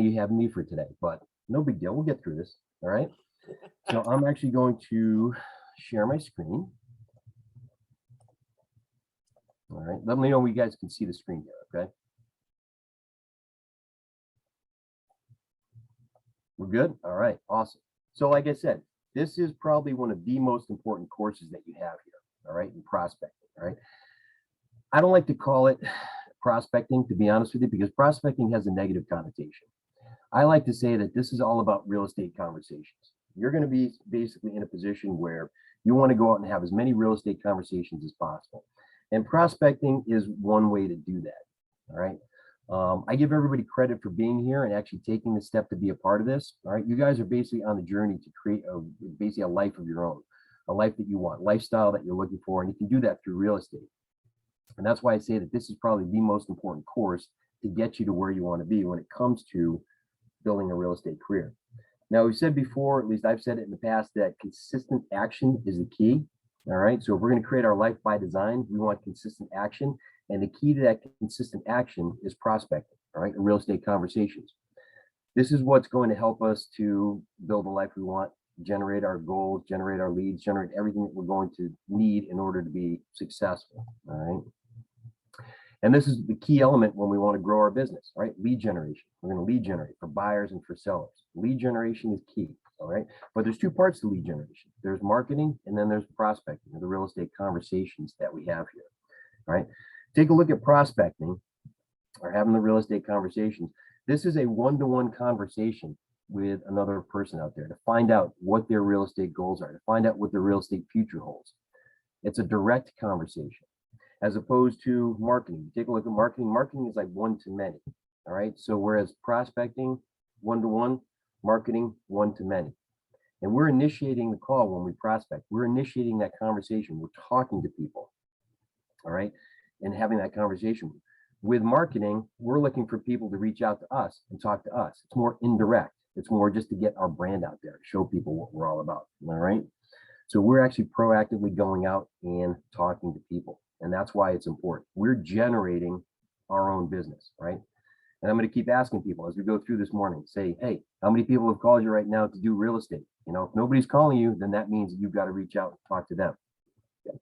you have me for today, but no big deal. We'll get through this. All right. So I'm actually going to share my screen. All right. Let me know when you guys can see the screen here. Okay. We're good. All right. Awesome. So like I said, this is probably one of the most important courses that you have here. All right. In prospecting. All right. I don't like to call it prospecting, to be honest with you, because prospecting has a negative connotation. I like to say that this is all about real estate conversations. You're going to be basically in a position where you want to go out and have as many real estate conversations as possible. And prospecting is one way to do that. All right. I give everybody credit for being here and actually taking the step to be a part of this. All right. You guys are basically on the journey to create basically a life of your own, a life that you want, lifestyle that you're looking for. And you can do that through real estate. And that's why I say that this is probably the most important course to get you to where you want to be when it comes to building a real estate career. Now, we've said before, at least I've said it in the past, that consistent action is the key. All right. So if we're going to create our life by design, we want consistent action. And the key to that consistent action is prospecting, all right, and real estate conversations. This is what's going to help us to build the life we want, generate our goals, generate our leads, generate everything that we're going to need in order to be successful. All right. And this is the key element when we want to grow our business, right? Lead generation. We're going to lead generate for buyers and for sellers. Lead generation is key, all right? But there's two parts to lead generation. There's marketing, and then there's prospecting, the real estate conversations that we have here, all right? Take a look at prospecting or having the real estate conversations. This is a one-to-one conversation with another person out there to find out what their real estate goals are, to find out what their real estate future holds. It's a direct conversation. As opposed to marketing. Take a look at marketing. Marketing is like one to many. All right. So whereas prospecting, one to one, marketing, one to many. And we're initiating the call when we prospect. We're initiating that conversation. We're talking to people. All right. And having that conversation. With marketing, we're looking for people to reach out to us and talk to us. It's more indirect. It's more just to get our brand out there, show people what we're all about. All right. So we're actually proactively going out and talking to people. And that's why it's important. We're generating our own business, right? And I'm going to keep asking people as we go through this morning, say, hey, how many people have called you right now to do real estate? You know, if nobody's calling you, then that means you've got to reach out and talk to them. Okay.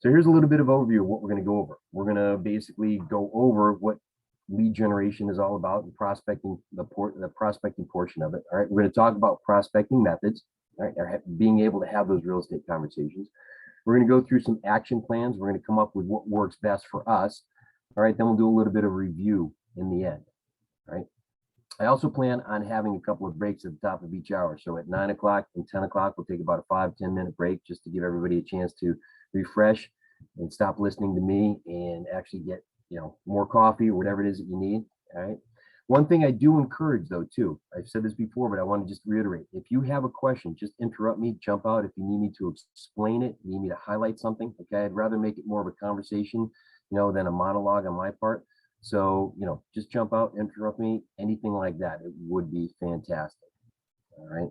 So here's a little bit of overview of what we're going to go over. We're going to basically go over what lead generation is all about and prospecting, the prospecting portion of it. All right. We're going to talk about prospecting methods, all right, being able to have those real estate conversations. We're going to go through some action plans. We're going to come up with what works best for us. All right, then we'll do a little bit of review in the end. All right. I also plan on having a couple of breaks at the top of each hour. So at 9 o'clock and 10 o'clock, we'll take about a 5-10 minute break just to give everybody a chance to refresh and stop listening to me and actually get, you know, more coffee or whatever it is that you need. All right. One thing I do encourage, though, too, I've said this before, but I want to just reiterate. If you have a question, just interrupt me, jump out. If you need me to explain it, you need me to highlight something, okay? I'd rather make it more of a conversation, you know, than a monologue on my part. So, you know, just jump out, interrupt me, anything like that. It would be fantastic, all right?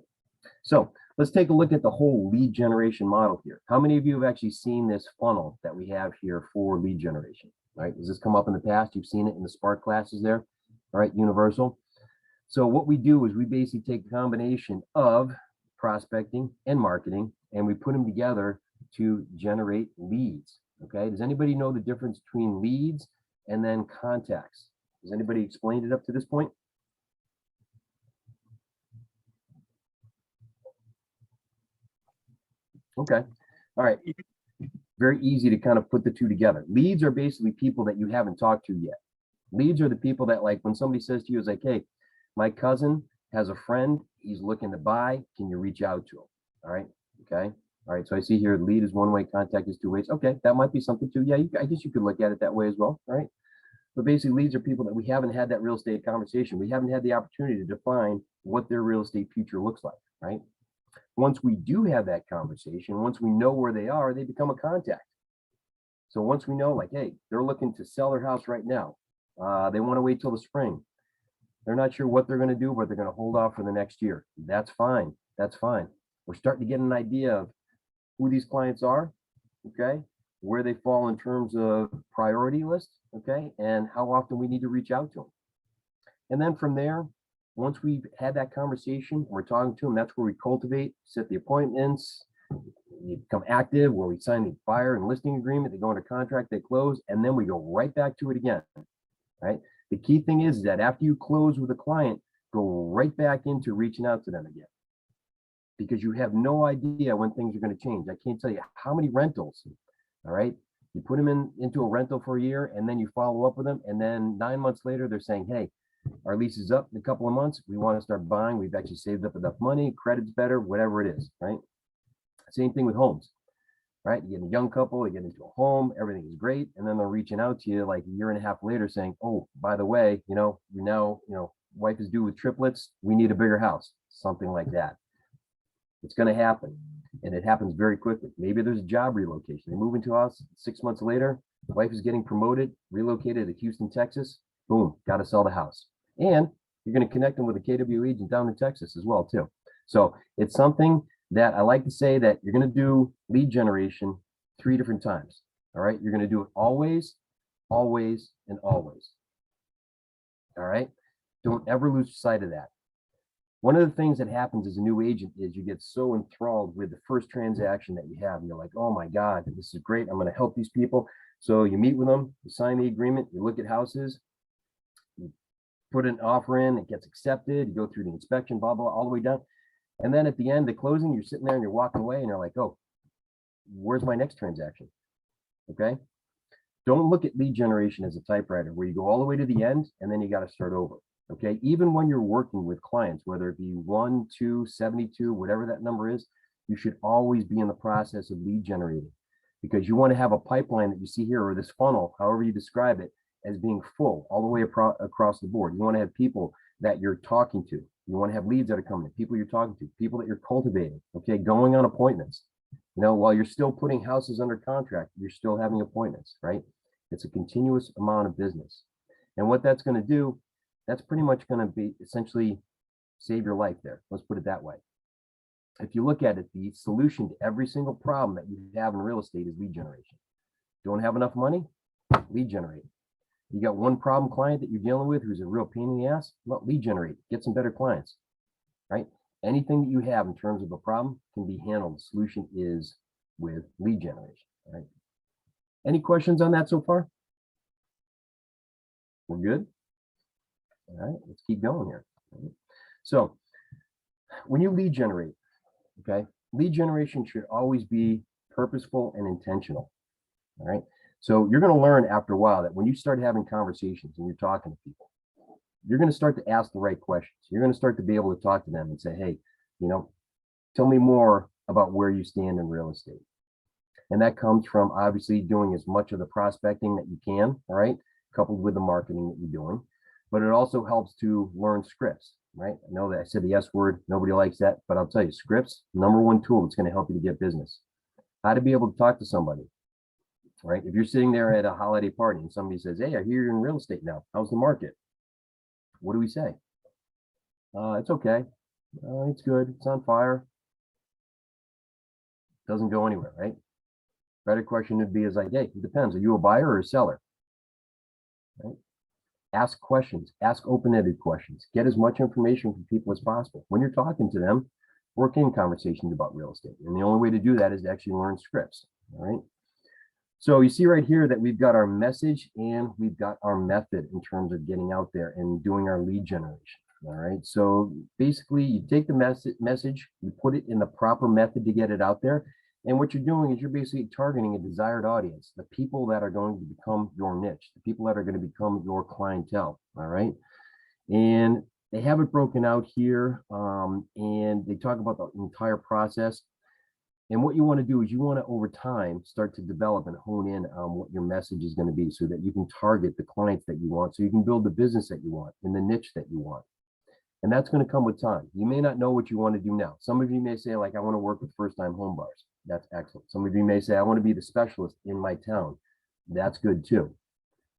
So let's take a look at the whole lead generation model here. How many of you have actually seen this funnel that we have here for lead generation, right? Has this come up in the past? You've seen it in the Spark classes there? All right, universal. So what we do is we basically take a combination of prospecting and marketing, and we put them together to generate leads. Okay, does anybody know the difference between leads and then contacts? Has anybody explained it up to this point? Okay, all right. Very easy to kind of put the two together. Leads are basically people that you haven't talked to yet. Leads are the people that, like, when somebody says to you, is like, hey, my cousin has a friend, he's looking to buy, can you reach out to him? All right. Okay. All right. So I see here, lead is one way, contact is two ways. Okay. That might be something too. Yeah. I guess you could look at it that way as well. All right. But basically, leads are people that we haven't had that real estate conversation. We haven't had the opportunity to define what their real estate future looks like. Right. Once we do have that conversation, once we know where they are, they become a contact. So once we know, like, hey, they're looking to sell their house right now. They want to wait till the spring. They're not sure what they're going to do, but they're going to hold off for the next year. That's fine. That's fine. We're starting to get an idea of who these clients are, okay, where they fall in terms of priority list, okay, and how often we need to reach out to them. And then from there, once we've had that conversation and we're talking to them, that's where we cultivate, set the appointments, you become active, where we sign the buyer and listing agreement, they go under contract, they close, and then we go right back to it again, right? The key thing is that after you close with a client, go right back into reaching out to them again, because you have no idea when things are going to change. I can't tell you how many rentals, all right? You put them into a rental for a year, and then you follow up with them, and then 9 months later, they're saying, hey, our lease is up in a couple of months. We want to start buying. We've actually saved up enough money. Credit's better, whatever it is, right? Same thing with homes, right? You get a young couple, they get into a home, everything is great. And then they're reaching out to you like a year and a half later saying, oh, by the way, wife is due with triplets. We need a bigger house, something like that. It's going to happen. And it happens very quickly. Maybe there's a job relocation. They move into a house 6 months later, wife is getting promoted, relocated to Houston, Texas. Boom, got to sell the house. And you're going to connect them with a KW agent down in Texas as well, too. So it's something that I like to say that you're going to do lead generation 3 different times. All right. You're going to do it always, always, and always. All right. Don't ever lose sight of that. One of the things that happens as a new agent is you get so enthralled with the first transaction that you have. And you're like, oh my God, this is great. I'm going to help these people. So you meet with them, you sign the agreement, you look at houses, you put an offer in, it gets accepted, you go through the inspection, blah, blah, all the way down. And then at the end, the closing, you're sitting there and you're walking away and you're like, oh, where's my next transaction? Okay. Don't look at lead generation as a typewriter where you go all the way to the end and then you got to start over. Okay. Even when you're working with clients, whether it be 1, 2, 72, whatever that number is, you should always be in the process of lead generating, because you want to have a pipeline that you see here, or this funnel, however you describe it, as being full all the way across the board. You want to have people that you're talking to. You want to have leads that are coming in, people you're talking to, people that you're cultivating, okay, going on appointments. While you're still putting houses under contract, you're still having appointments, right? It's a continuous amount of business. And what that's going to do, that's pretty much going to be essentially save your life there. Let's put it that way. If you look at it, the solution to every single problem that you have in real estate is lead generation. Don't have enough money? Lead generate. You got one problem client that you're dealing with who's a real pain in the ass? Well, lead generate, get some better clients, right? Anything that you have in terms of a problem can be handled. The solution is with lead generation, right? Any questions on that so far? We're good? All right, let's keep going here. So when you lead generate, okay, lead generation should always be purposeful and intentional, all right? So you're going to learn after a while that when you start having conversations and you're talking to people, you're going to start to ask the right questions. You're going to start to be able to talk to them and say, hey, tell me more about where you stand in real estate. And that comes from obviously doing as much of the prospecting that you can, all right, coupled with the marketing that you're doing. But it also helps to learn scripts, right? I know that I said the S word, nobody likes that, but I'll tell you, scripts, #1 tool that's going to help you to get business. How to be able to talk to somebody, right? If you're sitting there at a holiday party and somebody says, hey, I hear you're in real estate now. How's the market? What do we say? It's okay. It's good. It's on fire. Doesn't go anywhere, right? Better question would be is like, hey, it depends. Are you a buyer or a seller? Right? Ask questions, ask open-ended questions, get as much information from people as possible. When you're talking to them, work in conversations about real estate. And the only way to do that is to actually learn scripts, all right? So you see right here that we've got our message and we've got our method in terms of getting out there and doing our lead generation, all right? So basically you take the message, you put it in the proper method to get it out there. And what you're doing is you're basically targeting a desired audience, the people that are going to become your niche, the people that are going to become your clientele, all right? And they have it broken out here, and they talk about the entire process. And what you want to do is you want to, over time, start to develop and hone in on what your message is going to be so that you can target the clients that you want, so you can build the business that you want in the niche that you want. And that's going to come with time. You may not know what you want to do now. Some of you may say, like, I want to work with first-time home buyers. That's excellent. Some of you may say, I want to be the specialist in my town. That's good too.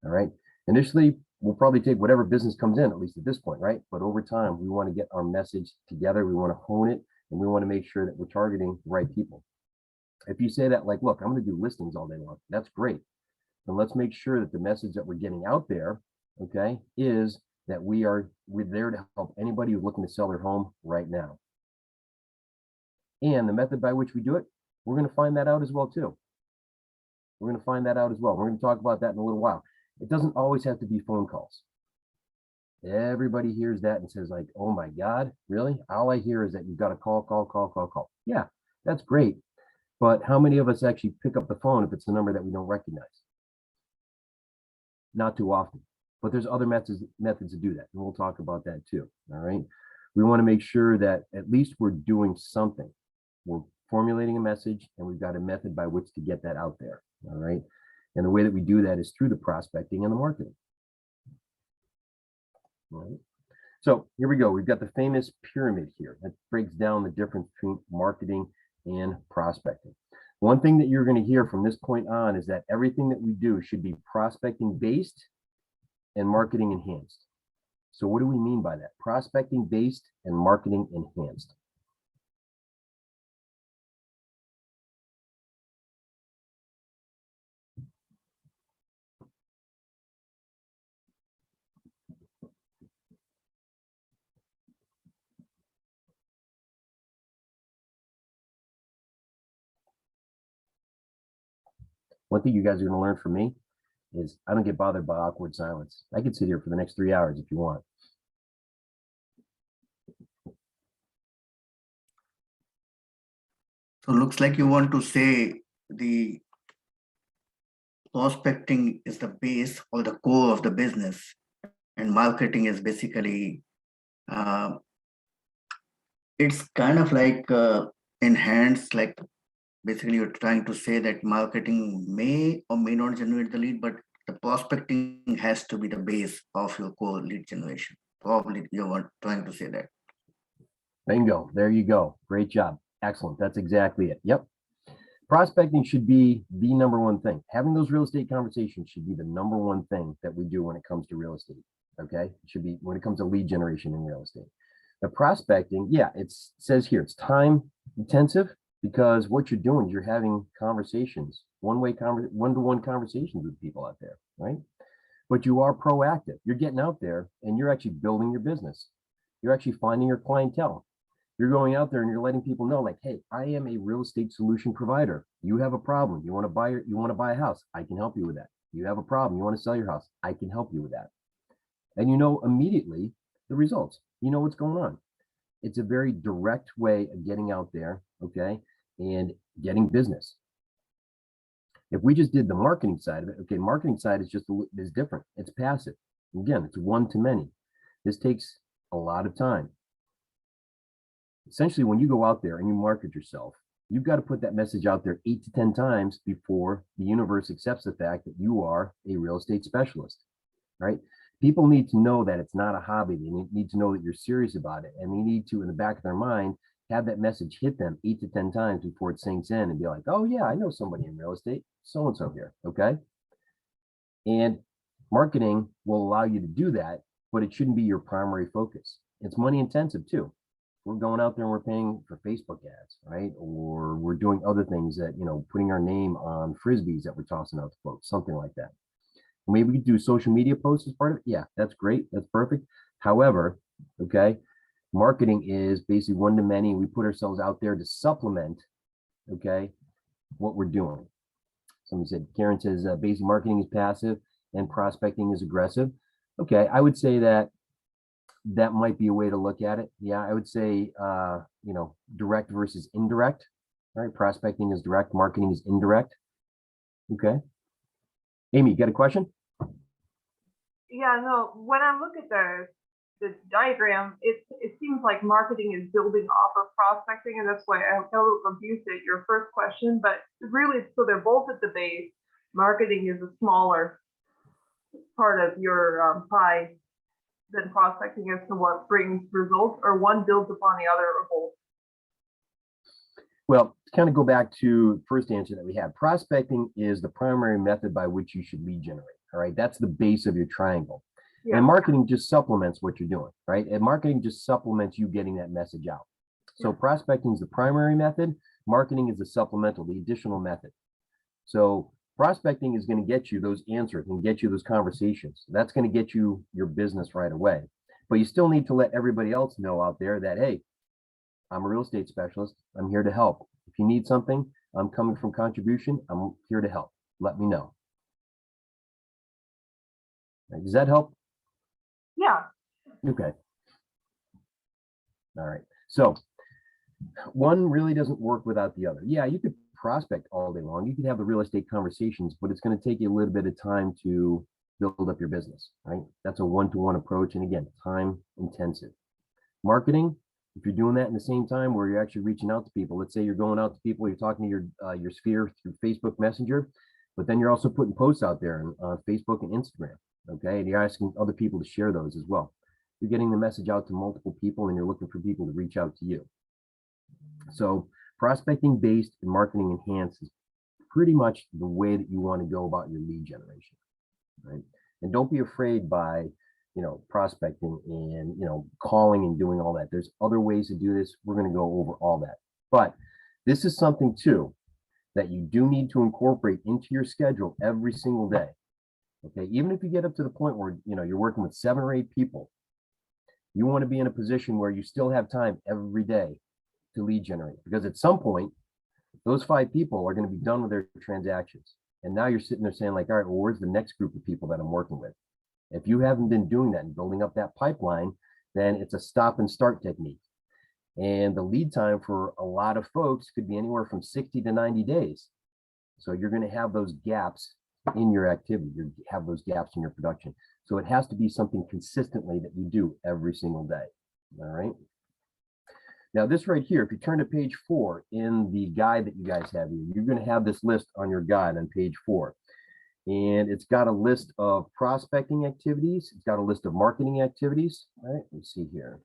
All right. Initially, we'll probably take whatever business comes in, at least at this point, right? But over time, we want to get our message together. We want to hone it, and we want to make sure that we're targeting the right people. If you say that, like, look, I'm going to do listings all day long, that's great. Then let's make sure that the message that we're getting out there, okay, is that we're there to help anybody who's looking to sell their home right now. And the method by which we do it, we're going to find that out as well too. We're going to find that out as well. We're going to talk about that in a little while. It doesn't always have to be phone calls. Everybody hears that and says like, oh my God, really? All I hear is that you've got to call. Yeah, that's great. But how many of us actually pick up the phone if it's a number that we don't recognize? Not too often, but there's other methods to do that. And we'll talk about that too, all right? We want to make sure that at least we're doing something. We're formulating a message and we've got a method by which to get that out there, all right? And the way that we do that is through the prospecting and the marketing. All right. So here we go. We've got the famous pyramid here that breaks down the difference between marketing and prospecting. One thing that you're going to hear from this point on is that everything that we do should be prospecting based and marketing enhanced. So what do we mean by that? Prospecting based and marketing enhanced. One thing you guys are going to learn from me is I don't get bothered by awkward silence. I could sit here for the next 3 hours if you want. So looks like you want to say the prospecting is the base or the core of the business, and marketing is basically it's kind of like enhanced, like basically you're trying to say that marketing may or may not generate the lead, but the prospecting has to be the base of your core lead generation. Probably you're trying to say that. Bingo. There you go. Great job. Excellent. That's exactly it. Yep. Prospecting should be the number one thing. Having those real estate conversations should be the number one thing that we do when it comes to real estate. Okay. It should be when it comes to lead generation in real estate. The prospecting, yeah, it says here it's time intensive because what you're doing is you're having conversations, one-to-one conversations with people out there, right? But you are proactive. You're getting out there and you're actually building your business. You're actually finding your clientele. You're going out there and you're letting people know, like, hey, I am a real estate solution provider. You have a problem. You want to buy a house. I can help you with that. You have a problem. You want to sell your house. I can help you with that. And you know immediately the results. You know what's going on. It's a very direct way of getting out there, okay, and getting business. If we just did the marketing side of it, okay, marketing side is different. It's passive. Again, it's one to many. This takes a lot of time. Essentially, when you go out there and you market yourself, you've got to put that message out there 8 to 10 times before the universe accepts the fact that you are a real estate specialist, right? People need to know that it's not a hobby. They need to know that you're serious about it. And they need to, in the back of their mind, have that message hit them 8 to 10 times before it sinks in and be like, oh yeah, I know somebody in real estate, so-and-so here, okay? And marketing will allow you to do that, but it shouldn't be your primary focus. It's money intensive too. We're going out there and we're paying for Facebook ads, right? Or we're doing other things that, putting our name on Frisbees that we're tossing out to folks, something like that. Maybe we could do social media posts as part of it. Yeah, that's great. That's perfect. However, okay, marketing is basically one to many. We put ourselves out there to supplement, okay, what we're doing. Somebody said, Karen says, basic marketing is passive and prospecting is aggressive. Okay, I would say that might be a way to look at it. Yeah, I would say, direct versus indirect. All right, prospecting is direct, marketing is indirect. Okay. Amy, you got a question? Yeah, no, when I look at the diagram, it seems like marketing is building off of prospecting, and that's why I'm a little confused at your first question, but really, so they're both at the base. Marketing is a smaller part of your pie than prospecting as to what brings results, or one builds upon the other, or both. Well, to kind of go back to the first answer that we had, prospecting is the primary method by which you should lead generate. All right, that's the base of your triangle. Yeah. And marketing just supplements what you're doing, right? And marketing just supplements you getting that message out. So prospecting is the primary method. Marketing is the supplemental, the additional method. So Prospecting is going to get you those answers and get you those conversations. That's going to get you your business right away. But you still need to let everybody else know out there that, hey, I'm a real estate specialist. I'm here to help. If you need something, I'm coming from contribution. I'm here to help. Let me know. Does that help? Yeah. Okay. All right. So one really doesn't work without the other. Yeah, you could prospect all day long. You could have the real estate conversations, but it's going to take you a little bit of time to build up your business, right? That's a one-to-one approach. And again, time intensive. Marketing, if you're doing that in the same time where you're actually reaching out to people, let's say you're going out to people, you're talking to your sphere through Facebook Messenger, but then you're also putting posts out there on Facebook and Instagram, okay? And you're asking other people to share those as well. You're getting the message out to multiple people and you're looking for people to reach out to you. So prospecting based and marketing enhanced is pretty much the way that you want to go about your lead generation, right? And don't be afraid by, prospecting and, calling and doing all that. There's other ways to do this. We're going to go over all that. But this is something too that you do need to incorporate into your schedule every single day. Okay. Even if you get up to the point where, you're working with 7 or 8 people, you want to be in a position where you still have time every day to lead generate, because at some point, those 5 people are going to be done with their transactions. And now you're sitting there saying like, all right, well, where's the next group of people that I'm working with? If you haven't been doing that and building up that pipeline, then it's a stop and start technique. And the lead time for a lot of folks could be anywhere from 60 to 90 days. So you're going to have those gaps in your activity. You have those gaps in your production. So it has to be something consistently that you do every single day. All right. Now this right here, if you turn to page 4 in the guide that you guys have here, you're going to have this list on your guide on page 4. And it's got a list of prospecting activities. It's got a list of marketing activities. All right, let's see here.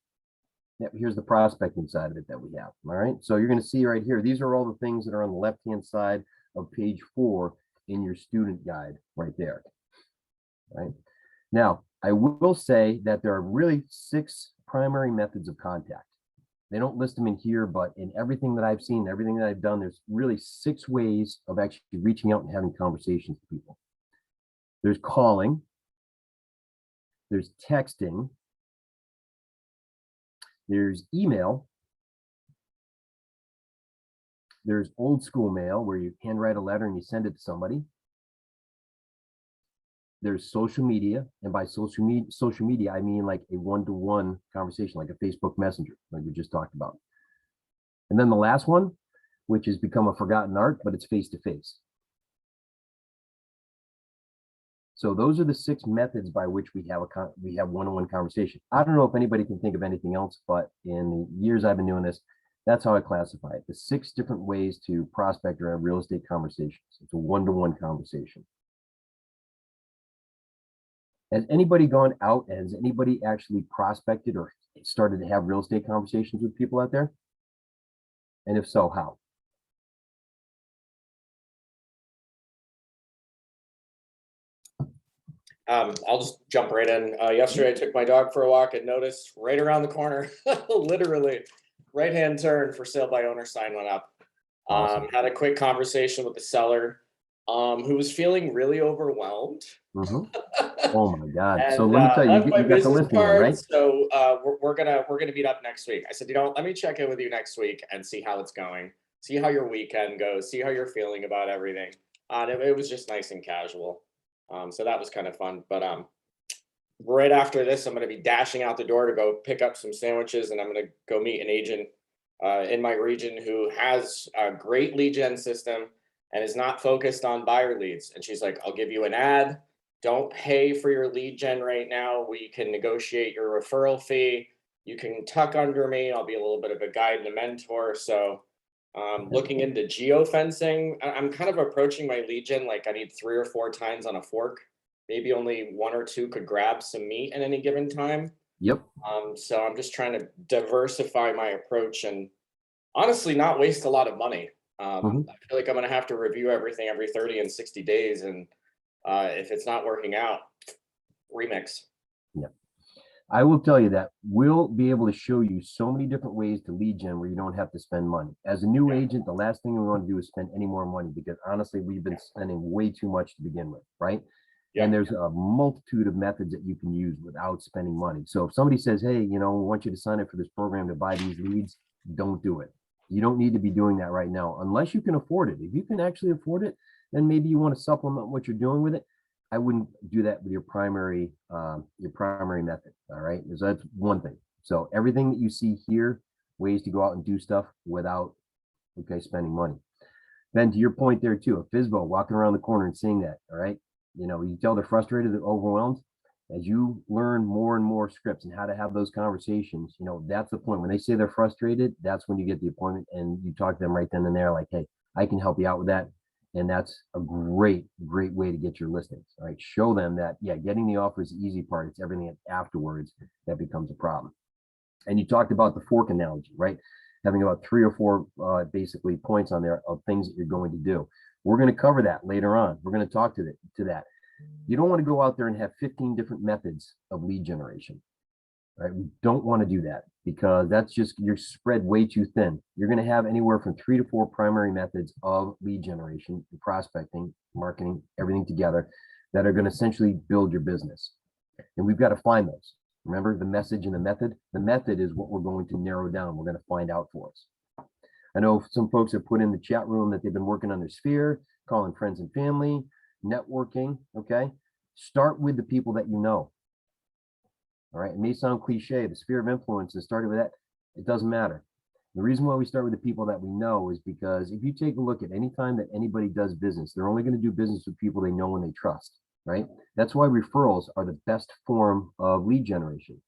Yep, here's the prospecting side of it that we have. All right, so you're going to see right here, these are all the things that are on the left-hand side of page 4 in your student guide right there. All right. Now, I will say that there are really 6 primary methods of contact. They don't list them in here, but in everything that I've seen, everything that I've done, there's really 6 ways of actually reaching out and having conversations with people. There's calling, there's texting, there's email, there's old school mail where you handwrite a letter and you send it to somebody. There's social media, and by social media, I mean like a one-to-one conversation, like a Facebook Messenger, like we just talked about. And then the last one, which has become a forgotten art, but it's face-to-face. So those are the 6 methods by which we have one-on-one conversation. I don't know if anybody can think of anything else, but in the years I've been doing this, that's how I classify it. The 6 different ways to prospect or have real estate conversations. It's a one-to-one conversation. Has anybody gone out? Has anybody actually prospected or started to have real estate conversations with people out there? And if so, how? I'll just jump right in. Yesterday, I took my dog for a walk and noticed right around the corner, literally, right-hand turn for sale by owner sign went up. Awesome. Had a quick conversation with the seller, who was feeling really overwhelmed. Oh my God! And, so let me tell you, you got the listing there, right? So we're gonna meet up next week. I said, let me check in with you next week and see how it's going, see how your weekend goes, see how you're feeling about everything. It was just nice and casual. So that was kind of fun. But right after this, I'm going to be dashing out the door to go pick up some sandwiches, and I'm going to go meet an agent in my region who has a great lead gen system and is not focused on buyer leads. And she's like, I'll give you an ad. Don't pay for your lead gen right now. We can negotiate your referral fee. You can tuck under me. I'll be a little bit of a guide and a mentor. So looking into geofencing, I'm kind of approaching my lead gen like I need 3 or 4 tines on a fork. Maybe only 1 or 2 could grab some meat at any given time. Yep. So I'm just trying to diversify my approach and honestly not waste a lot of money. I feel like I'm going to have to review everything every 30 and 60 days. And if it's not working out, remix. Yeah. I will tell you that we'll be able to show you so many different ways to lead gen where you don't have to spend money. As a new agent, the last thing we want to do is spend any more money because honestly, we've been spending way too much to begin with, right? Yeah. And there's a multitude of methods that you can use without spending money. So if somebody says, hey, we want you to sign up for this program to buy these leads, don't do it. You don't need to be doing that right now unless you can afford it. If you can actually afford it, then maybe you want to supplement what you're doing with it. I wouldn't do that with your primary method. All right. So that's one thing. So everything that you see here, ways to go out and do stuff without, spending money. Then to your point there too, a FISBO walking around the corner and seeing that. All right. You tell they're frustrated, they're overwhelmed. As you learn more and more scripts and how to have those conversations, that's the point. When they say they're frustrated, that's when you get the appointment and you talk to them right then and there, like, hey, I can help you out with that. And that's a great way to get your listings. All right. Show them that, yeah, getting the offer is the easy part. It's everything afterwards that becomes a problem. And you talked about the fork analogy, right? Having about 3 or 4 basically points on there of things that you're going to do. We're going to cover that later on. We're going to talk to that. You don't want to go out there and have 15 different methods of lead generation. Right? We don't want to do that because that's just, you're spread way too thin. You're going to have anywhere from 3 to 4 primary methods of lead generation, prospecting, marketing, everything together that are going to essentially build your business. And we've got to find those. Remember the message and the method? The method is what we're going to narrow down. We're going to find out for us. I know some folks have put in the chat room that they've been working on their sphere, calling friends and family, networking. Okay. Start with the people that you know. All right. It may sound cliche. The sphere of influence is starting with that. It doesn't matter. The reason why we start with the people that we know is because if you take a look at any time that anybody does business, they're only going to do business with people they know and they trust. Right. That's why referrals are the best form of lead generation.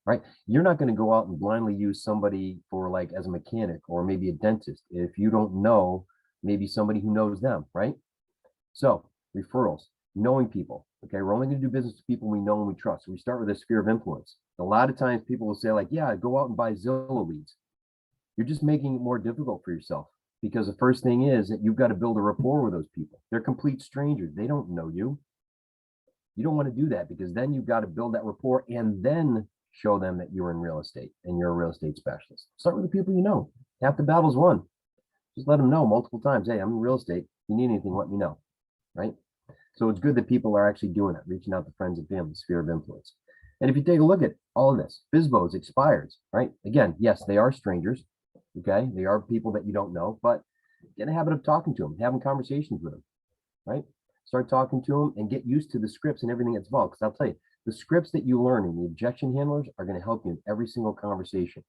Right. You're not going to go out and blindly use somebody for like as a mechanic or maybe a dentist if you don't know maybe somebody who knows them. Right. So referrals, knowing people. Okay. We're only going to do business with people we know and we trust. So we start with a sphere of influence. A lot of times people will say like, yeah, go out and buy Zillow leads. You're just making it more difficult for yourself because the first thing is that you've got to build a rapport with those people. They're complete strangers. They don't know you. You don't want to do that because then you've got to build that rapport and then show them that you're in real estate and you're a real estate specialist. Start with the people you know. Half the battle's won. Just let them know multiple times. Hey, I'm in real estate. If you need anything, let me know. Right? So it's good that people are actually doing it, reaching out to friends and family, sphere of influence. And if you take a look at all of this, FISBOs, expireds, right? Again, yes, they are strangers. Okay. They are people that you don't know, but get in a habit of talking to them, having conversations with them, right? Start talking to them and get used to the scripts and everything that's involved. Because I'll tell you, the scripts that you learn and the objection handlers are going to help you in every single conversation.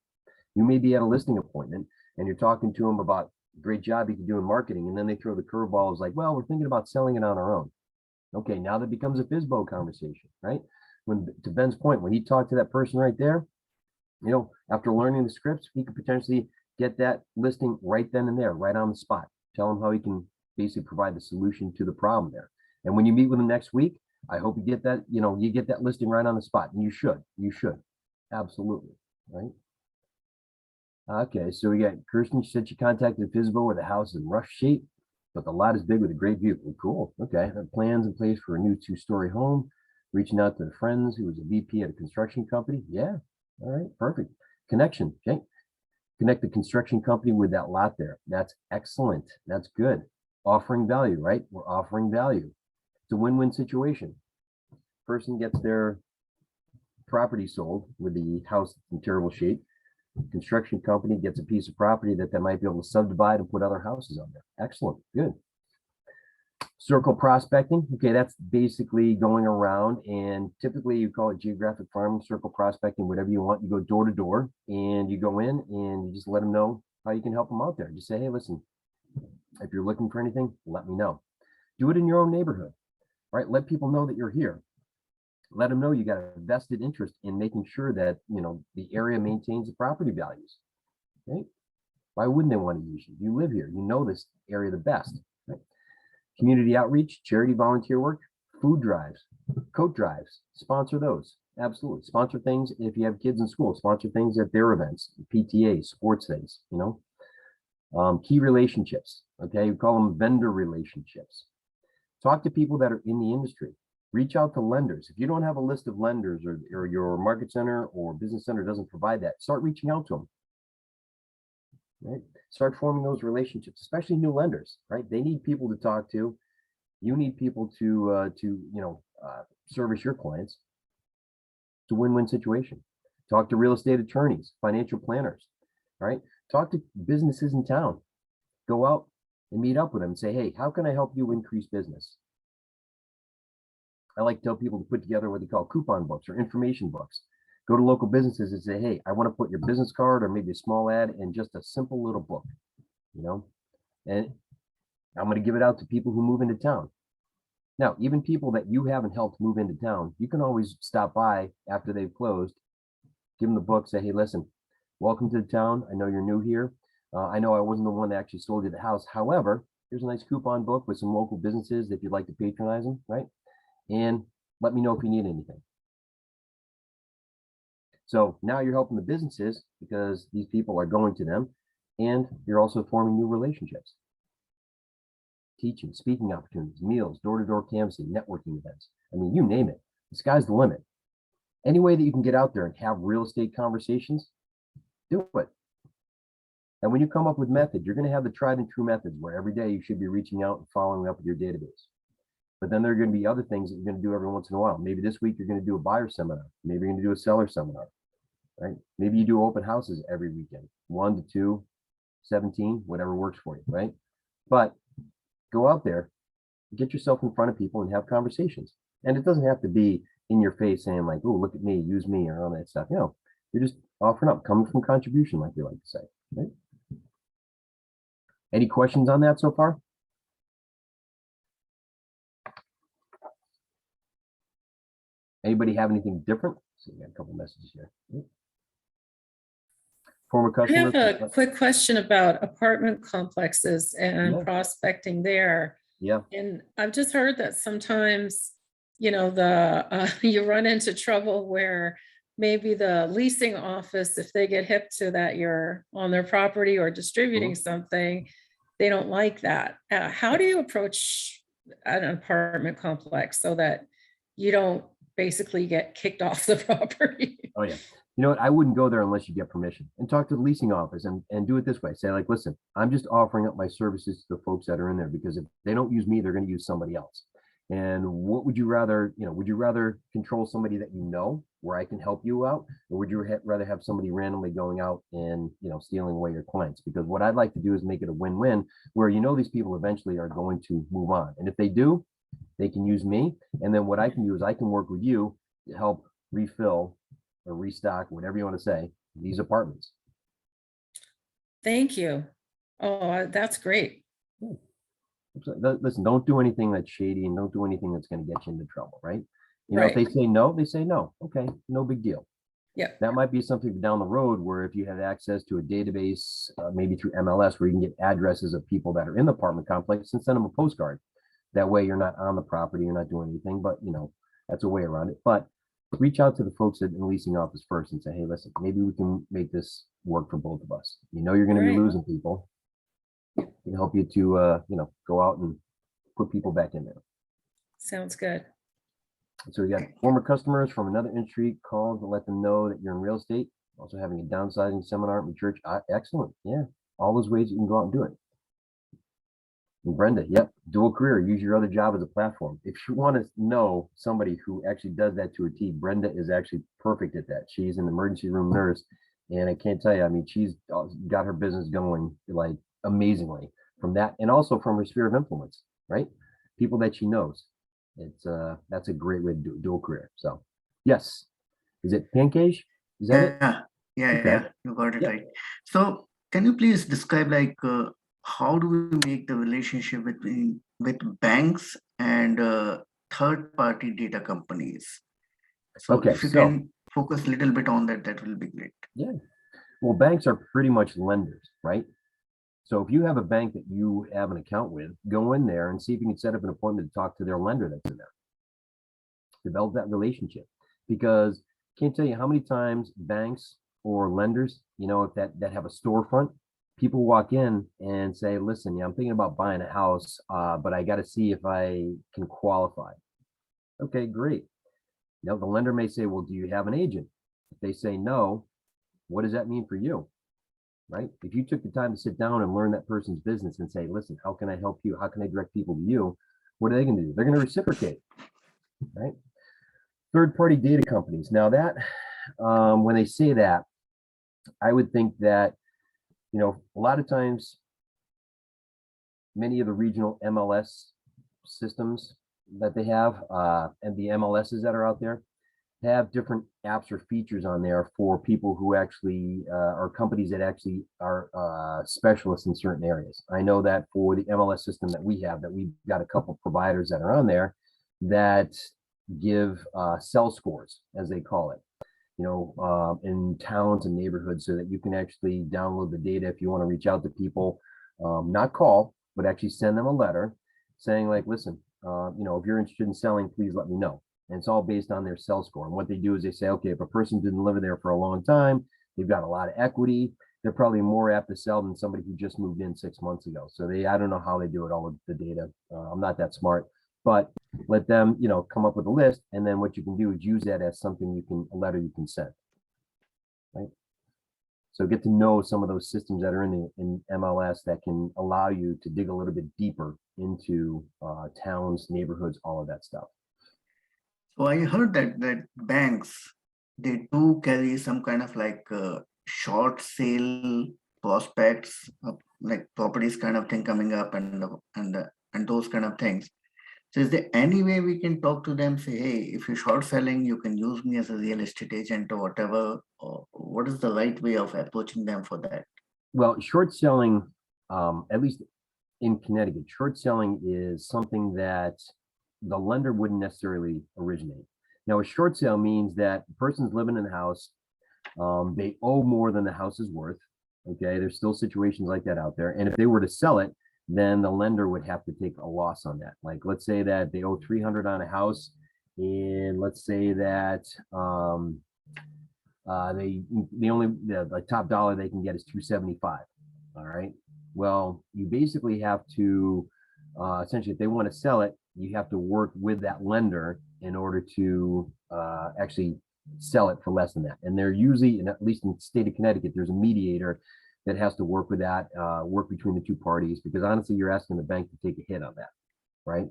You may be at a listing appointment and you're talking to them about a great job you can do in marketing. And then they throw the curveballs like, well, we're thinking about selling it on our own. Okay, now that becomes a FISBO conversation, right? When to Ben's point, when he talked to that person right there, after learning the scripts, he could potentially get that listing right then and there, right on the spot. Tell him how he can basically provide the solution to the problem there. And when you meet with him next week, I hope you get that, you get that listing right on the spot. And you should. Absolutely. Right. Okay. So we got Kirsten, she said she contacted FISBO where the house is in rough shape, but the lot is big with a great view. Cool. Okay. Have plans in place for a new 2-story home, reaching out to the friends who was a VP at a construction company. Yeah. All right. Perfect. Connection. Okay. Connect the construction company with that lot there. That's excellent. That's good. Offering value, right? We're offering value. It's a win-win situation. Person gets their property sold with the house in terrible shape. Construction company gets a piece of property that they might be able to subdivide and put other houses on there. Excellent. Good. Circle prospecting. Okay, that's basically going around and typically you call it geographic farming, circle prospecting, whatever you want. You go door to door and you go in and you just let them know how you can help them out there. Just say, hey, listen, if you're looking for anything, let me know. Do it in your own neighborhood, right? Let people know that you're here. Let them know you got a vested interest in making sure that, the area maintains the property values, right? Why wouldn't they want to use you? You live here, you know this area the best. Community outreach, charity volunteer work, food drives, coat drives, sponsor those. Absolutely. Sponsor things if you have kids in school, sponsor things at their events, PTA, sports things, key relationships. Okay. We call them vendor relationships. Talk to people that are in the industry. Reach out to lenders. If you don't have a list of lenders, or your market center or business center doesn't provide that, start reaching out to them. Right? Start forming those relationships, especially new lenders, right? They need people to talk to. You need people to service your clients. It's a win-win situation. Talk to real estate attorneys, financial planners, right? Talk to businesses in town. Go out and meet up with them and say, hey, how can I help you increase business? I like to tell people to put together what they call coupon books or information books. Go to local businesses and say, hey, I want to put your business card or maybe a small ad in just a simple little book, and I'm going to give it out to people who move into town. Now, even people that you haven't helped move into town, you can always stop by after they've closed, give them the book, say, hey, listen, welcome to the town. I know you're new here. I know I wasn't the one that actually sold you the house. However, here's a nice coupon book with some local businesses if you'd like to patronize them, right? And let me know if you need anything. So now you're helping the businesses because these people are going to them, and you're also forming new relationships. Teaching, speaking opportunities, meals, door-to-door canvassing, networking events. I mean, you name it. The sky's the limit. Any way that you can get out there and have real estate conversations, do it. And when you come up with methods, you're going to have the tried and true methods where every day you should be reaching out and following up with your database. But then there are going to be other things that you're going to do every once in a while. Maybe this week you're going to do a buyer seminar. Maybe you're going to do a seller seminar, right? Maybe you do open houses every weekend, 1 to 2, 17, whatever works for you, right? But go out there, get yourself in front of people and have conversations. And it doesn't have to be in your face saying like, oh, look at me, use me, or all that stuff. You're just offering up, coming from contribution, like they like to say, right? Any questions on that so far? Anybody have anything different? So we got a couple messages here. Former I customers. have a quick question about apartment complexes and Yeah. prospecting there. Yeah. And I've just heard that sometimes, you run into trouble where maybe the leasing office, if they get hip to that you're on their property or distributing something, they don't like that. How do you approach an apartment complex so that you don't basically get kicked off the property? Oh yeah. You know what? I wouldn't go there unless you get permission, and talk to the leasing office and do it this way. Say like, listen, I'm just offering up my services to the folks that are in there, because if they don't use me, they're going to use somebody else. And what would you rather, would you rather control somebody that where I can help you out? Or would you rather have somebody randomly going out and, stealing away your clients? Because what I'd like to do is make it a win-win where, these people eventually are going to move on. And if they do, they can use me. And then what I can do is I can work with you to help refill or restock, whatever you want to say, these apartments. Thank you. Oh, that's great. Listen, don't do anything that's shady, and don't do anything that's going to get you into trouble, right? Right. If they say no, they say no. Okay, no big deal. Yeah. That might be something down the road where if you have access to a database, maybe through MLS, where you can get addresses of people that are in the apartment complex and send them a postcard. That way you're not on the property, you're not doing anything, but that's a way around it. But reach out to the folks at the leasing office first and say, hey, listen, maybe we can make this work for both of us. You're going to be Right. losing people. Can help you to, go out and put people back in there. Sounds good. So we got former customers from another industry called to let them know that you're in real estate. Also having a downsizing seminar at my church. Excellent. Yeah. All those ways you can go out and do it. And Brenda, yep. Dual career. Use your other job as a platform. If you want to know somebody who actually does that to a T, Brenda is actually perfect at that. She's an emergency room nurse. And I can't tell you, she's got her business going like amazingly from that, and also from her sphere of influence, right? People that she knows. That's a great way to do a dual career. So yes. Is it Pancake? Is that it? Yeah, you got it right. So can you please describe how do we make the relationship with banks and third-party data companies? So if you can focus a little bit on that, that will be great. Yeah. Well, banks are pretty much lenders, right? So if you have a bank that you have an account with, go in there and see if you can set up an appointment to talk to their lender that's in there. Develop that relationship, because I can't tell you how many times banks or lenders, if that have a storefront, people walk in and say, listen, I'm thinking about buying a house, but I got to see if I can qualify. Okay, great. Now the lender may say, well, do you have an agent? If they say no, what does that mean for you? Right? If you took the time to sit down and learn that person's business and say, listen, how can I help you? How can I direct people to you? What are they going to do? They're going to reciprocate, right? Third-party data companies. Now that, when they say that, I would think that, you know, a lot of times, many of the regional MLS systems that they have, and the MLSs that are out there, have different apps or features on there for people who actually are companies that actually are specialists in certain areas. I know that for the MLS system that we have, that we've got a couple providers that are on there that give cell scores, as they call it, you know, in towns and neighborhoods, so that you can actually download the data if you want to reach out to people, not call, but actually send them a letter saying like, listen, you know, if you're interested in selling, please let me know. And it's all based on their cell score. And what they do is they say, okay, if a person didn't live there for a long time, they've got a lot of equity, they're probably more apt to sell than somebody who just moved in 6 months ago. So I don't know how they do it, all of the data. I'm not that smart, but let them, you know, come up with a list. And then what you can do is use that as something a letter you can send, right? So get to know some of those systems that are in MLS that can allow you to dig a little bit deeper into towns, neighborhoods, all of that stuff. So I heard that banks, they do carry some kind of like short sale prospects, like properties kind of thing coming up, and those kind of things. So is there any way we can talk to them, say, hey, if you're short selling, you can use me as a real estate agent or whatever, or what is the right way of approaching them for that? Well, short selling, at least in Connecticut, short selling is something that the lender wouldn't necessarily originate. Now, a short sale means that the person's living in the house, they owe more than the house is worth. Okay, there's still situations like that out there. And if they were to sell it, then the lender would have to take a loss on that. Like, let's say that they owe 300 on a house, and let's say that they only the top dollar they can get is 275. All right. Well, you basically have to essentially, if they want to sell it, you have to work with that lender in order to actually sell it for less than that. And they're usually, at least in the state of Connecticut, there's a mediator that has to work with that, work between the two parties, because honestly, you're asking the bank to take a hit on that, right?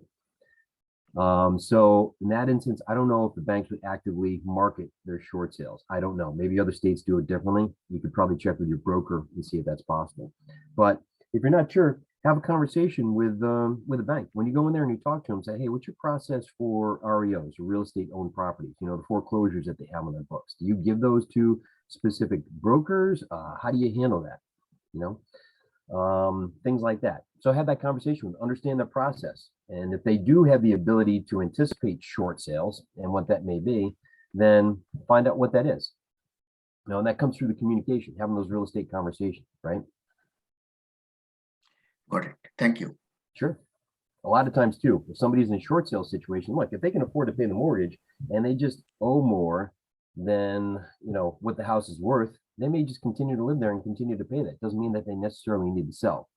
So in that instance, I don't know if the banks would actively market their short sales. I don't know. Maybe other states do it differently. You could probably check with your broker and see if that's possible. But if you're not sure, have a conversation with a bank. When you go in there and you talk to them, say, hey, what's your process for REOs, or real estate owned properties? You know, the foreclosures that they have on their books. Do you give those to specific brokers? How do you handle that? You know, things like that. So have that conversation with them, understand the process. And if they do have the ability to anticipate short sales and what that may be, then find out what that is. You know, and that comes through the communication, having those real estate conversations, right? Got it. Thank you. Sure. A lot of times too, if somebody's in a short sale situation, look, if they can afford to pay the mortgage and they just owe more than, you know, what the house is worth, they may just continue to live there and continue to pay that. Doesn't mean that they necessarily need to sell.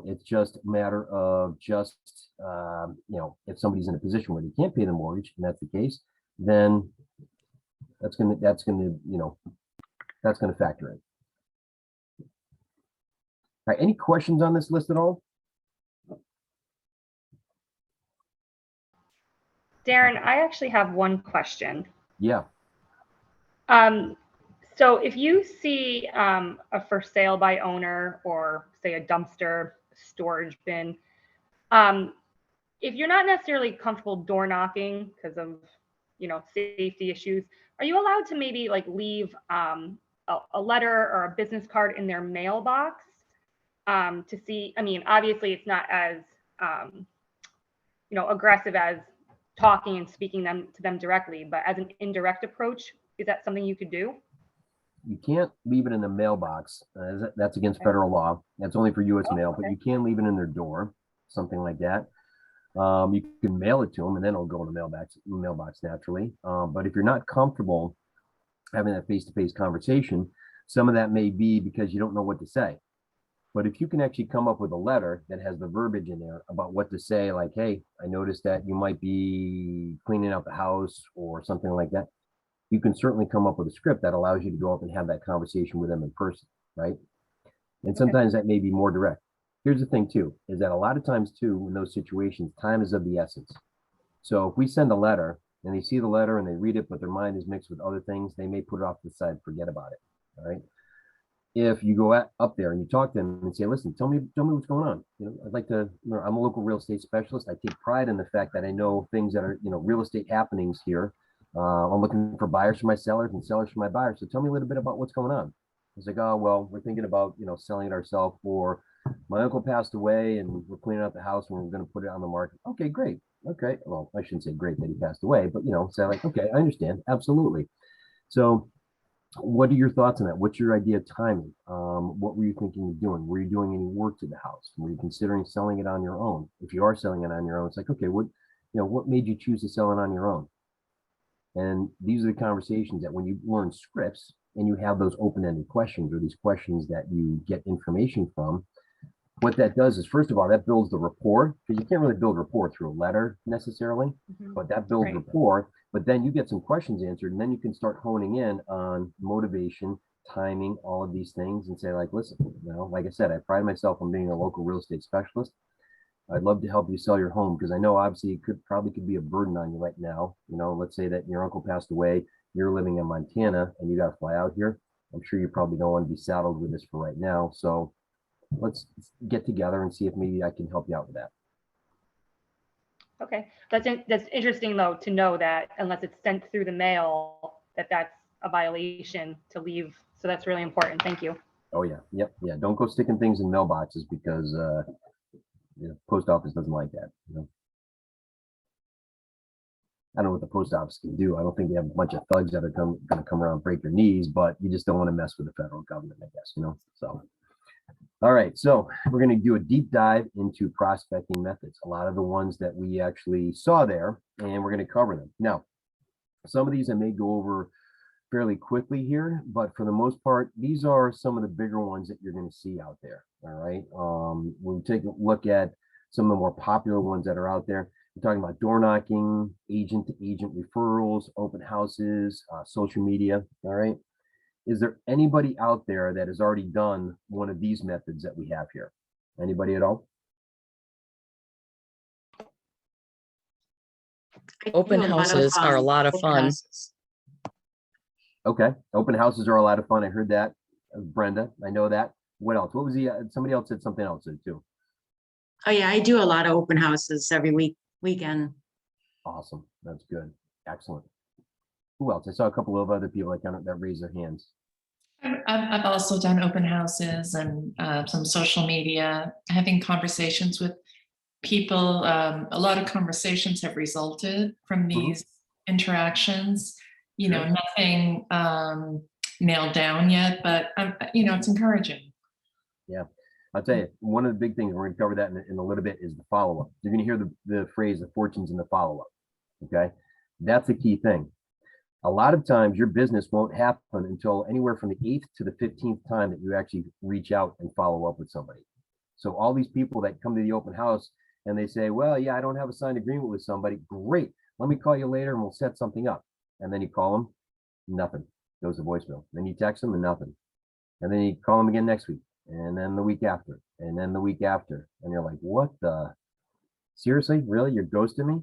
It's just a matter of just, you know, if somebody's in a position where they can't pay the mortgage, and that's the case, then that's gonna, you know, that's gonna factor in. All right, any questions on this list at all? Darren, I actually have one question. Yeah. So if you see a for sale by owner, or say a dumpster storage bin, if you're not necessarily comfortable door knocking because of, you know, safety issues, are you allowed to maybe like leave a letter or a business card in their mailbox to see? I mean, obviously it's not as you know, aggressive as talking and speaking to them directly, but as an indirect approach, is that something you could do? You can't leave it in the mailbox. That's against federal law. That's only for U.S. mail, but you can leave it in their door, something like that. You can mail it to them, and then it'll go in the mailbox naturally. But if you're not comfortable having that face-to-face conversation, some of that may be because you don't know what to say, But if you can actually come up with a letter that has the verbiage in there about what to say, like, hey, I noticed that you might be cleaning out the house or something like that, you can certainly come up with a script that allows you to go up and have that conversation with them in person, right? And sometimes that may be more direct. Here's the thing too, is that a lot of times too, in those situations, time is of the essence. So if we send a letter and they see the letter and they read it, but their mind is mixed with other things, they may put it off to the side, forget about it. All right. If you go up there and you talk to them and say, listen, tell me what's going on. I'd like to, I'm a local real estate specialist. I take pride in the fact that I know things that are, real estate happenings here. I'm looking for buyers for my sellers and sellers for my buyers. So tell me a little bit about what's going on. It's like, oh, well, we're thinking about, selling it ourselves, or my uncle passed away and we're cleaning out the house and we're going to put it on the market. Okay, great. Okay. Well, I shouldn't say great that he passed away, but, say like, okay, I understand. Absolutely. So what are your thoughts on that? What's your idea of timing? What were you thinking of doing? Were you doing any work to the house? Were you considering selling it on your own? If you are selling it on your own, it's like, okay, what made you choose to sell it on your own? And these are the conversations that when you learn scripts and you have those open-ended questions, or these questions that you get information from, what that does is, first of all, that builds the rapport, because you can't really build rapport through a letter necessarily, but that builds Right. rapport. But then you get some questions answered, and then you can start honing in on motivation, timing, all of these things, and say, like, listen, like I said, I pride myself on being a local real estate specialist. I'd love to help you sell your home, because I know obviously it could be a burden on you right now. Let's say that your uncle passed away, you're living in Montana, and you got to fly out here. I'm sure you probably don't want to be saddled with this for right now. So let's get together and see if maybe I can help you out with that. Okay, that's interesting though, to know that unless it's sent through the mail, that's a violation to leave. So that's really important. Thank you. Oh yeah, yep, yeah. Don't go sticking things in mailboxes, because post office doesn't like that. I don't know what the post office can do. I don't think they have a bunch of thugs that are going to come around and break your knees, but you just don't want to mess with the federal government, I guess. So. All right, so we're going to do a deep dive into prospecting methods, a lot of the ones that we actually saw there, and we're going to cover them. Now, some of these I may go over fairly quickly here, but for the most part, these are some of the bigger ones that you're going to see out there. All right, we'll take a look at some of the more popular ones that are out there. We're talking about door knocking, agent to agent referrals, open houses, social media. All right. Is there anybody out there that has already done one of these methods that we have here? Anybody at all? Open houses are a lot of fun. Okay, open houses are a lot of fun. I heard that, Brenda. I know that. What else? What was somebody else said something else too. Oh yeah, I do a lot of open houses every weekend. Awesome, that's good, excellent. Who else? I saw a couple of other people that raised their hands. I've also done open houses and some social media, having conversations with people. A lot of conversations have resulted from these interactions. Nothing nailed down yet, but it's encouraging. Yeah, I'll tell you, one of the big things, we're going to cover that in a little bit, is the follow-up. You're going to hear the phrase, the fortunes in the follow-up. Okay, that's a key thing. A lot of times your business won't happen until anywhere from the 8th to the 15th time that you actually reach out and follow up with somebody. So all these people that come to the open house and they say, well, yeah, I don't have a signed agreement with somebody. Great. Let me call you later and we'll set something up. And then you call them, nothing, goes to voicemail. Then you text them and nothing. And then you call them again next week, and then the week after, and then the week after. And you're like, what the, seriously? Really? You're ghosting me?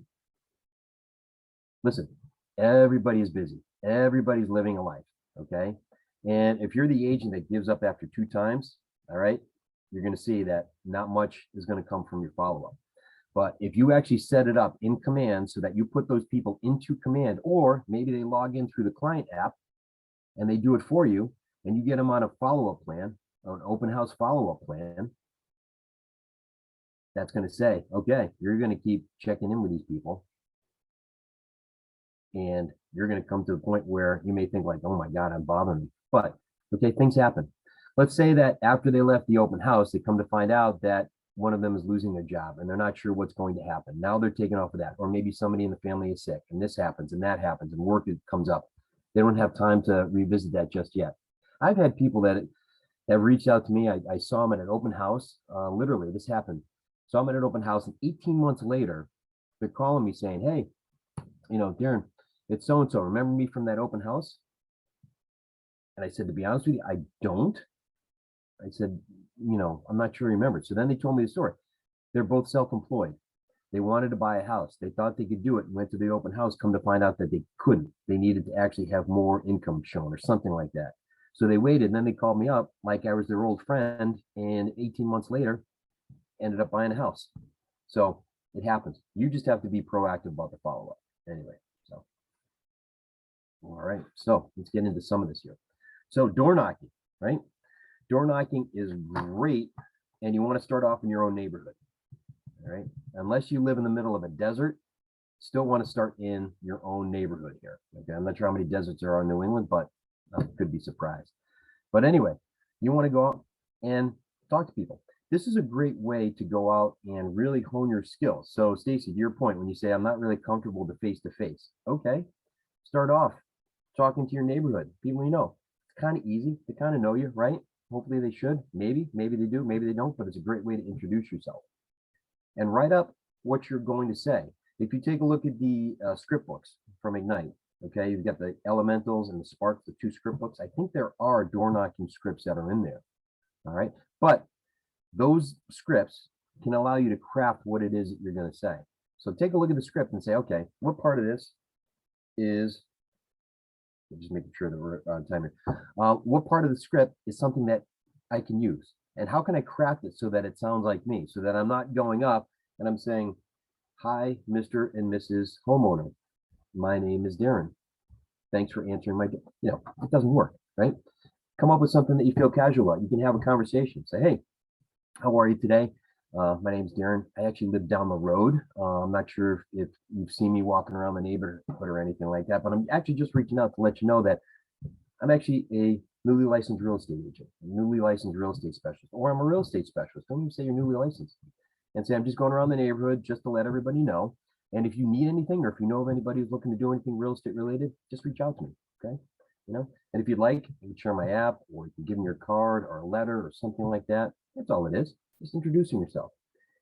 Listen. Everybody is busy. Everybody's living a life. Okay. And if you're the agent that gives up after 2 times, all right, you're going to see that not much is going to come from your follow-up. But if you actually set it up in command so that you put those people into command, or maybe they log in through the client app and they do it for you, and you get them on a follow-up plan, or an open house follow-up plan, that's going to say, okay, you're going to keep checking in with these people. And you're going to come to a point where you may think like, oh my God, I'm bothering me. But okay, things happen. Let's say that after they left the open house, they come to find out that one of them is losing their job and they're not sure what's going to happen. Now they're taken off of that. Or maybe somebody in the family is sick and this happens and that happens and work comes up. They don't have time to revisit that just yet. I've had people that have reached out to me. I saw them at an open house. Literally, this happened. Saw them at an open house, and 18 months later, they're calling me saying, "Hey, Darren, it's so and so. Remember me from that open house?" And I said, "To be honest with you, I don't." I said, "I'm not sure you remember." So then they told me the story. They're both self-employed. They wanted to buy a house. They thought they could do it and went to the open house, come to find out that they couldn't. They needed to actually have more income shown or something like that. So they waited, and then they called me up like I was their old friend, and 18 months later, ended up buying a house. So it happens. You just have to be proactive about the follow-up. Anyway, so. All right, so let's get into some of this here. So door knocking, right? Door knocking is great, and you want to start off in your own neighborhood. All right, unless you live in the middle of a desert, still want to start in your own neighborhood here. Okay, I'm not sure how many deserts there are in New England, but I could be surprised. But anyway, you want to go out and talk to people. This is a great way to go out and really hone your skills. So Stacy, to your point, when you say I'm not really comfortable to face, okay, start off talking to your neighborhood, people you know. It's kind of easy. They kind of know you, right? Hopefully they should. Maybe they do, maybe they don't, but it's a great way to introduce yourself. And write up what you're going to say. If you take a look at the script books from Ignite, okay, you've got the Elementals and the Sparks, the 2 script books. I think there are door knocking scripts that are in there. All right, but those scripts can allow you to craft what it is that you're going to say. So take a look at the script and say, okay, what part of this is, just making sure that we're on time here. What part of the script is something that I can use? And how can I craft it so that it sounds like me, so that I'm not going up and I'm saying, "Hi, Mr. and Mrs. Homeowner. My name is Darren. Thanks for answering my," it doesn't work, right? Come up with something that you feel casual about. You can have a conversation. Say, "Hey, how are you today? My name's Darren. I actually live down the road. I'm not sure if you've seen me walking around the neighborhood or anything like that, but I'm actually just reaching out to let you know that I'm actually a newly licensed real estate agent, a newly licensed real estate specialist, or I'm a real estate specialist." Don't even say you're newly licensed. And say, "I'm just going around the neighborhood just to let everybody know. And if you need anything, or if you know of anybody who's looking to do anything real estate related, just reach out to me." Okay. And if you'd like, you can share my app, or you can give me your card or a letter or something like that. That's all it is. Just introducing yourself.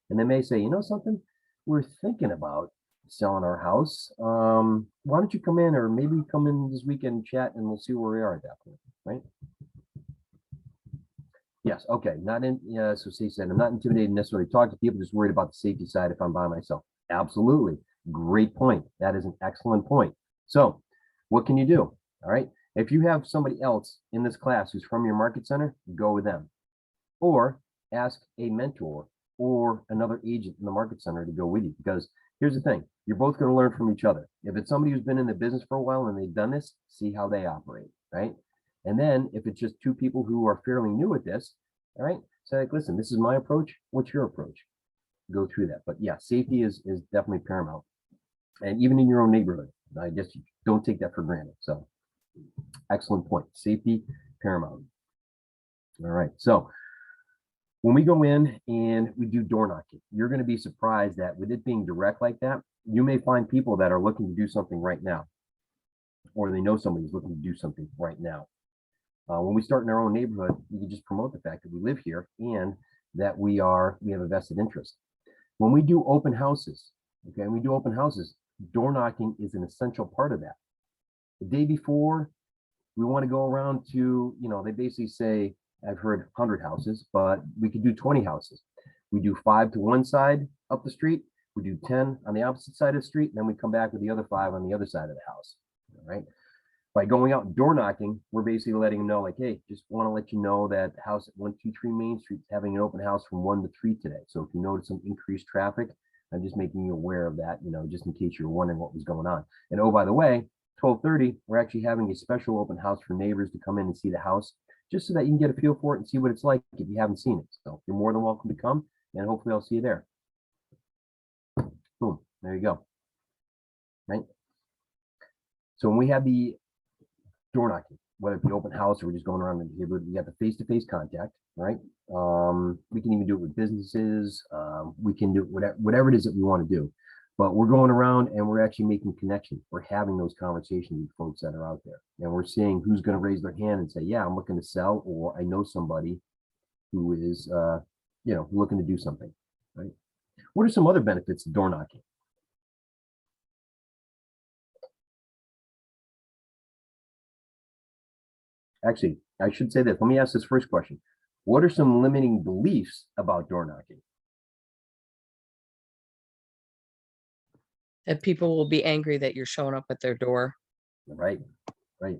And they may say, "You know something? We're thinking about selling our house. Why don't you come in, or maybe come in this weekend and chat, and we'll see where we are at that point," right? Yes, okay, not in, so Steve said, "I'm not intimidated necessarily to talk to people, just worried about the safety side if I'm by myself." Absolutely, great point. That is an excellent point. So what can you do? All right, if you have somebody else in this class who's from your market center, go with them. Or ask a mentor or another agent in the market center to go with you, because here's the thing, you're both going to learn from each other. If it's somebody who's been in the business for a while and they've done this, see how they operate, right? And then if it's just 2 people who are fairly new at this, all right, say, like, "Listen, this is my approach. What's your approach?" Go through that. But yeah, safety is definitely paramount. And even in your own neighborhood, I guess you don't take that for granted. So excellent point. Safety paramount. All right. So when we go in and we do door knocking, you're going to be surprised that with it being direct like that, you may find people that are looking to do something right now, or they know somebody who's looking to do something right now. When we start in our own neighborhood, we can just promote the fact that we live here and that we have a vested interest. When we do open houses, door knocking is an essential part of that. The day before, we want to go around to, they basically say, I've heard 100 houses, but we could do 20 houses. We do 5 to one side up the street, we do 10 on the opposite side of the street, and then we come back with the other 5 on the other side of the house, all right? By going out and door knocking, we're basically letting them know, like, "Hey, just want to let you know that the house at 123 Main Street is having an open house from 1 to 3 today. So if you notice some increased traffic, I'm just making you aware of that, just in case you're wondering what was going on. And oh, by the way, 12:30, we're actually having a special open house for neighbors to come in and see the house, just so that you can get a feel for it and see what it's like if you haven't seen it. So you're more than welcome to come, and hopefully I'll see you there." Boom, there you go. Right? So when we have the door knocking, whether it be open house or we're just going around the neighborhood, we got the face-to-face contact, right? We can even do it with businesses. We can do whatever it is that we want to do. But we're going around and we're actually making connections. We're having those conversations with folks that are out there, and we're seeing who's going to raise their hand and say, yeah, I'm looking to sell, or I know somebody who is, looking to do something, right? What are some other benefits of door knocking? Actually, I should say this. Let me ask this first question. What are some limiting beliefs about door knocking? That people will be angry that you're showing up at their door. Right, right.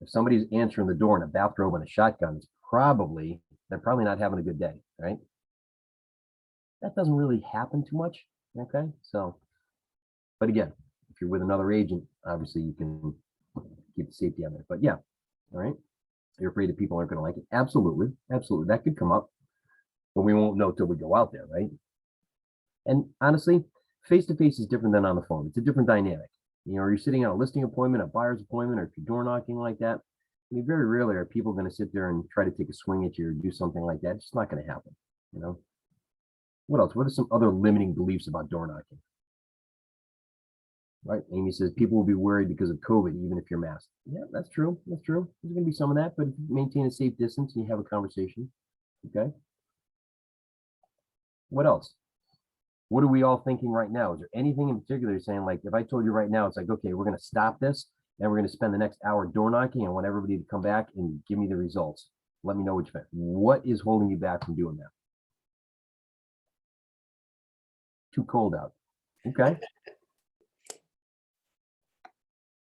If somebody's answering the door in a bathrobe and a shotgun, they're probably not having a good day, right? That doesn't really happen too much, okay? So, but again, if you're with another agent, obviously you can keep the safety on there. But yeah, all right. You're afraid that people aren't going to like it. Absolutely, absolutely. That could come up, but we won't know till we go out there, right? And honestly, face-to-face is different than on the phone. It's a different dynamic. You're sitting at a listing appointment, a buyer's appointment, or if you're door knocking like that, I mean, very rarely are people going to sit there and try to take a swing at you or do something like that. It's just not going to happen, What else? What are some other limiting beliefs about door knocking? Right? Amy says people will be worried because of COVID, even if you're masked. Yeah, that's true. That's true. There's going to be some of that, but if you maintain a safe distance and you have a conversation, okay? What else? What are we all thinking right now? Is there anything in particular you're saying, like, if I told you right now, it's like, okay, we're going to stop this and we're going to spend the next hour door knocking, and want everybody to come back and give me the results. Let me know what you think. What is holding you back from doing that? Too cold out. Okay.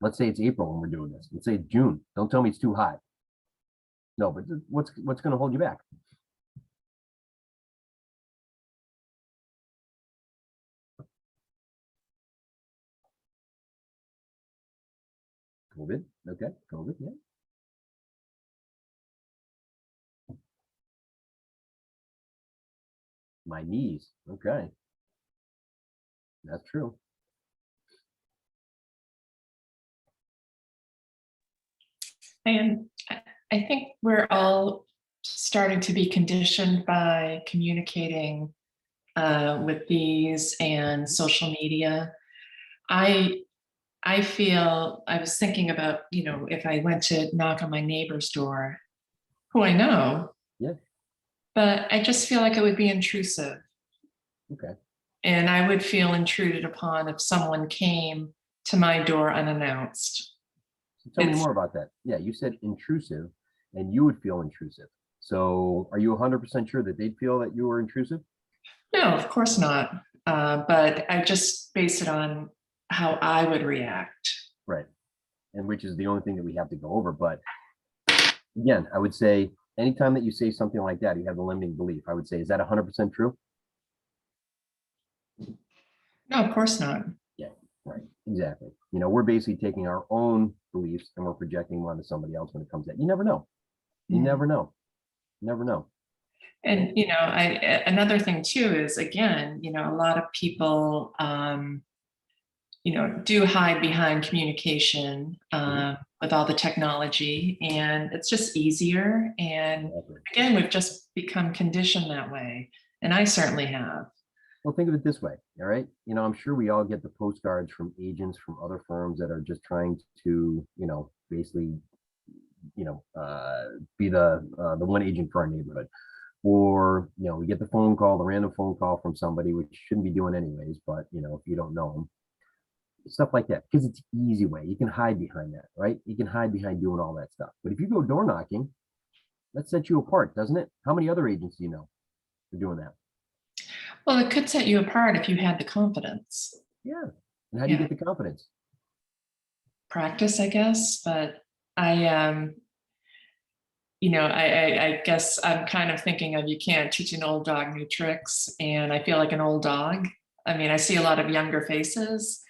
Let's say it's April when we're doing this. Let's say it's June. Don't tell me it's too hot. No, but what's going to hold you back? COVID. Okay. COVID. Yeah. My knees. Okay. That's true. And I think we're all starting to be conditioned by communicating with these and social media. I feel, I was thinking about, if I went to knock on my neighbor's door, who I know, Yeah. but I just feel like it would be intrusive. Okay. And I would feel intruded upon if someone came to my door unannounced. So tell me more about that. Yeah, you said intrusive, and you would feel intrusive. So are you 100% sure that they'd feel that you were intrusive? No, of course not. But I just base it on how I would react. Right. And which is the only thing that we have to go over. But again, I would say anytime that you say something like that, you have a limiting belief. I would say, is that 100% true? No, of course not. Yeah, right. Exactly. We're basically taking our own beliefs and we're projecting them onto somebody else when it comes to that. You never know. You never know. Never know. And, another thing too is, again, a lot of people, do hide behind communication with all the technology, and it's just easier. And again, we've just become conditioned that way. And I certainly have. Well, think of it this way, all right? I'm sure we all get the postcards from agents from other firms that are just trying to, basically, be the one agent for our neighborhood. Or, we get the random phone call from somebody, which shouldn't be doing anyways, but, if you don't know them, stuff like that, because it's easy way. You can hide behind that, right? You can hide behind doing all that stuff. But if you go door knocking, that sets you apart, doesn't it? How many other agents do you know for doing that? Well, it could set you apart if you had the confidence. Yeah. And how do you get the confidence? Practice, I guess. But I guess I'm kind of thinking of, you can't teach an old dog new tricks. And I feel like an old dog. I mean, I see a lot of younger faces.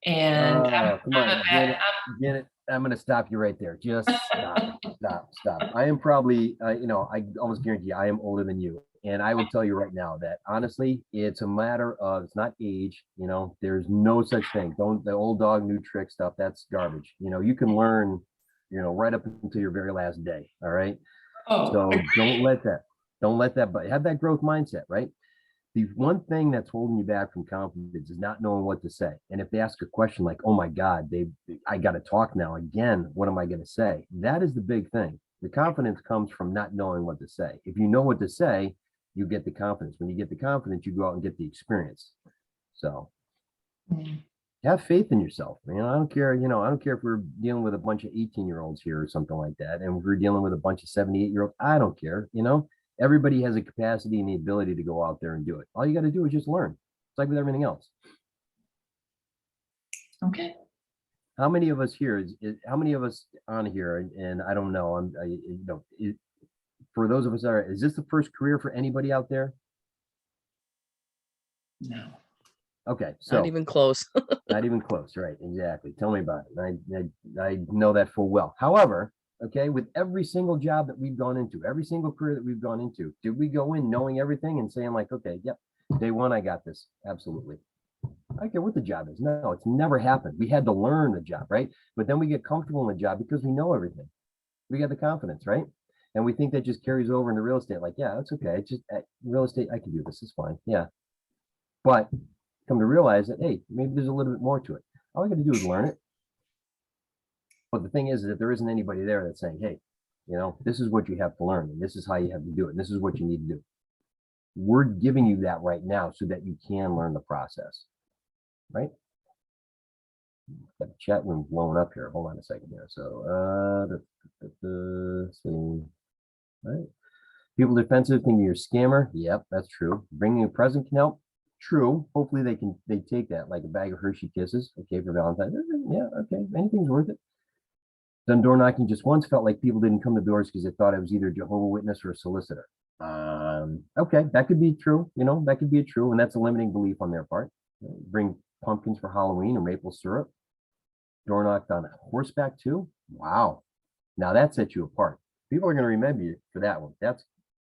And come on, Janet, I'm going to stop you right there. Just stop. I am probably, I almost guarantee you, I am older than you. And I will tell you right now that honestly, it's a matter of, it's not age, there's no such thing. The old dog, new trick stuff, that's garbage. You can learn, right up until your very last day. All right. Oh, so don't let that, but have that growth mindset, right? The one thing that's holding you back from confidence is not knowing what to say. And if they ask a question like, oh my God, I got to talk now again, what am I going to say? That is the big thing. The confidence comes from not knowing what to say. If you know what to say, you get the confidence. When you get the confidence, you go out and get the experience. So have faith in yourself, man. I don't care, I don't care if we're dealing with a bunch of 18-year-olds here or something like that. And if we're dealing with a bunch of 78-year-olds, I don't care, Everybody has a capacity and the ability to go out there and do it. All you got to do is just learn. It's like with everything else. Okay. How many of us here how many of us on here? And I don't know. For those of us that are, is this the first career for anybody out there? No. Okay, so Not even close. not even close, right? Exactly. Tell me about it. I know that full well. However, okay, with every single job that we've gone into, every single career that we've gone into, did we go in knowing everything and saying like, okay, yep, day one, I got this. Absolutely. I don't care what the job is. No, it's never happened. We had to learn the job, right? But then we get comfortable in the job because we know everything. We got the confidence, right? And we think that just carries over into real estate. Like, yeah, that's okay. It's just real estate. I can do this. It's fine. Yeah. But come to realize that, hey, maybe there's a little bit more to it. All we got to do is learn it. But the thing is that there isn't anybody there that's saying, hey, this is what you have to learn. And this is how you have to do it. And this is what you need to do. We're giving you that right now so that you can learn the process, right? Got the chat room blowing up here. Hold on a second here. So, right. People defensive thinking you're a scammer. Yep, that's true. Bringing a present can help. True. Hopefully they take that like a bag of Hershey Kisses. Okay, for Valentine's. Yeah, okay. Anything's worth it. Done door knocking just once. Felt like people didn't come to doors because they thought I was either a Jehovah's Witness or a solicitor. Okay, that could be true. That could be true, and that's a limiting belief on their part. Bring pumpkins for Halloween or maple syrup. Door knocked on horseback too. Wow. Now that sets you apart. People are going to remember you for that one. That's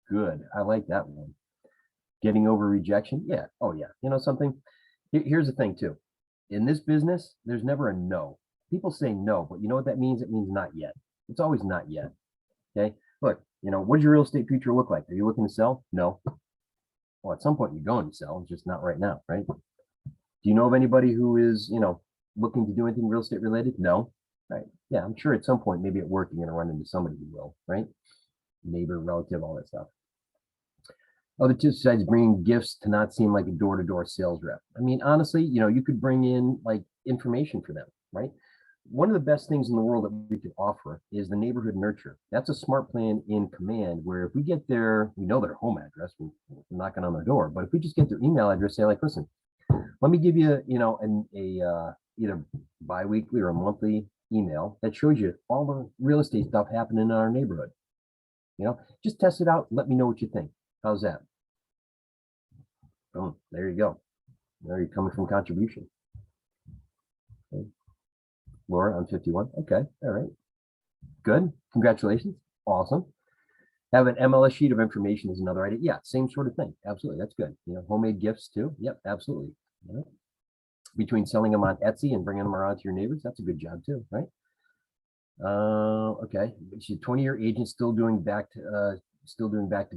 good. I like that one. Getting over rejection. Yeah. Oh yeah. Something. Here's the thing too. In this business, there's never a no. People say no, but you know what that means? It means not yet. It's always not yet. Okay. Look, what does your real estate future look like? Are you looking to sell? No. Well, at some point you're going to sell, just not right now, right? Do you know of anybody who is, looking to do anything real estate related? No. Right. Yeah, I'm sure at some point, maybe at work, you're going to run into somebody who will, right? Neighbor, relative, all that stuff. Other two sides, bringing gifts to not seem like a door-to-door sales rep. I mean, honestly, you could bring in like information for them, right? One of the best things in the world that we could offer is the neighborhood nurture. That's a smart plan in command where if we get we know their home address, we're knocking on their door, but if we just get their email address, say like, listen, let me give you, either bi-weekly or a monthly email that shows you all the real estate stuff happening in our neighborhood. Just test it out. Let me know what you think. How's that? Boom. There you go. There you're coming from contribution. Okay. Laura, I'm 51. Okay. All right. Good. Congratulations. Awesome. Have an MLS sheet of information is another idea. Yeah, same sort of thing. Absolutely. That's good. Homemade gifts too. Yep, absolutely. Right. Between selling them on Etsy and bringing them around to your neighbors, that's a good job too, right? Okay. She's a 20-year agent still doing back to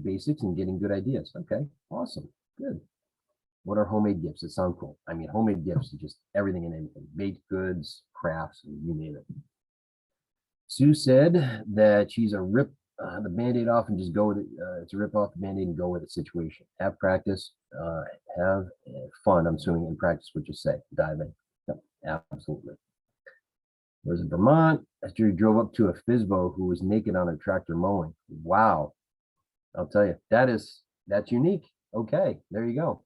basics and getting good ideas. Okay, awesome. Good. What are homemade gifts? It sounds cool. I mean, homemade gifts are just everything and anything. Baked goods, crafts, you name it. Sue said that she's a rip the Band-Aid off and just go with it. It's a rip off the Band-Aid and go with the situation. Have practice, have fun, I'm assuming, in practice what you say. Dive in. Yep, absolutely. Whereas in Vermont, after he drove up to a FSBO who was naked on a tractor mowing. Wow. I'll tell you, that's unique. Okay, there you go.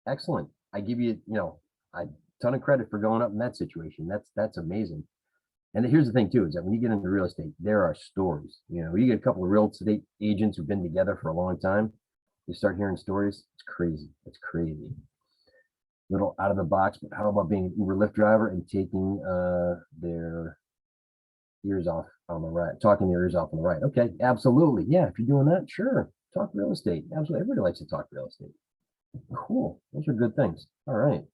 Excellent. I give you, a ton of credit for going up in that situation. That's amazing. And here's the thing too, is that when you get into real estate, there are stories. You get a couple of real estate agents who've been together for a long time. You start hearing stories. It's crazy. It's crazy. Little out of the box, but how about being an Uber Lyft driver and taking their ears off on the right, talking their ears off on the right? Okay, absolutely. Yeah, if you're doing that, sure. Talk real estate. Absolutely. Everybody likes to talk real estate. Cool. Those are good things. All right.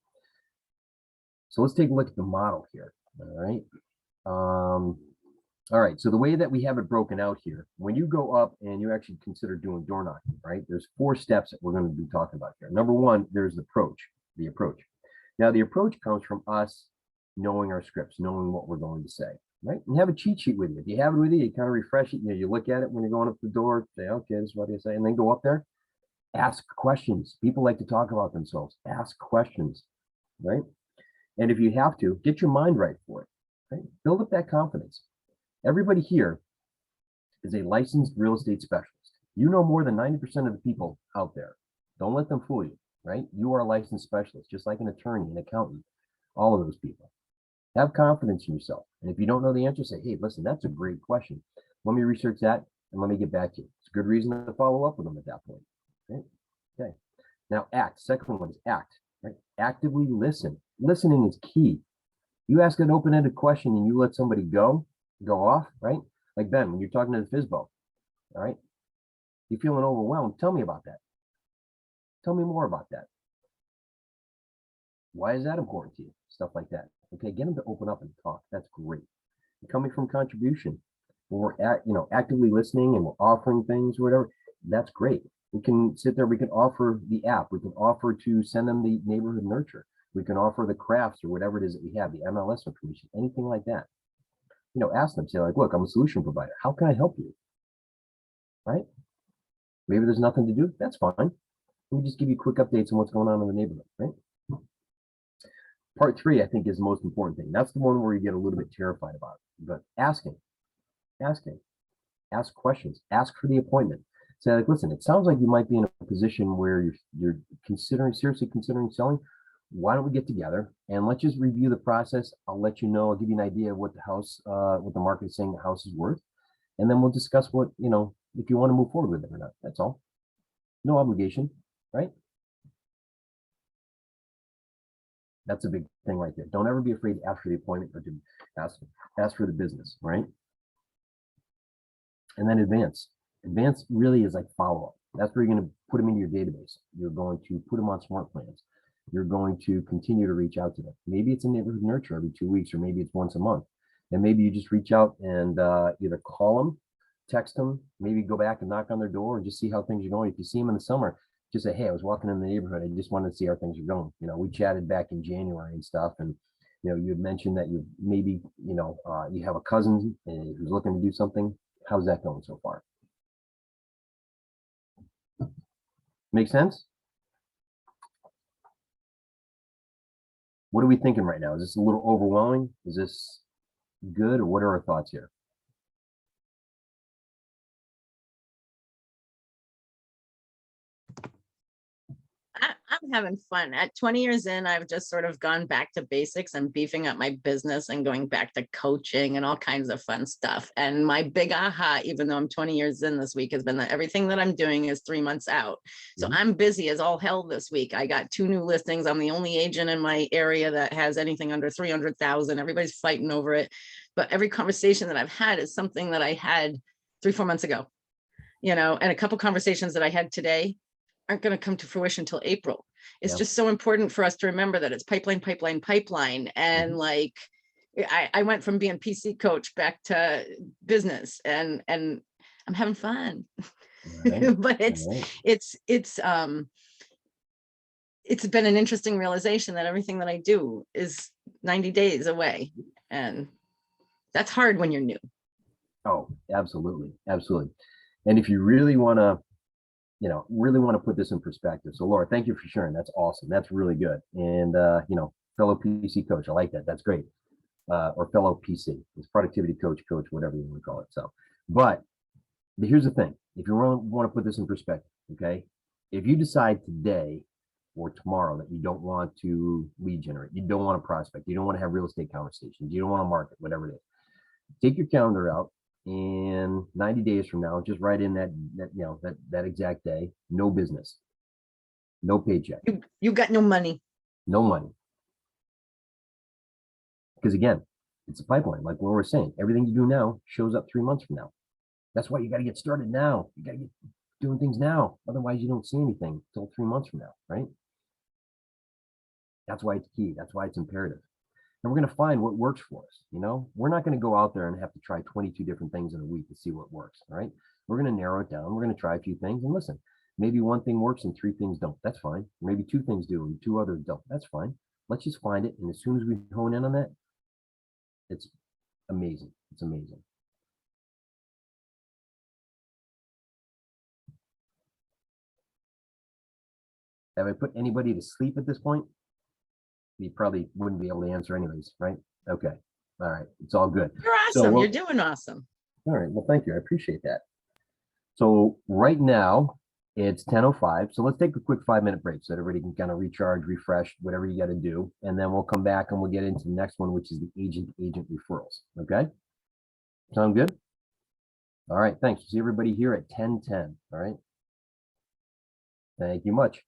So let's take a look at the model here. All right. All right, so the way that we have it broken out here, when you go up and you actually consider doing door knocking, right? There's 4 steps that we're going to be talking about here. Number 1, there's the approach. Now, the approach comes from us knowing our scripts, knowing what we're going to say, right? And have a cheat sheet with you. If you have it with you, you kind of refresh it. You know, you look at it when you're going up the door, say, okay, this is what I say, and then go up there, ask questions. People like to talk about themselves. Ask questions, right? And if you have to, get your mind right for it, right? Build up that confidence. Everybody here is a licensed real estate specialist. You know more than 90% of the people out there. Don't let them fool you, right? You are a licensed specialist, just like an attorney, an accountant, all of those people. Have confidence in yourself. And if you don't know the answer, say, hey, listen, that's a great question. Let me research that and let me get back to you. It's a good reason to follow up with them at that point. Right? Okay. Now act. Second one is act, right? Actively listen. Listening is key. You ask an open-ended question and you let somebody go off, right? Like Ben, when you're talking to the FISBO, all right? You're feeling overwhelmed. Tell me about that. Tell me more about that. Why is that important to you? Stuff like that. Okay, get them to open up and talk. That's great. And coming from contribution, when we're actively listening and we're offering things or whatever, that's great. We can sit there, we can offer the app, we can offer to send them the neighborhood nurture, we can offer the crafts or whatever it is that we have, the MLS information, anything like that. You know, ask them, say like, look, I'm a solution provider. How can I help you? Right? Maybe there's nothing to do. That's fine. Let me just give you quick updates on what's going on in the neighborhood, right? Part 3, I think, is the most important thing. That's the one where you get a little bit terrified about it. But ask questions, ask for the appointment. Say like, listen, it sounds like you might be in a position where you're seriously considering selling. Why don't we get together and let's just review the process. I'll let you know, I'll give you an idea of what the market is saying the house is worth. And then we'll discuss what, if you want to move forward with it or not. That's all. No obligation, right? That's a big thing right there. Don't ever be afraid to ask for the appointment or to ask for the business, right? And then advance. Advance really is like follow-up. That's where you're going to put them into your database. You're going to put them on smart plans. You're going to continue to reach out to them. Maybe it's a neighborhood nurture every 2 weeks, or maybe it's once a month. And maybe you just reach out and either call them, text them, maybe go back and knock on their door and just see how things are going. If you see them in the summer, just say, hey, I was walking in the neighborhood. I just wanted to see how things are going. We chatted back in January and stuff. And, you had mentioned that you maybe, you have a cousin who's looking to do something. How's that going so far? Make sense? What are we thinking right now? Is this a little overwhelming? Is this good, or what are our thoughts here? I'm having fun. At 20 years in, I've just sort of gone back to basics and beefing up my business and going back to coaching and all kinds of fun stuff. And my big aha, even though I'm 20 years in this week, has been that everything that I'm doing is 3 months out. So I'm busy as all hell this week. I got 2 new listings. I'm the only agent in my area that has anything under 300,000. Everybody's fighting over it. But every conversation that I've had is something that I had 3-4 months ago, and a couple conversations that I had today aren't going to come to fruition until April. It's just so important for us to remember that it's pipeline. And like, I went from being PC coach back to business, and I'm having fun. Right. But it's been an interesting realization that everything that I do is 90 days away. And that's hard when you're new. Oh, absolutely. Absolutely. And if you really want to, put this in perspective. So Laura, thank you for sharing. That's awesome. That's really good. And, fellow PC coach, I like that. That's great. Or fellow PC, it's productivity coach, whatever you want to call it. So, but here's the thing. If you want to put this in perspective, okay, if you decide today or tomorrow that you don't want to lead generate, you don't want to prospect, you don't want to have real estate conversations, you don't want to market, whatever it is, take your calendar out. And 90 days from now, just write in that exact day, no business, no paycheck. You got no money. No money. Because again, it's a pipeline. Like Laura was saying, everything you do now shows up 3 months from now. That's why you got to get started now. You got to get doing things now. Otherwise, you don't see anything until 3 months from now, right? That's why it's key. That's why it's imperative. and we're going to find what works for us. You know, we're not going to go out there and have to try 22 different things in a week to see what works. All right. We're going to narrow it down. We're going to try a few things and listen. Maybe one thing works and 3 things don't. That's fine. Maybe 2 things do and 2 others don't. That's fine. Let's just find it. And as soon as we hone in on that, it's amazing. It's amazing. Have I put anybody to sleep at this point? You probably wouldn't be able to answer anyways, right? Okay. All right. It's all good. You're So awesome. we'll- You're doing awesome. All right. Well, thank you. I appreciate that. So right now it's 10:05. So let's take a quick 5-minute break so that everybody can kind of recharge, refresh, whatever you got to do. And then we'll come back and we'll get into the next one, which is the agent referrals. Okay. Sound good? All right. Thanks. See everybody here at 10:10. All right. Thank you much.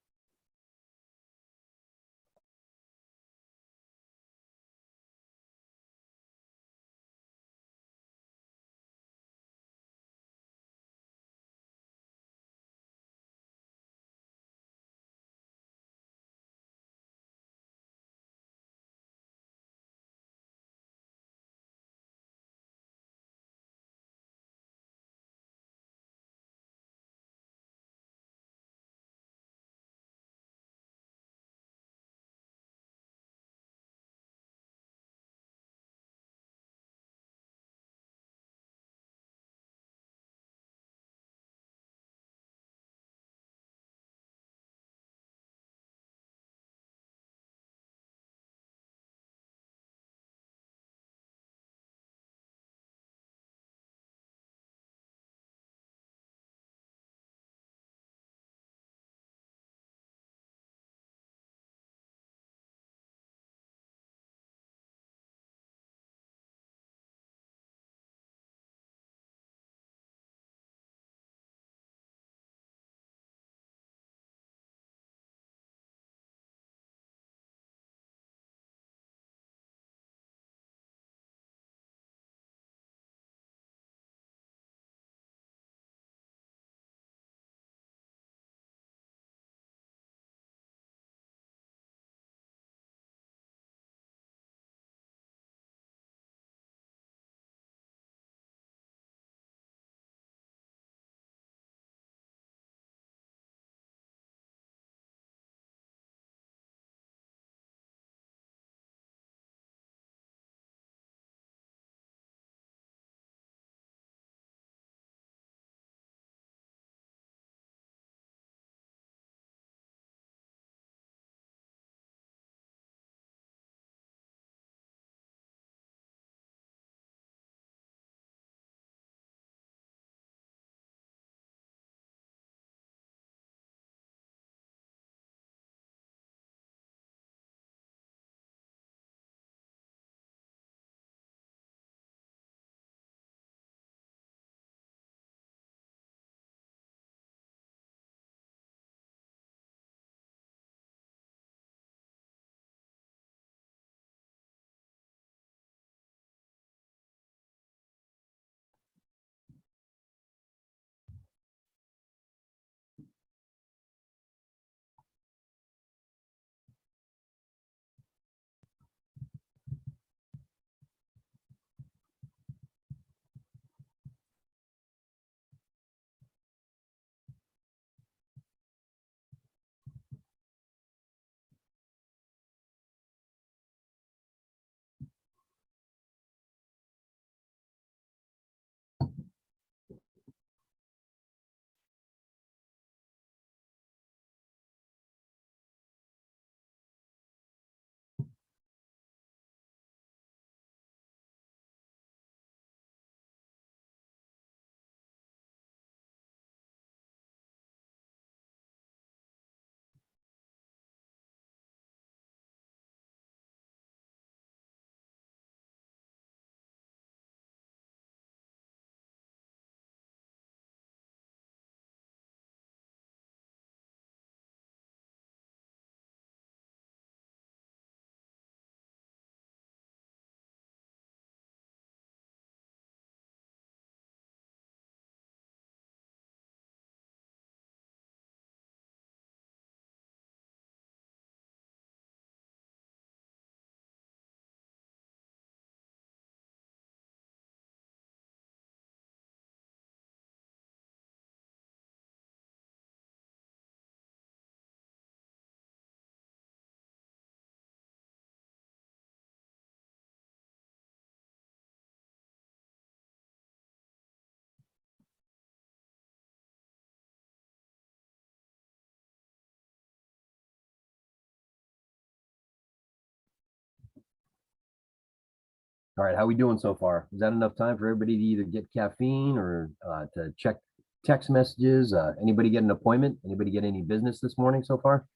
All right, how we doing so far? Is that enough time for everybody to either get caffeine or to check text messages? Anybody get an appointment? Anybody get any business this morning so far?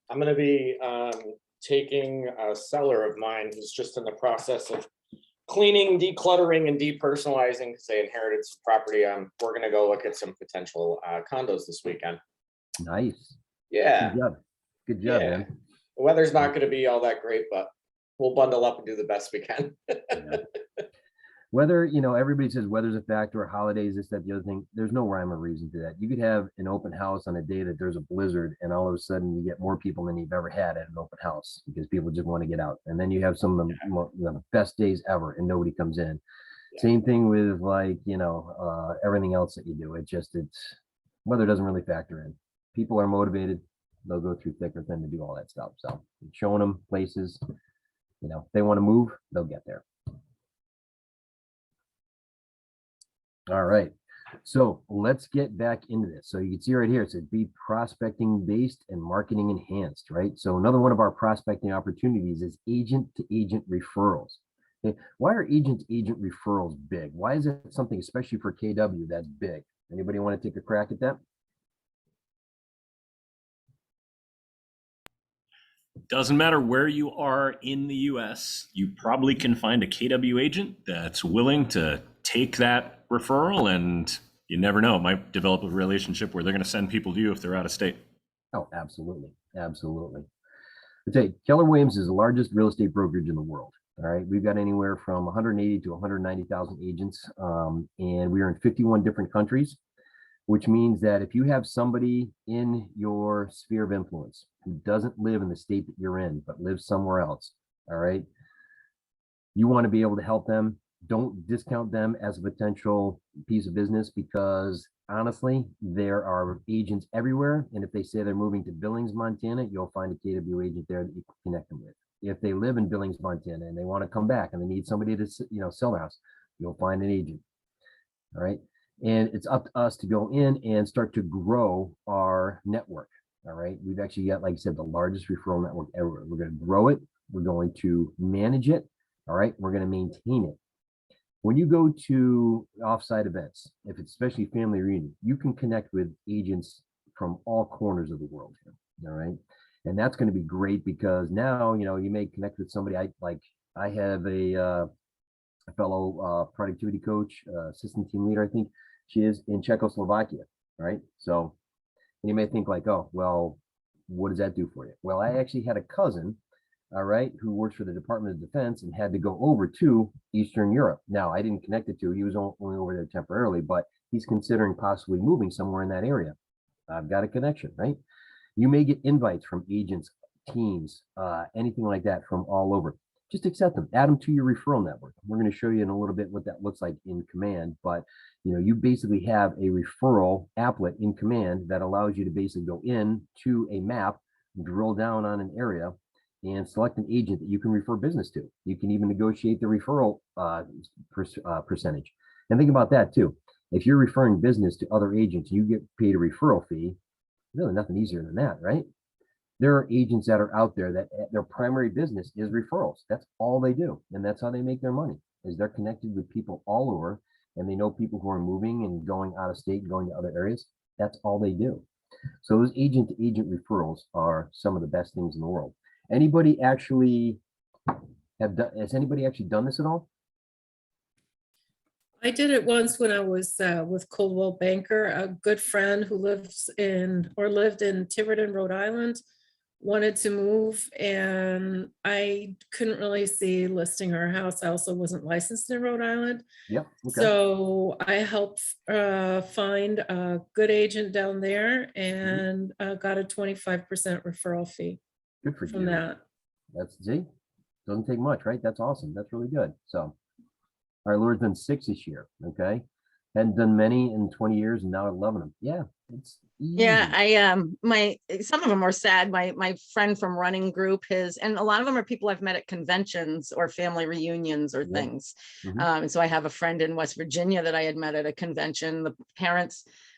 I'm gonna be taking a seller of mine who's just in the process of cleaning, decluttering, and depersonalizing because they inherited some property. We're gonna go look at some potential condos this weekend. Nice. Yeah, Good job. Good job, yeah. man. The weather's not gonna be all that great, but we'll bundle up and do the best we can. Yeah. Whether, you know, everybody says weather's a factor, holidays, this, that, the other thing, there's no rhyme or reason to that. You could have an open house on a day that there's a blizzard and all of a sudden you get more people than you've ever had at an open house because people just want to get out. And then you have some of the best days ever and nobody comes in. Yeah. Same thing with like, you know, everything else that you do. It's weather doesn't really factor in. People are motivated. They'll go through thick or thin to do all that stuff. So showing them places, you know, if they want to move, they'll get there. All right, so let's get back into this. So you can see right here, it says be prospecting based and marketing enhanced, right? So another one of our prospecting opportunities is agent to agent referrals. Okay. Why are agent to agent referrals big? Why is it something, especially for KW, that's big? Anybody want to take a crack at that? Doesn't matter where you are in the US, you probably can find a KW agent that's willing to take that referral, and you never know, it might develop a relationship where they're going to send people to you if they're out of state. Oh, absolutely. Absolutely. I tell you, Keller Williams is the largest real estate brokerage in the world. All right. We've got anywhere from 180 to 190,000 agents, and we are in 51 different countries, which means that if you have somebody in your sphere of influence who doesn't live in the state that you're in, but lives somewhere else, all right, you want to be able to help them. Don't discount them as a potential piece of business because honestly, there are agents everywhere. And if they say they're moving to Billings, Montana, you'll find a KW agent there that you can connect them with. If they live in Billings, Montana, and they want to come back and they need somebody to, you know, sell their house, you'll find an agent. All right. And it's up to us to go in and start to grow our network. All right. We've actually got, like I said, the largest referral network ever. We're going to grow it. We're going to manage it. All right. We're going to maintain it. When you go to offsite events, if it's especially family reunion, you can connect with agents from all corners of the world here. All right. And that's going to be great because now, you know, you may connect with somebody. I have a fellow productivity coach, assistant team leader, I think she is in Czechoslovakia, right? So you may think like, oh, well, what does that do for you? Well, I actually had a cousin, all right, who works for the Department of Defense and had to go over to Eastern Europe. Now, I didn't connect it to, he was only over there temporarily, but he's considering possibly moving somewhere in that area. I've got a connection, right? You may get invites from agents, teams, anything like that from all over. Just accept them, add them to your referral network. We're going to show you in a little bit what that looks like in Command, but you know, you basically have a referral applet in Command that allows you to basically go in to a map, drill down on an area, and select an agent that you can refer business to. You can even negotiate the referral percentage. And think about that too. If you're referring business to other agents, you get paid a referral fee. Really nothing easier than that, right? There are agents that are out there that their primary business is referrals. That's all they do. And that's how they make their money, is they're connected with people all over and they know people who are moving and going out of state and going to other areas. That's all they do. So those agent to agent referrals are some of the best things in the world. Anybody actually has anybody actually done this at all? I did it once when I was with Coldwell Banker. A good friend who lived in Tiverton, Rhode Island, wanted to move, and I couldn't really see listing her house. I also wasn't licensed in Rhode Island. Yep. Okay. So I helped find a good agent down there and got a 25% referral fee Good for from you. that. That's doesn't take much, right? That's awesome. That's really good. So, all right, Laura's done 6 this year. Okay. Hadn't done many in 20 years and now I'm loving them. Yeah, it's easy. Yeah, some of them are sad. My friend from running group, and a lot of them are people I've met at conventions or family reunions or Yeah. things. Mhm. And so I have a friend in West Virginia that I had met at a convention.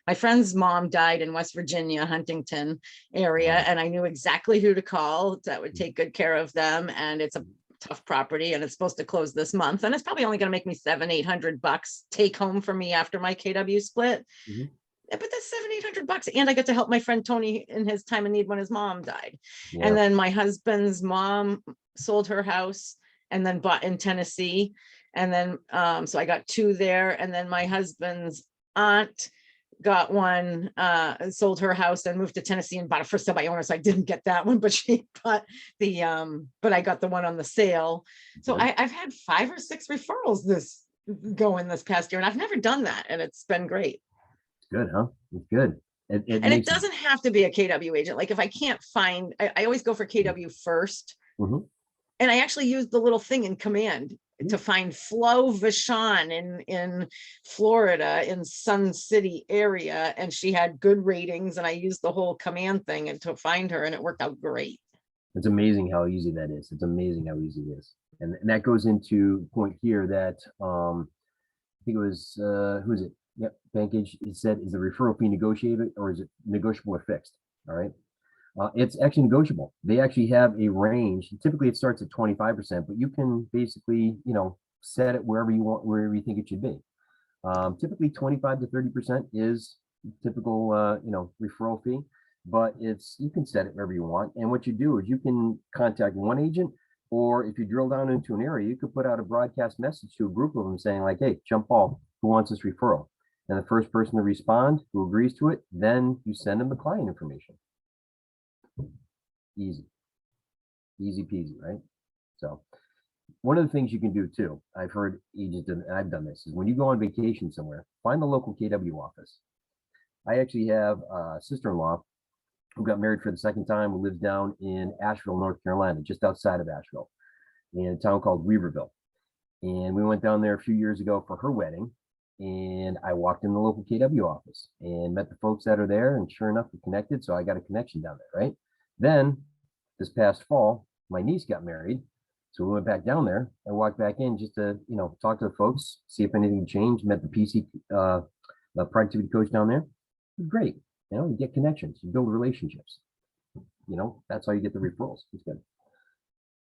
My friend's mom died in West Virginia, Huntington area, Wow. and I knew exactly who to call that would take good care of them. And it's a tough property, and it's supposed to close this month, and it's probably only going to make me $700-800 take home for me after my KW split. Mhm. But that's $700-800, and I get to help my friend Tony in his time of need when his mom died. Yeah. And then my husband's mom sold her house and then bought in Tennessee, and then so I got two there. And then my husband's aunt got one, sold her house and moved to Tennessee and bought it for sale by owner. So I didn't get that one, but she bought but I got the one on the sale. So Good. I've had 5 or 6 referrals this past year, and I've never done that, and it's been great. Good, huh? It's good. It And makes it doesn't have to be a KW agent. Like if I can't find, I always go for KW first. Mhm. And I actually used the little thing in command to Yeah. find Flo Vachon in Florida, in Sun City area. And she had good ratings, and I used the whole command thing and to find her, and it worked out great. It's amazing how easy that is. It's amazing how easy it is. And that goes into the point here that I think it was who is it? Yep, Bankage. It said, is the referral fee negotiated or is it negotiable or fixed? All right. It's actually negotiable. They actually have a range. Typically it starts at 25%, but you can basically, set it wherever you want, wherever you think it should be. Typically 25 to 30% is typical, referral fee, but you can set it wherever you want. And what you do is you can contact one agent, or if you drill down into an area, you could put out a broadcast message to a group of them saying like, hey, jump ball, who wants this referral? And the first person to respond who agrees to it, then you send them the client information. Easy peasy, right? So one of the things you can do too, I've heard agents, and I've done this, is when you go on vacation somewhere, find the local KW office. I actually have a sister-in-law who got married for the second time, who lives down in Asheville, North Carolina, just outside of Asheville, in a town called Weaverville. And we went down there a few years ago for her wedding. And I walked in the local KW office and met the folks that are there. And sure enough, we connected. So I got a connection down there, right? Then this past fall, my niece got married. So we went back down there. I walked back in just to, talk to the folks, see if anything changed. Met the PC, the productivity coach down there. Great. You get connections, you build relationships. That's how you get the referrals. It's good.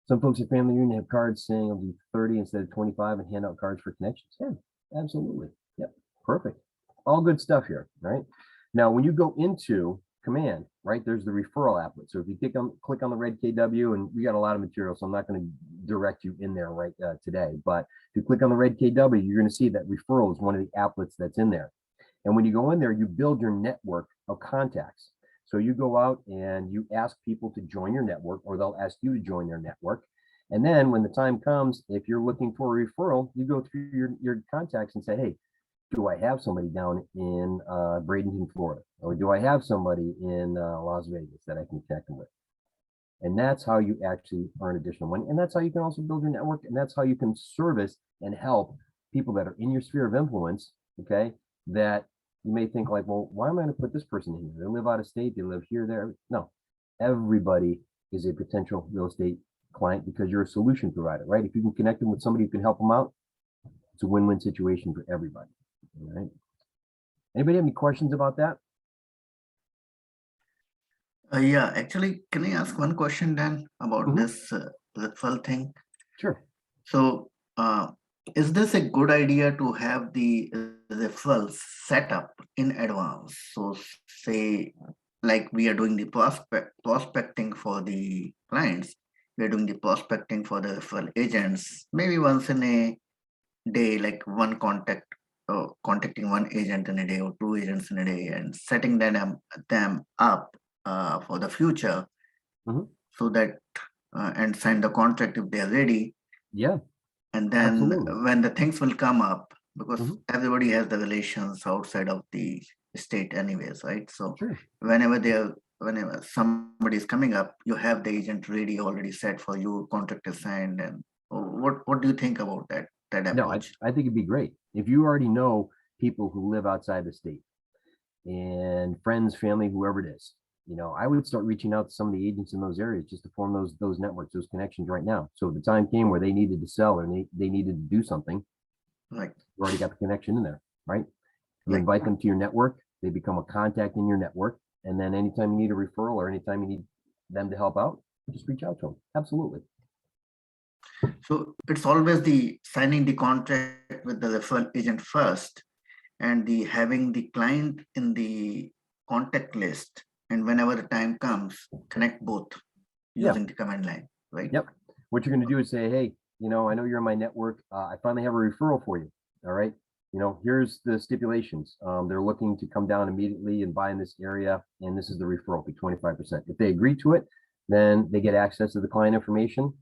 Some folks at family reunion have cards saying I'll do 30 instead of 25 and hand out cards for connections. Yeah, absolutely. Yep. Perfect. All good stuff here, right? Now, when you go into command, right, there's the referral applet. So if you click on the red KW, and we got a lot of material, so I'm not going to direct you in there right today, but if you click on the red KW, you're going to see that referral is one of the applets that's in there. And when you go in there, you build your network of contacts. So you go out and you ask people to join your network, or they'll ask you to join their network. And then when the time comes, if you're looking for a referral, you go through your contacts and say, hey, do I have somebody down in Bradenton, Florida? Or do I have somebody in Las Vegas that I can connect them with? And that's how you actually earn additional money. And that's how you can also build your network. And that's how you can service and help people that are in your sphere of influence, okay, that you may think like, well, why am I going to put this person in here? They live out of state, they live here, there. No, everybody is a potential real estate client because you're a solution provider, right? If you can connect them with somebody who can help them out, it's a win-win situation for everybody. All right. Anybody have any questions about that? Yeah, actually, can I ask one question then about this referral thing? Sure. So, is this a good idea to have the referrals set up in advance? So, say, like we are doing the prospecting for the clients, we are doing the prospecting for the referral agents, maybe once in a day, like one contacting one agent in a day or 2 agents in a day, and setting them up for the future, so that and sign the contract if they are ready. Yeah. And then absolutely. when the things will come up, because everybody has the relations outside of the state anyways, right? So Sure. whenever somebody is coming up, you have the agent ready, already set for you, contract is signed. And what do you think about that No, approach? I think it'd be great if you already know people who live outside the state and friends, family, whoever it is. I would start reaching out to some of the agents in those areas just to form those networks, those connections right now. So if the time came where they needed to sell or they needed to do something, Right. you already got the connection in there, right? You Right. invite them to your network, they become a contact in your network, and then anytime you need a referral or anytime you need them to help out, just reach out to them. Absolutely. So it's always the signing the contract with the referral agent first, and the having the client in the contact list, and whenever the time comes, connect both Yeah. using the command line, right? Yep. What you're going to do is say, hey, I know you're in my network. I finally have a referral for you. All right. Here's the stipulations. They're looking to come down immediately and buy in this area. And this is the referral fee, 25%. If they agree to it, then they get access to the client information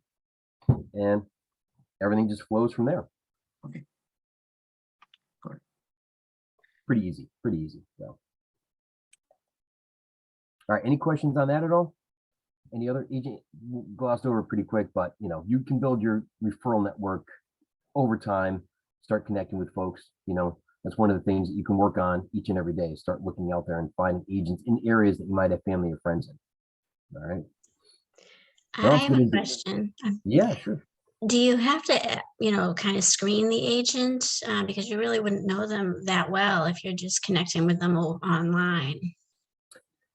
and everything just flows from there. Okay. Good. Pretty easy. Pretty easy. So. All right. Any questions on that at all? Any other agent? Glossed over pretty quick, but you can build your referral network over time, start connecting with folks. That's one of the things that you can work on each and every day. Start looking out there and finding agents in areas that you might have family or friends in. All right. I have a question. Yeah, sure. Do you have to, kind of screen the agent because you really wouldn't know them that well if you're just connecting with them online?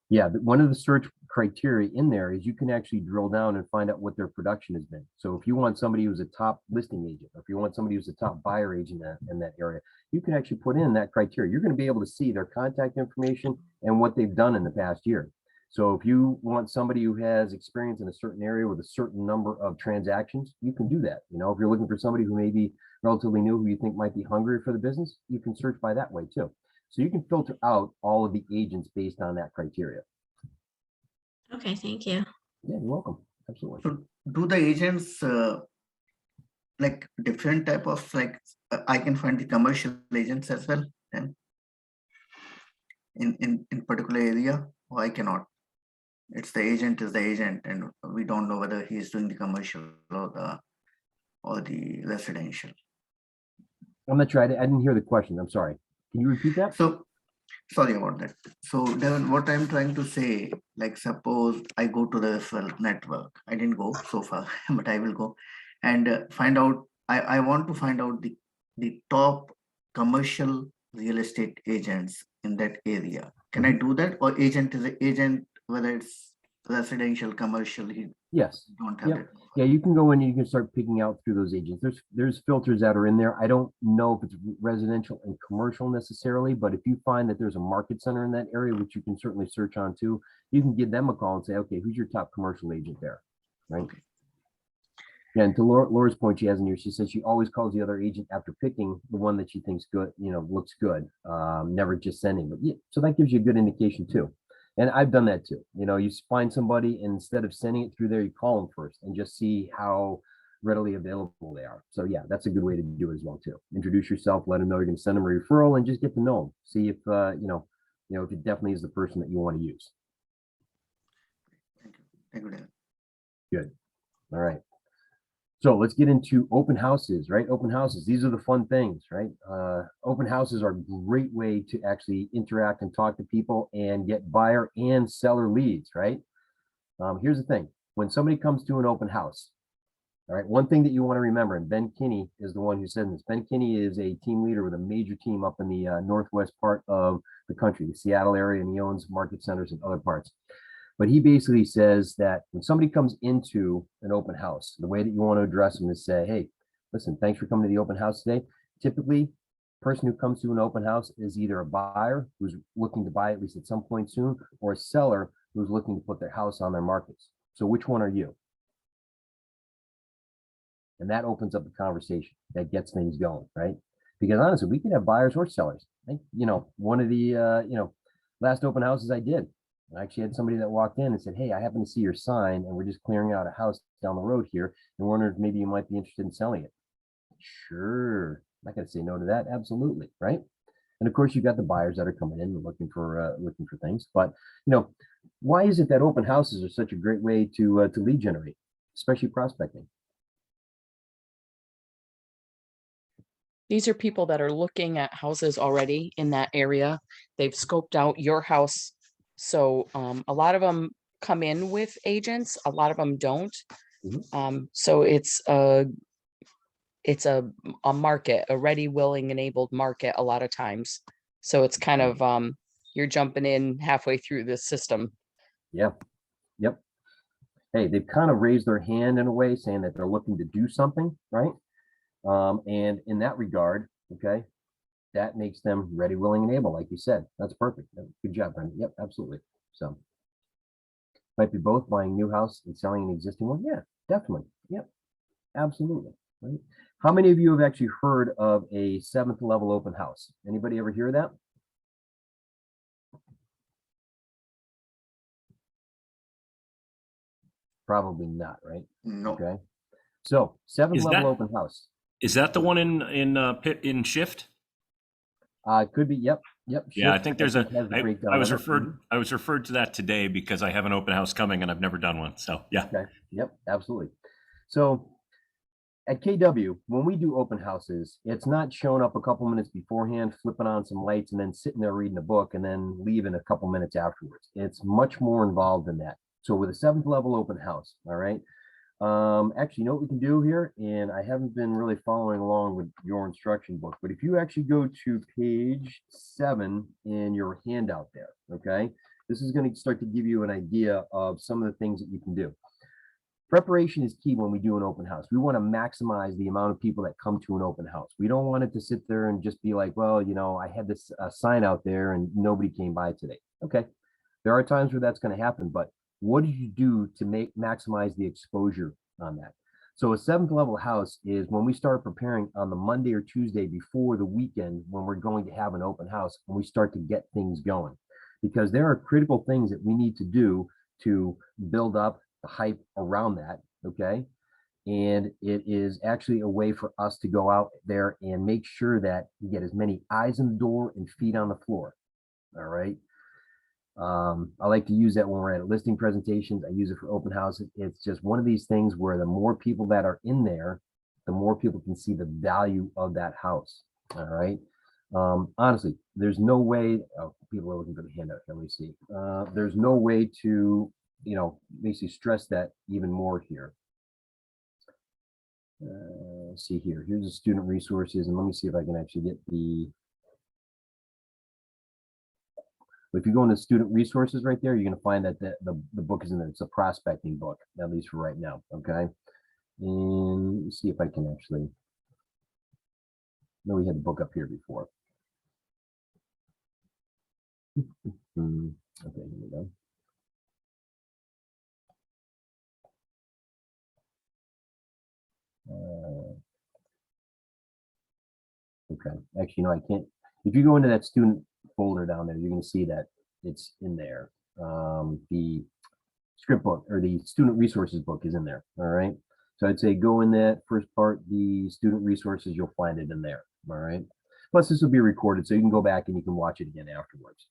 Yeah, but one of the search criteria in there is you can actually drill down and find out what their production has been. So if you want somebody who's a top listing agent, or if you want somebody who's a top buyer agent in that area, you can actually put in that criteria. You're going to be able to see their contact information and what they've done in the past year. So if you want somebody who has experience in a certain area with a certain number of transactions, you can do that. If you're looking for somebody who may be relatively new, who you think might be hungry for the business, you can search by that way too. So you can filter out all of the agents based on that criteria. Okay, thank you. Yeah, you're welcome. Absolutely. So do the agents like different type of I can find the commercial agents as well then in particular area, or I cannot? It's the agent is the agent, and we don't know whether he's doing the commercial or the residential. I'm not sure. I didn't hear the question. I'm sorry. Can you repeat that? So sorry about that. So Devin, what I'm trying to say, suppose I go to the referral network. I didn't go so far, but I will go and find out. I want to find out the top commercial real estate agents in that area. Can I do that, or agent is an agent, whether it's residential, commercial? Yes. Don't have it. Yeah, you can go in and you can start picking out through those agents. There's filters that are in there. I don't know if it's residential and commercial necessarily, but if you find that there's a market center in that area, which you can certainly search on too, you can give them a call and say, okay, who's your top commercial agent there, right? Okay. Yeah, and to Laura's point, she has in here, she says she always calls the other agent after picking the one that she thinks good, looks good, never just sending. But yeah, so that gives you a good indication too. And I've done that too. You find somebody, and instead of sending it through there, you call them first and just see how readily available they are. So yeah, that's a good way to do it as well too. Introduce yourself, let them know you're going to send them a referral, and just get to know them. See if if it definitely is the person that you want to use. Thank you, Dan. Good. All right. So let's get into open houses, right? Open houses. These are the fun things, right? Open houses are a great way to actually interact and talk to people and get buyer and seller leads, right? Here's the thing. When somebody comes to an open house, all right, one thing that you want to remember, and Ben Kinney is the one who said this. Ben Kinney is a team leader with a major team up in the northwest part of the country, the Seattle area, and he owns market centers in other parts. But he basically says that when somebody comes into an open house, the way that you want to address them is say, hey, listen, thanks for coming to the open house today. Typically, the person who comes to an open house is either a buyer who's looking to buy at least at some point soon, or a seller who's looking to put their house on their markets. So which one are you? And that opens up the conversation. That gets things going, right? Because honestly, we could have buyers or sellers. I think, one of the, last open houses I did, I actually had somebody that walked in and said, hey, I happen to see your sign and we're just clearing out a house down the road here and wondered if maybe you might be interested in selling it. Sure. I'm not going to say no to that. Absolutely. Right. And of course, you've got the buyers that are coming in and looking for things. But, why is it that open houses are such a great way to lead generate, especially prospecting? These are people that are looking at houses already in that area. They've scoped out your house. So a lot of them come in with agents, a lot of them don't. So it's a market, a ready, willing, and able market a lot of times. So it's kind of you're jumping in halfway through the system. Yeah. Yep. Hey, they've kind of raised their hand in a way, saying that they're looking to do something, right? And in that regard, okay, that makes them ready, willing, and able, like you said. That's perfect. Good job, Brenda. Yep, absolutely. So might be both buying new house and selling an existing one. Yeah, definitely. Yep, absolutely. Right. How many of you have actually heard of a 7th level open house? Anybody ever hear that? Probably not, right? No. Okay. So 7th Is level that- open house. Is that the one in Shift? Could be. Yep. Yep. Yeah, I Shift, think there's has the I breakdown was of it. referred I was referred to that today because I have an open house coming and I've never done one. So yeah. Okay. Yep. Absolutely. So at KW, when we do open houses, it's not showing up a couple minutes beforehand, flipping on some lights, and then sitting there reading a book and then leaving a couple minutes afterwards. It's much more involved than that. So with a 7th level open house, all right. Actually, you know what we can do here, and I haven't been really following along with your instruction book, but if you actually go to page 7 in your handout there, okay, this is going to start to give you an idea of some of the things that you can do. Preparation is key when we do an open house. We want to maximize the amount of people that come to an open house. We don't want it to sit there and just be like, well, you know, I had this sign out there and nobody came by today. Okay, there are times where that's going to happen, but what did you do to maximize the exposure on that? So a 7th level house is when we start preparing on the Monday or Tuesday before the weekend when we're going to have an open house, and we start to get things going, because there are critical things that we need to do to build up the hype around that. Okay. And it is actually a way for us to go out there and make sure that you get as many eyes in the door and feet on the floor. All right. I like to use that when we're at listing presentations. I use it for open houses. It's just one of these things where the more people that are in there, the more people can see the value of that house. All right. Honestly, there's no way. Oh, people are looking for the handout. Let me see. There's no way to, you know, basically stress that even more here. See here. Here's the student resources, and let me see if I can actually get the. If you go into student resources right there, you're going to find that the book is in there. It's a prospecting book, at least for right now. Okay. And let me see if I can actually. No, we had the book up here before. Okay, here we go. Okay, actually, no, I can't. If you go into that student folder down there, you're going to see that it's in there. The script book or the student resources book is in there. All right. So I'd say go in that first part, the student resources, you'll find it in there. All right. Plus, this will be recorded, so you can go back and you can watch it again afterwards.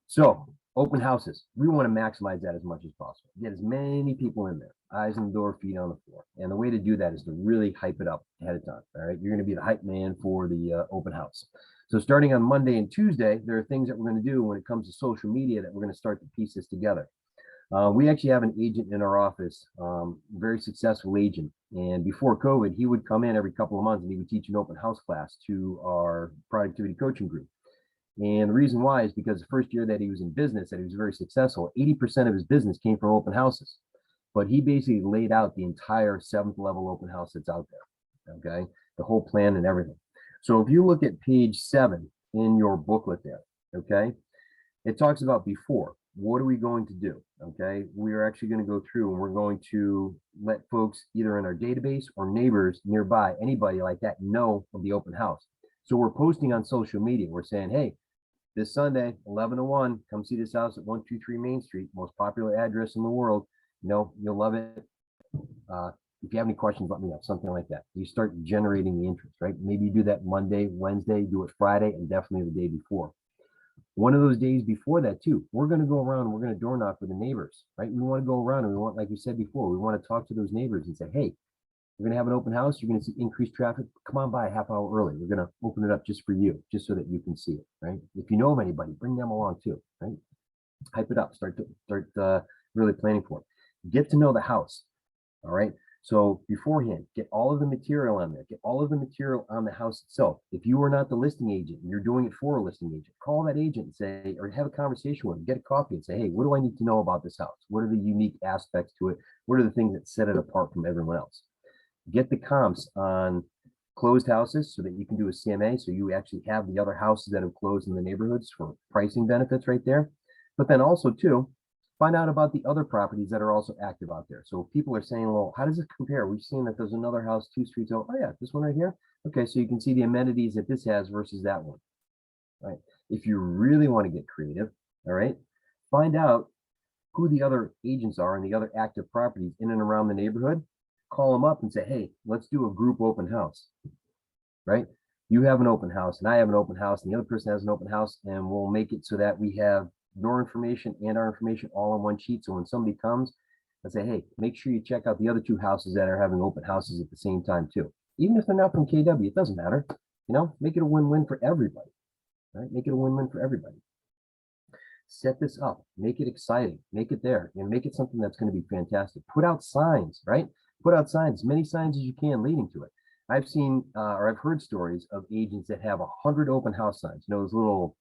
So open houses, we want to maximize that as much as possible. Get as many people in there, eyes on the door, feet on the floor. And the way to do that is to really hype it up ahead of time. All right. You're going to be the hype man for the open house. So starting on Monday and Tuesday, there are things that we're going to do when it comes to social media that we're going to start to piece this together. We actually have an agent in our office, very successful agent. And before COVID, he would come in every couple of months and he would teach an open house class to our productivity coaching group. And the reason why is because the first year that he was in business, that he was very successful, 80% of his business came from open houses. But he basically laid out the entire 7th level open house that's out there. Okay. The whole plan and everything. So if you look at page 7 in your booklet there, okay, it talks about before. What are we going to do? Okay, we are actually going to go through and we're going to let folks either in our database or neighbors nearby, anybody like that, know of the open house. So we're posting on social media. We're saying, hey, this Sunday, 11 to 1, come see this house at 123 Main Street, most popular address in the world. You know, you'll love it. If you have any questions, let me know, something like that. You start generating the interest, right? Maybe you do that Monday, Wednesday, do it Friday, and definitely the day before. One of those days before that too, we're going to go around and we're going to door knock with the neighbors, right? We want to go around and we want, like we said before, we want to talk to those neighbors and say, hey, We're gonna have an open house. You're gonna see increased traffic. Come on by a half hour early. We're gonna open it up just for you, just so that you can see it, right? If you know of anybody, bring them along too, right? Hype it up. Start really planning for it. Get to know the house. All right. So beforehand, get all of the material on there. Get all of the material on the house itself. If you are not the listing agent and you're doing it for a listing agent, call that agent and say, or have a conversation with them, get a coffee and say, hey, what do I need to know about this house? What are the unique aspects to it? What are the things that set it apart from everyone else? Get the comps on closed houses so that you can do a CMA. So you actually have the other houses that have closed in the neighborhoods for pricing benefits right there. But then also too, find out about the other properties that are also active out there. So people are saying, well, how does it compare? We've seen that there's another house 2 streets over. Oh yeah, this one right here. Okay, so you can see the amenities that this has versus that one. Right. If you really want to get creative, all right, find out who the other agents are and the other active properties in and around the neighborhood. Call them up and say, hey, let's do a group open house. Right. You have an open house and I have an open house and the other person has an open house, and we'll make it so that we have your information and our information all on one sheet. So when somebody comes, I say, hey, make sure you check out the other 2 houses that are having open houses at the same time too. Even if they're not from KW, it doesn't matter. You know, make it a win-win for everybody. Right? Make it a win-win for everybody. Set this up, make it exciting, make it there, and make it something that's going to be fantastic. Put out signs, right? Put out signs, as many signs as you can leading to it. I've seen or I've heard stories of agents that have 100 open house signs, you know, those little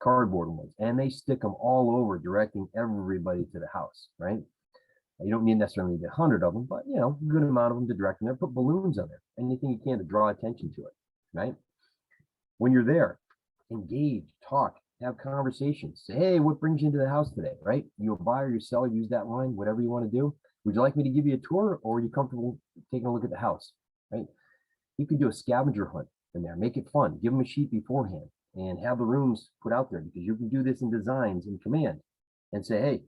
cardboard ones, and they stick them all over, directing everybody to the house, right? You don't need necessarily need 100 of them, but you know, a good amount of them to direct them there. Put balloons on there, anything you can to draw attention to it, right? When you're there, engage, talk, have conversations. Say, hey, what brings you into the house today, right? You're a buyer, you seller, use that line, whatever you want to do. Would you like me to give you a tour, or are you comfortable taking a look at the house, right? You can do a scavenger hunt in there, make it fun, give them a sheet beforehand and have the rooms put out there, because you can do this in designs in command and say, hey,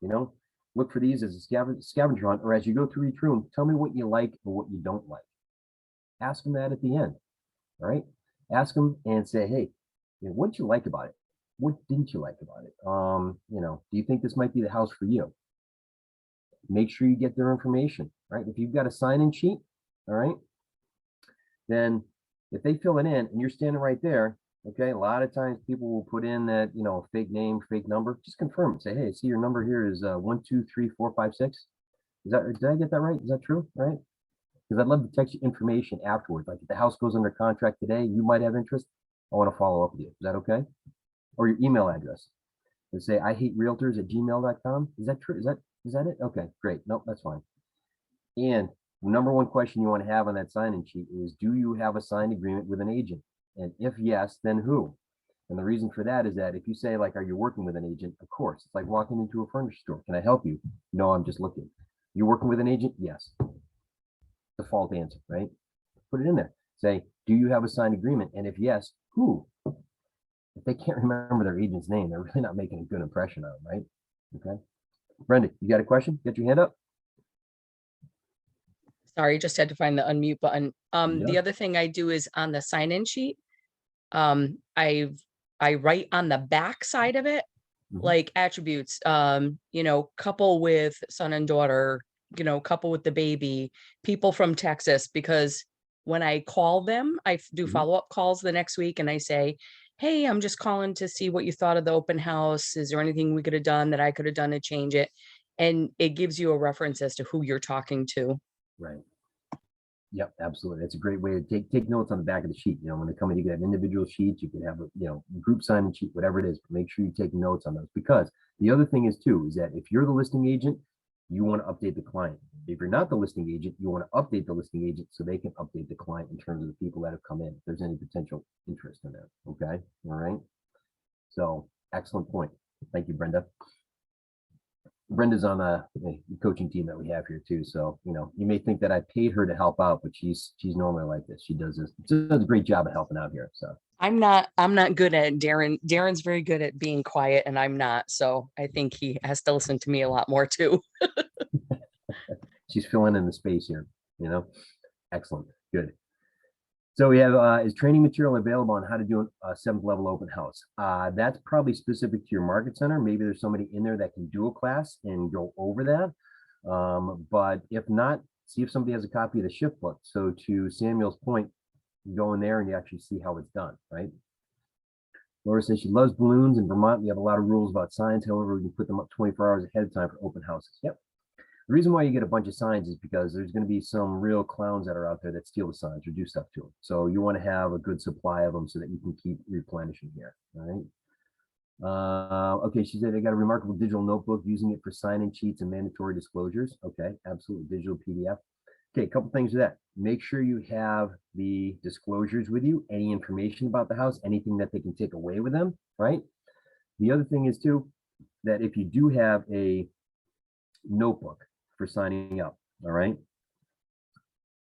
you know, look for these as a scavenger hunt, or as you go through each room, tell me what you like or what you don't like. Ask them that at the end, all right? Ask them and say, hey, you know, what did you like about it? What didn't you like about it? You know, do you think this might be the house for you? Make sure you get their information, right? If you've got a sign-in sheet, all right, then if they fill it in and you're standing right there, okay, a lot of times people will put in that, you know, fake name, fake number. Just confirm it. Say, hey, see, your number here is 123456. Did I get that right? Is that true? Right? Because I'd love to text you information afterwards. Like if the house goes under contract today, you might have interest. I want to follow up with you. Is that okay? Or your email address. And say, I hate realtors at gmail.com. Is that true? Is that it? Okay, great. Nope, that's fine. And number one question you want to have on that sign-in sheet is, do you have a signed agreement with an agent? And if yes, then who? And the reason for that is that if you say, like, are you working with an agent? Of course. It's like walking into a furniture store. Can I help you? No, I'm just looking. You working with an agent? Yes. Default answer, right? Put it in there. Say, do you have a signed agreement? And if yes, who? If they can't remember their agent's name, they're really not making a good impression on them, right? Okay. Brenda, you got a question? Get your hand up. Sorry, just had to find the unmute button. Yeah. The other thing I do is on the sign-in sheet, I write on the back side of it, like attributes, you know, couple with son and daughter, you know, couple with the baby, people from Texas, because when I call them, I do follow-up calls the next week and I say, hey, I'm just calling to see what you thought of the open house. Is there anything we could have done that I could have done to change it? And it gives you a reference as to who you're talking to. Right. Yep, absolutely. That's a great way to take notes on the back of the sheet. You know, when they come in, you can have individual sheets, you can have a, you know, group sign-in sheet, whatever it is, but make sure you take notes on those. Because the other thing is too, is that if you're the listing agent, you want to update the client. If you're not the listing agent, you want to update the listing agent so they can update the client in terms of the people that have come in, if there's any potential interest in there. Okay. All right. So excellent point. Thank you, Brenda. Brenda's on the coaching team that we have here too. So, you know, you may think that I paid her to help out, but she's normally like this. She does a great job of helping out here. So I'm not good at it. Darren's very good at being quiet and I'm not. So I think he has to listen to me a lot more too. She's filling in the space here, you know. Excellent. Good. So we have is training material available on how to do a 7th level open house. That's probably specific to your market center. Maybe there's somebody in there that can do a class and go over that. But if not, See if somebody has a copy of the shift book. So to Samuel's point, you go in there and you actually see how it's done, right? Laura says she loves balloons. In Vermont, we have a lot of rules about signs. However, we can put them up 24 hours ahead of time for open houses. Yep. The reason why you get a bunch of signs is because there's going to be some real clowns that are out there that steal the signs or do stuff to them. So you want to have a good supply of them so that you can keep replenishing here. All right. Okay, she said I got a remarkable digital notebook using it for sign-in sheets and mandatory disclosures. Okay, absolutely, digital PDF. Okay, a couple things with that. Make sure you have the disclosures with you, any information about the house, anything that they can take away with them, right? The other thing is too, that if you do have a notebook for signing up, all right,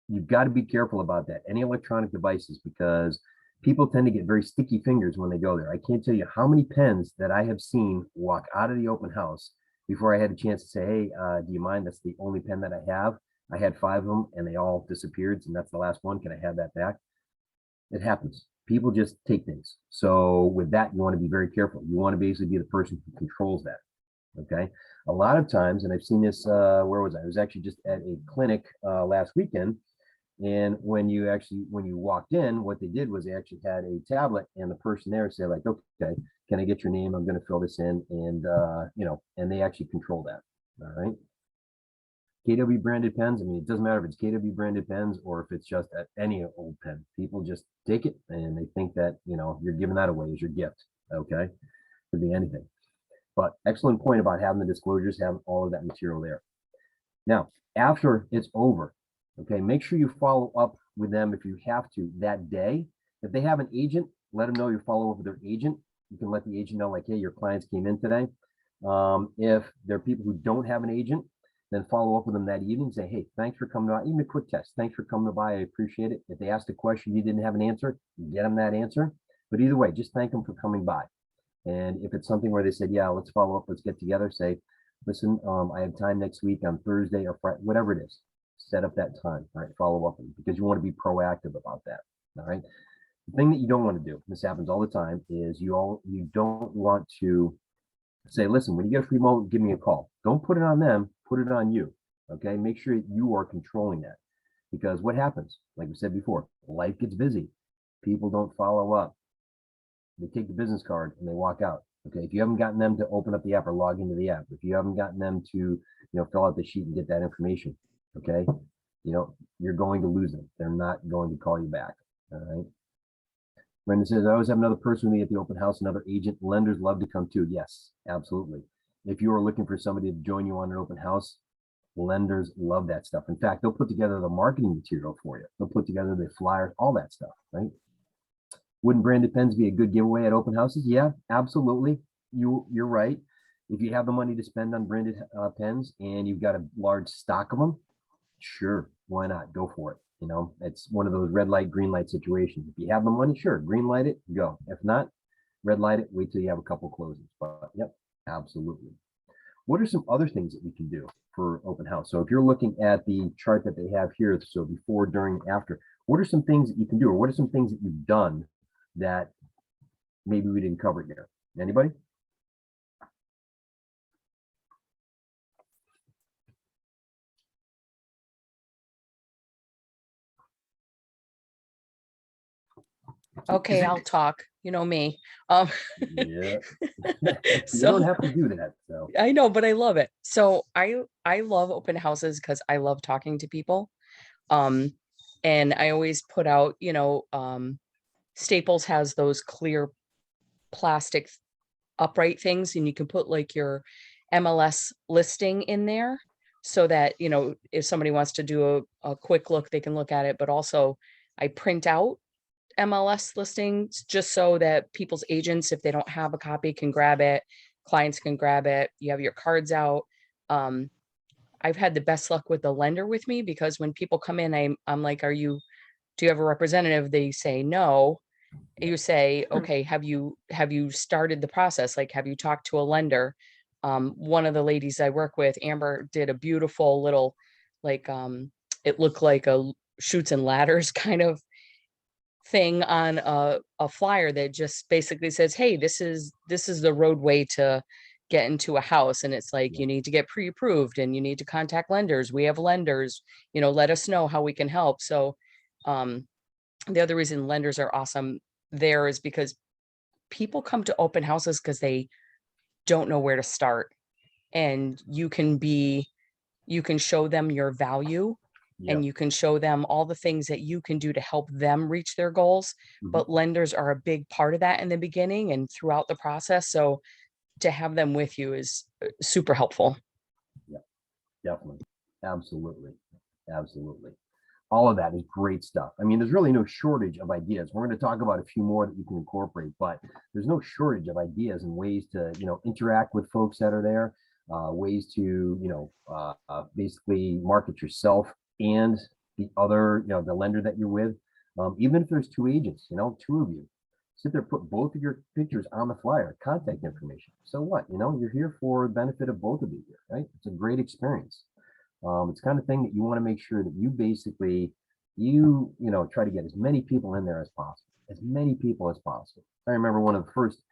you've got to be careful about that. Any electronic devices, because people tend to get very sticky fingers when they go there. I can't tell you how many pens that I have seen walk out of the open house before I had a chance to say, hey, do you mind? That's the only pen that I have. I had 5 of them and they all disappeared. And that's the last one. Can I have that back? It happens. People just take things. So with that, you want to be very careful. You want to basically be the person who controls that. Okay. A lot of times, and I've seen this, where was I? I was actually just at a clinic last weekend. And when you walked in, what they did was they actually had a tablet and the person there said like, okay, can I get your name? I'm going to fill this in. And, and they actually control that. All right. KW branded pens. I mean, it doesn't matter if it's KW branded pens or if it's just any old pen. People just take it and they think that, you're giving that away as your gift. Okay. Could be anything. But excellent point about having the disclosures, having all of that material there. Now, after it's over, okay, make sure you follow up with them if you have to that day. If they have an agent, let them know you follow up with their agent. You can let the agent know like, hey, your clients came in today. If there are people who don't have an agent, then follow up with them that evening and say, hey, thanks for coming by. Even a quick text. Thanks for coming by. I appreciate it. If they asked a question, you didn't have an answer, get them that answer. But either way, just thank them for coming by. And if it's something where they said, yeah, let's follow up, let's get together, say, listen, I have time next week on Thursday or Friday, whatever it is, set up that time, all right, follow up because you want to be proactive about that, all right? The thing that you don't want to do, this happens all the time, is you don't want to say, listen, when you get a free moment, give me a call. Don't put it on them, put it on you, okay? Make sure you are controlling that because what happens, like we said before, life gets busy. People don't follow up. They take the business card and they walk out. Okay. If you haven't gotten them to open up the app or log into the app, if you haven't gotten them to, fill out the sheet and get that information, okay, you're going to lose them. They're not going to call you back. All right. Brenda says, I always have another person with me at the open house, another agent. Lenders love to come too. Yes, absolutely. If you are looking for somebody to join you on an open house, lenders love that stuff. In fact, they'll put together the marketing material for you. They'll put together the flyers, all that stuff, right? Wouldn't branded pens be a good giveaway at open houses? Yeah, absolutely. You're right. If you have the money to spend on branded pens and you've got a large stock of them, sure, why not? Go for it. It's one of those red light, green light situations. If you have the money, sure, green light it, go. If not, red light it, wait till you have a couple closings. But yep, absolutely. What are some other things that we can do for open house? So if you're looking at the chart that they have here, so before, during, after, what are some things that you can do, or what are some things that you've done that maybe we didn't cover here? Anybody? Okay, I'll talk. You know me. Yeah. You don't have to do that. So I know, but I love it. So I love open houses because I love talking to people. And I always put out, Staples has those clear plastic upright things, and you can put like your MLS listing in there so that, if somebody wants to do a quick look, they can look at it. But also I print out MLS listings just so that people's agents, if they don't have a copy, can grab it. Clients can grab it. You have your cards out. I've had the best luck with the lender with me because when people come in, I'm like, do you have a representative? They say no. You say, okay, have you started the process? Like, have you talked to a lender? One of the ladies I work with, Amber, did a beautiful little, like, it looked like a chutes and ladders kind of thing on a flyer that just basically says, hey, this is the roadway to get into a house and it's like, Yeah. you need to get pre-approved and you need to contact lenders. We have lenders, let us know how we can help. So the other reason lenders are awesome there is because people come to open houses because they don't know where to start. And you can show them your value Yeah. and you can show them all the things that you can do to help them reach their goals. Mhm. But lenders are a big part of that in the beginning and throughout the process. So to have them with you is super helpful. Definitely. Absolutely. Absolutely. All of that is great stuff. I mean, there's really no shortage of ideas. We're going to talk about a few more that you can incorporate, but there's no shortage of ideas and ways to, interact with folks that are there, ways to, basically market yourself and the other, the lender that you're with. Even if there's two agents, two of you, sit there, put both of your pictures on the flyer, contact information. So what, you're here for the benefit of both of you here, right? It's a great experience. It's the kind of thing that you want to make sure that you basically, try to get as many people in there as possible. I remember one of the first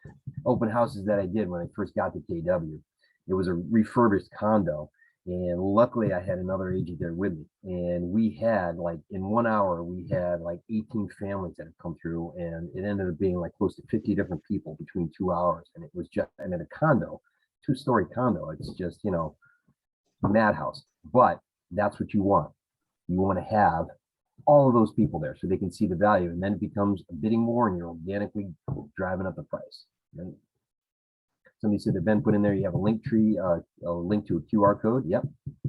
open houses that I did when I first got to KW. It was a refurbished condo. And luckily I had another agent there with me. And we had in 1 hour, we had 18 families that had come through, and it ended up being close to 50 different people between 2 hours. And it was just, and in a condo, 2-story condo, it's just, a madhouse. But that's what you want. You want to have all of those people there so they can see the value, and then it becomes a bidding war and you're organically driving up the price. Right? Somebody said that Ben put in there, you have a link tree, a link to a QR code. Yep,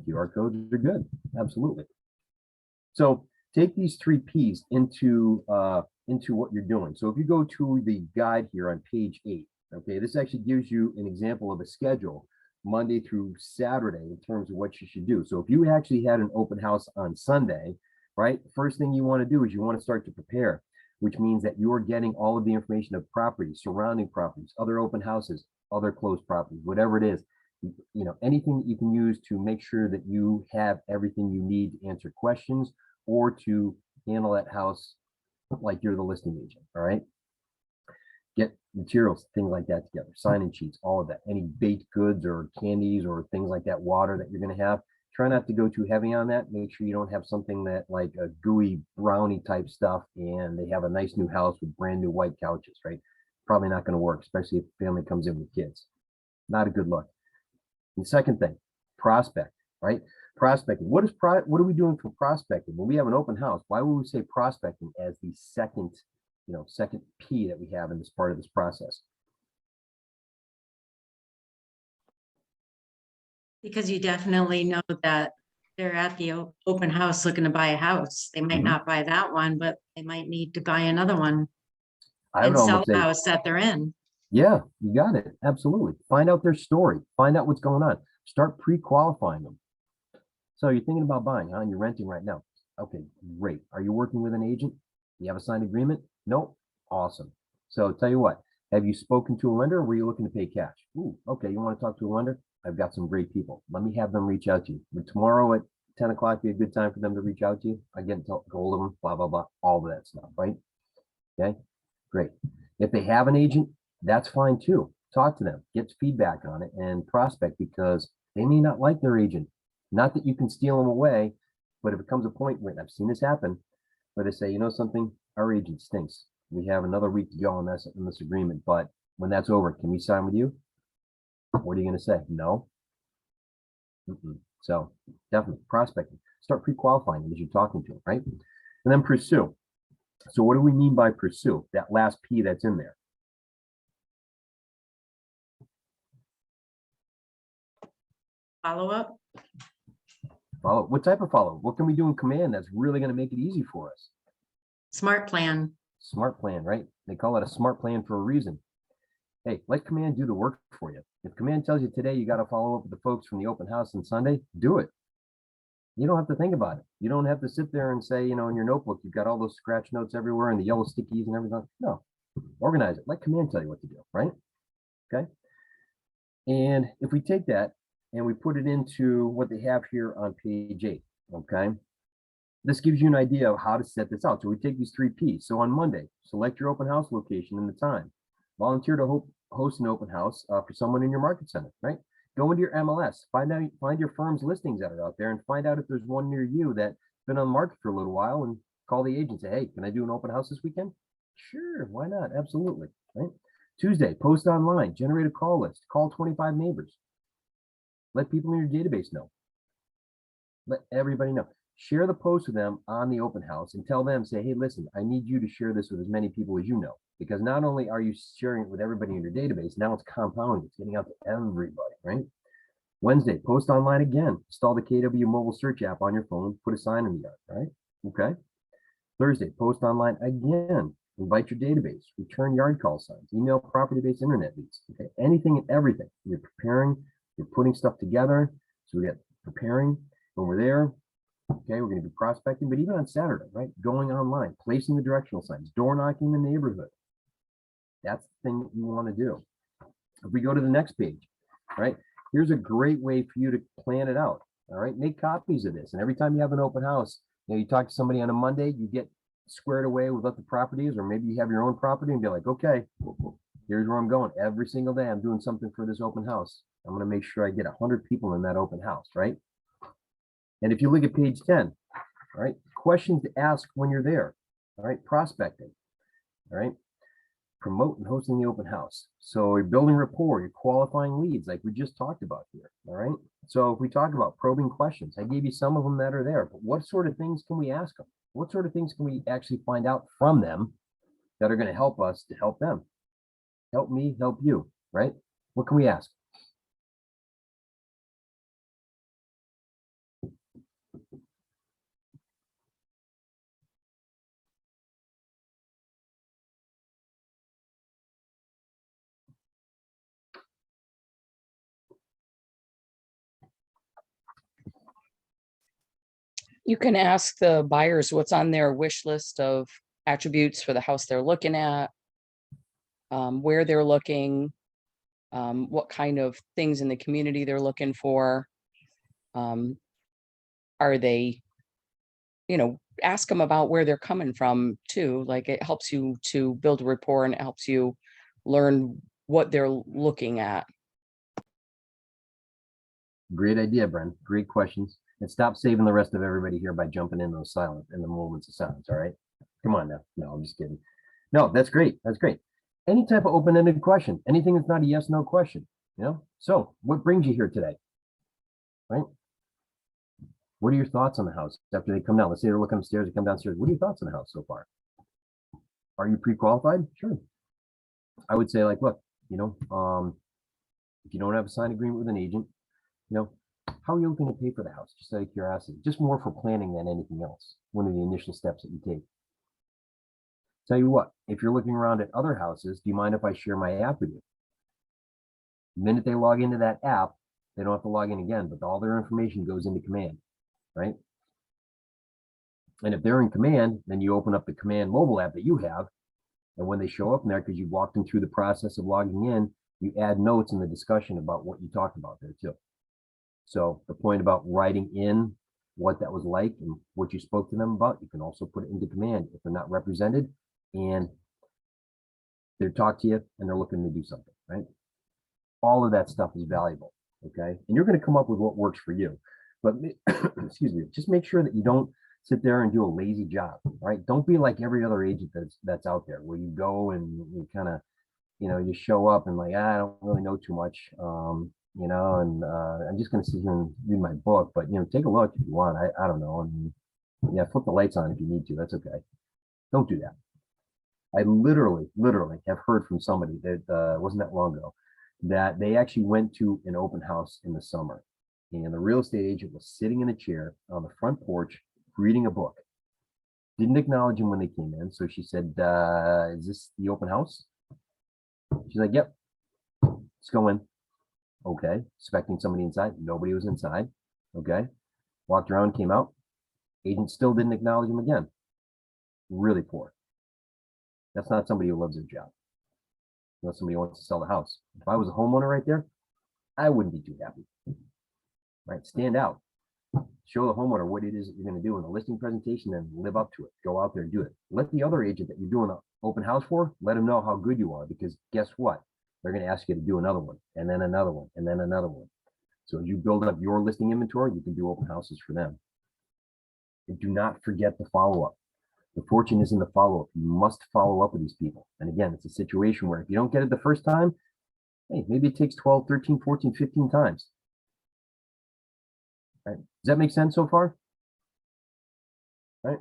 QR codes are good. Absolutely. So take these 3 P's into what you're doing. So if you go to the guide here on page 8, okay, this actually gives you an example of a schedule Monday through Saturday in terms of what you should do. So if you actually had an open house on Sunday, right, first thing you want to do is you want to start to prepare, which means that you're getting all of the information of properties, surrounding properties, other open houses, other closed properties, whatever it is, anything that you can use to make sure that you have everything you need to answer questions or to handle that house like you're the listing agent. All right. Get materials, things like that together, sign-in sheets, all of that. Any baked goods or candies or things like that, water that you're going to have. Try not to go too heavy on that. Make sure you don't have something that like a gooey brownie type stuff and they have a nice new house with brand new white couches, right? Probably not going to work, especially if the family comes in with kids. Not a good look. And second thing, prospect, right? Prospecting. What are we doing for prospecting? When we have an open house, why would we say prospecting as the second P that we have in this part of this process? Because you definitely know that they're at the open house looking to buy a house. They might not buy that one, but they might need to buy another one I would and sell almost the say, house that they're in. yeah, you got it. Absolutely. Find out their story. Find out what's going on. Start pre-qualifying them. So you're thinking about buying, huh? You're renting right now. Okay, great. Are you working with an agent? You have a signed agreement? Nope. Awesome. So tell you what, have you spoken to a lender or were you looking to pay cash? Ooh, okay, you want to talk to a lender? I've got some great people. Let me have them reach out to you. Would tomorrow at 10 o'clock be a good time for them to reach out to you? I get to hold of them, blah, blah, blah, all of that stuff, right? Okay, great. If they have an agent, that's fine too. Talk to them, get feedback on it and prospect because they may not like their agent. Not that you can steal them away, but if it comes a point where I've seen this happen, where they say, you know something, our agent stinks. We have another week to go on this agreement, but when that's over, can we sign with you? What are you going to say? No. So definitely prospecting. Start pre-qualifying them as you're talking to them, right? And then pursue. So what do we mean by pursue? That last P that's in there. Follow up. Follow. What type of follow? What can we do in command that's really going to make it easy for us? Smart plan. Smart plan, right? They call it a smart plan for a reason. Hey, let command do the work for you. If command tells you today you got to follow up with the folks from the open house on Sunday, do it. You don't have to think about it. You don't have to sit there and say, in your notebook, you've got all those scratch notes everywhere and the yellow stickies and everything. No, organize it. Let command tell you what to do, right? Okay. And if we take that and we put it into what they have here on page 8, okay? This gives you an idea of how to set this out. So we take these 3 P's. So on Monday, select your open house location and the time. Volunteer to host an open house for someone in your market center, right? Go into your MLS, find your firm's listings that are out there and find out if there's one near you that's been on the market for a little while, and call the agent, say, hey, can I do an open house this weekend? Sure, why not? Absolutely, right? Tuesday, post online, generate a call list, call 25 neighbors. Let people in your database know. Let everybody know. Share the post with them on the open house and tell them, say, hey, listen, I need you to share this with as many people as you know, because not only are you sharing it with everybody in your database, now it's compounding, it's getting out to everybody, right? Wednesday, post online again, install the KW mobile search app on your phone, put a sign in the yard, right? Okay. Thursday, post online again, invite your database, return yard call signs, email property-based internet leads, okay? Anything and everything. You're preparing, you're putting stuff together. So we got preparing when we're there. Okay, we're going to be prospecting, but even on Saturday, right? Going online, placing the directional signs, door knocking the neighborhood. That's the thing that you want to do. If we go to the next page, right? Here's a great way for you to plan it out. All right, make copies of this. And every time you have an open house, you talk to somebody on a Monday, you get squared away with what the property is, or maybe you have your own property and be like, okay, here's where I'm going. Every single day I'm doing something for this open house. I'm going to make sure I get 100 people in that open house, right? And if you look at page 10, all right, questions to ask when you're there, all right, prospecting, all right, promote and hosting the open house. So you're building rapport, you're qualifying leads like we just talked about here, all right? So if we talk about probing questions, I gave you some of them that are there, but what sort of things can we ask them? What sort of things can we actually find out from them that are going to help us to help them? Help me, help you, right? What can we ask? You can ask the buyers what's on their wish list of attributes for the house they're looking at, where they're looking, what kind of things in the community they're looking for. Are they, ask them about where they're coming from too. Like, it helps you to build a rapport and it helps you learn what they're looking at. Great idea, Bren. Great questions. And stop saving the rest of everybody here by jumping in those silent in the moments of silence. All right. Come on now. No, I'm just kidding. No, that's great. That's great. Any type of open-ended question, anything that's not a yes, no question, So what brings you here today? Right? What are your thoughts on the house after they come down? Let's say they're looking upstairs, they come downstairs. What are your thoughts on the house so far? Are you pre-qualified? Sure. I would say, like, look, if you don't have a signed agreement with an agent, how are you looking to pay for the house? Just out of curiosity, just more for planning than anything else. One of the initial steps that you take. Tell you what, if you're looking around at other houses, do you mind if I share my app with you? The minute they log into that app, they don't have to log in again, but all their information goes into command, right? And if they're in command, then you open up the command mobile app that you have. And when they show up in there, because you walked them through the process of logging in, you add notes in the discussion about what you talked about there too. So the point about writing in what that was like and what you spoke to them about, you can also put it into command if they're not represented and they're talking to you and they're looking to do something, right? All of that stuff is valuable, okay? And you're going to come up with what works for you. But excuse me, just make sure that you don't sit there and do a lazy job, right? Don't be like every other agent that's out there where you go and you kind of, you show up and like, I don't really know too much, and I'm just going to sit here and read my book, but, take a look if you want. I don't know. And yeah, flip the lights on if you need to. That's okay. Don't do that. I literally have heard from somebody that wasn't that long ago that they actually went to an open house in the summer and the real estate agent was sitting in a chair on the front porch reading a book. Didn't acknowledge him when they came in. So she said, is this the open house? She's like, yep, let's go in. Okay, expecting somebody inside. Nobody was inside. Okay, walked around, came out. Agent still didn't acknowledge him again. Really poor. That's not somebody who loves their job. Unless somebody wants to sell the house. If I was a homeowner right there, I wouldn't be too happy. Right, stand out. Show the homeowner what it is that you're going to do in the listing presentation and live up to it. Go out there and do it. Let the other agent that you're doing the open house for, let them know how good you are, because guess what? they're going to ask you to do another one, and then another one, and then another one. So as you build up your listing inventory, you can do open houses for them. And do not forget the follow-up. The fortune is in the follow-up. You must follow up with these people. And again, it's a situation where if you don't get it the first time, hey, maybe it takes 12, 13, 14, 15 times. Right? Does that make sense so far? Right?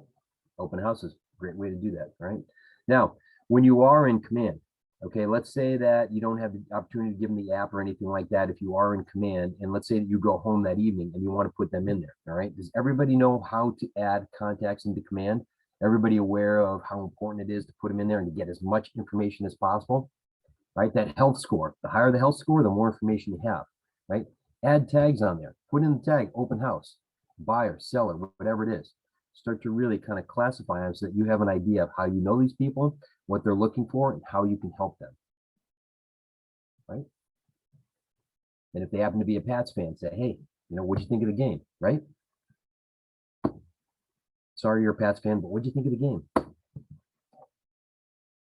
Open houses, great way to do that, right? Now, when you are in command, okay, let's say that you don't have the opportunity to give them the app or anything like that. If you are in command, and let's say that you go home that evening and you want to put them in there, all right? Does everybody know how to add contacts into command? Everybody aware of how important it is to put them in there and to get as much information as possible, right? That health score, the higher the health score, the more information you have, right? Add tags on there, put in the tag, open house, buyer, seller, whatever it is. Start to really kind of classify them so that you have an idea of how you know these people, what they're looking for, and how you can help them, right? And if they happen to be a Pats fan, say, hey, what'd you think of the game, right? Sorry you're a Pats fan, but what'd you think of the game?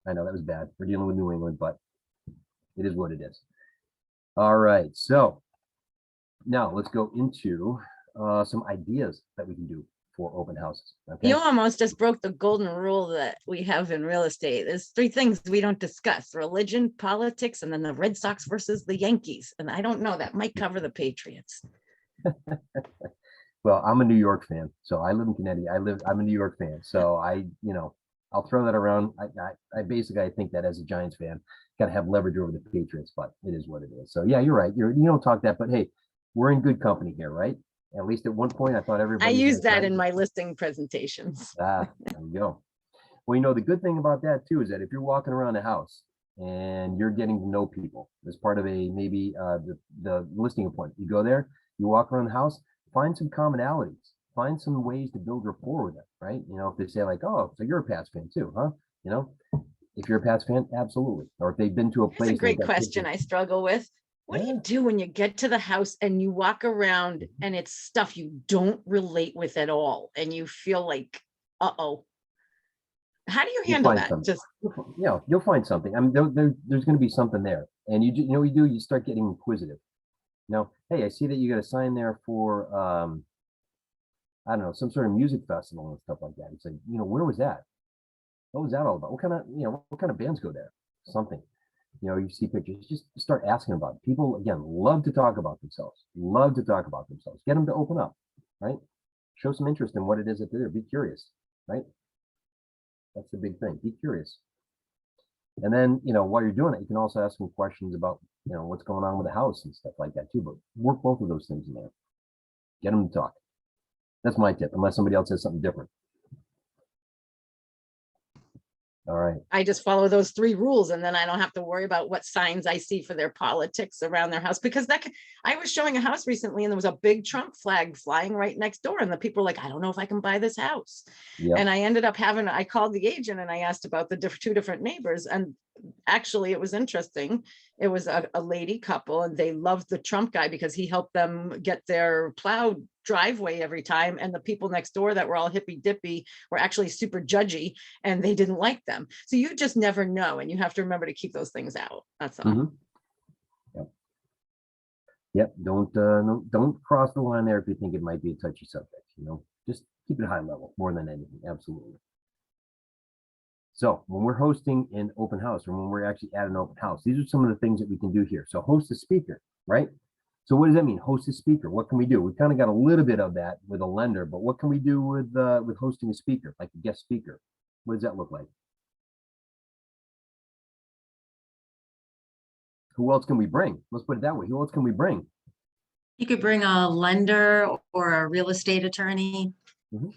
I know that was bad. We're dealing with New England, but it is what it is. All right, so now let's go into some ideas that we can do for open houses. Okay. You almost just broke the golden rule that we have in real estate. There's three things we don't discuss: religion, politics, and then the Red Sox versus the Yankees. And I don't know, that might cover the Patriots. Well, I'm a New York fan, so I live in Connecticut. I'm a New York fan, so I'll throw that around. I basically, I think that as a Giants fan, got to have leverage over the Patriots, but it is what it is. So yeah, you're right. You don't talk that, but hey, we're in good company here, right? At least at one point, I thought everybody. I use that in my listing presentations. There you go. Well, the good thing about that too is that if you're walking around the house and you're getting to know people as part of maybe the listing appointment, you go there, you walk around the house, find some commonalities, find some ways to build rapport with them, right? If they say like, oh, so you're a Pats fan too, huh? If you're a Pats fan, absolutely. Or if they've been to a place. That's a great question I struggle with. What do you do when you get to the house and you walk around and it's stuff you don't relate with at all and you feel like, uh-oh? How do you handle that? Just you'll find something. I mean, there's going to be something there, and you start getting inquisitive. Hey, I see that you got a sign there for I don't know, some sort of music festival and stuff like that. It's like, where was that? What was that all about? What kind of bands go there? Something. You see pictures, just start asking about it. People, again, love to talk about themselves, Get them to open up, right? Show some interest in what it is that they're there. Be curious, right? That's the big thing. Be curious. And then, while you're doing it, you can also ask them questions about, what's going on with the house and stuff like that too. But work both of those things in there. Get them to talk. That's my tip, unless somebody else says something different. All right. I just follow those three rules and then I don't have to worry about what signs I see for their politics around their house, because I was showing a house recently and there was a big Trump flag flying right next door. And the people were like, I don't know if I can buy this house. Yep. And I ended up I called the agent and I asked about the two different neighbors. And actually it was interesting. It was a lady couple and they loved the Trump guy because he helped them get their plowed driveway every time, and the people next door that were all hippy dippy were actually super judgy and they didn't like them. So you just never know, and you have to remember to keep those things out. That's all. Mm-hmm. Yep. Don't cross the line there if you think it might be a touchy subject. Just keep it high level more than anything. Absolutely. So when we're hosting an open house, or when we're actually at an open house, these are some of the things that we can do here. So host a speaker, right? So what does that mean? Host a speaker. What can we do? We kind of got a little bit of that with a lender, but what can we do with hosting a speaker, like a guest speaker? What does that look like? Who else can we bring? Let's put it that way. Who else can we bring? You could bring a lender or a real estate attorney. Mm-hmm.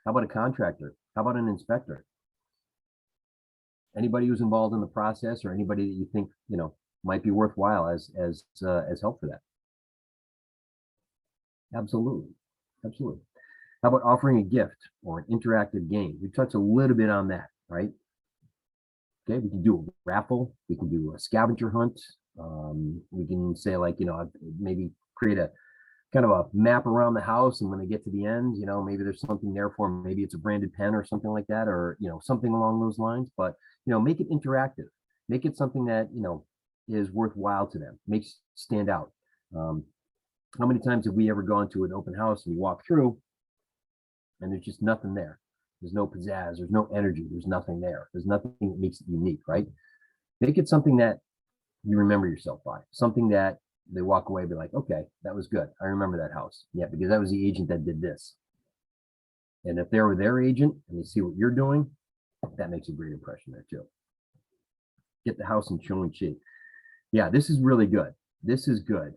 How about a contractor? How about an inspector? Anybody who's involved in the process, or anybody that you think might be worthwhile as help for that. Absolutely. How about offering a gift or an interactive game? We touched a little bit on that, right? Okay, we can do a raffle, we can do a scavenger hunt. We can say maybe create a kind of a map around the house, and when they get to the end, maybe there's something there for them. Maybe it's a branded pen or something like that, or something along those lines. But make it interactive. Make it something that, you know, is worthwhile to them, makes stand out. How many times have we ever gone to an open house and you walk through and there's just nothing there? There's no pizzazz, there's no energy, there's nothing there. There's nothing that makes it unique, right? Make it something that you remember yourself by, something that they walk away and be like, okay, that was good. I remember that house. Yeah, because that was the agent that did this. And if they were their agent and they see what you're doing, that makes a great impression there too. Get the house in showing shape. Yeah, this is really good. This is good.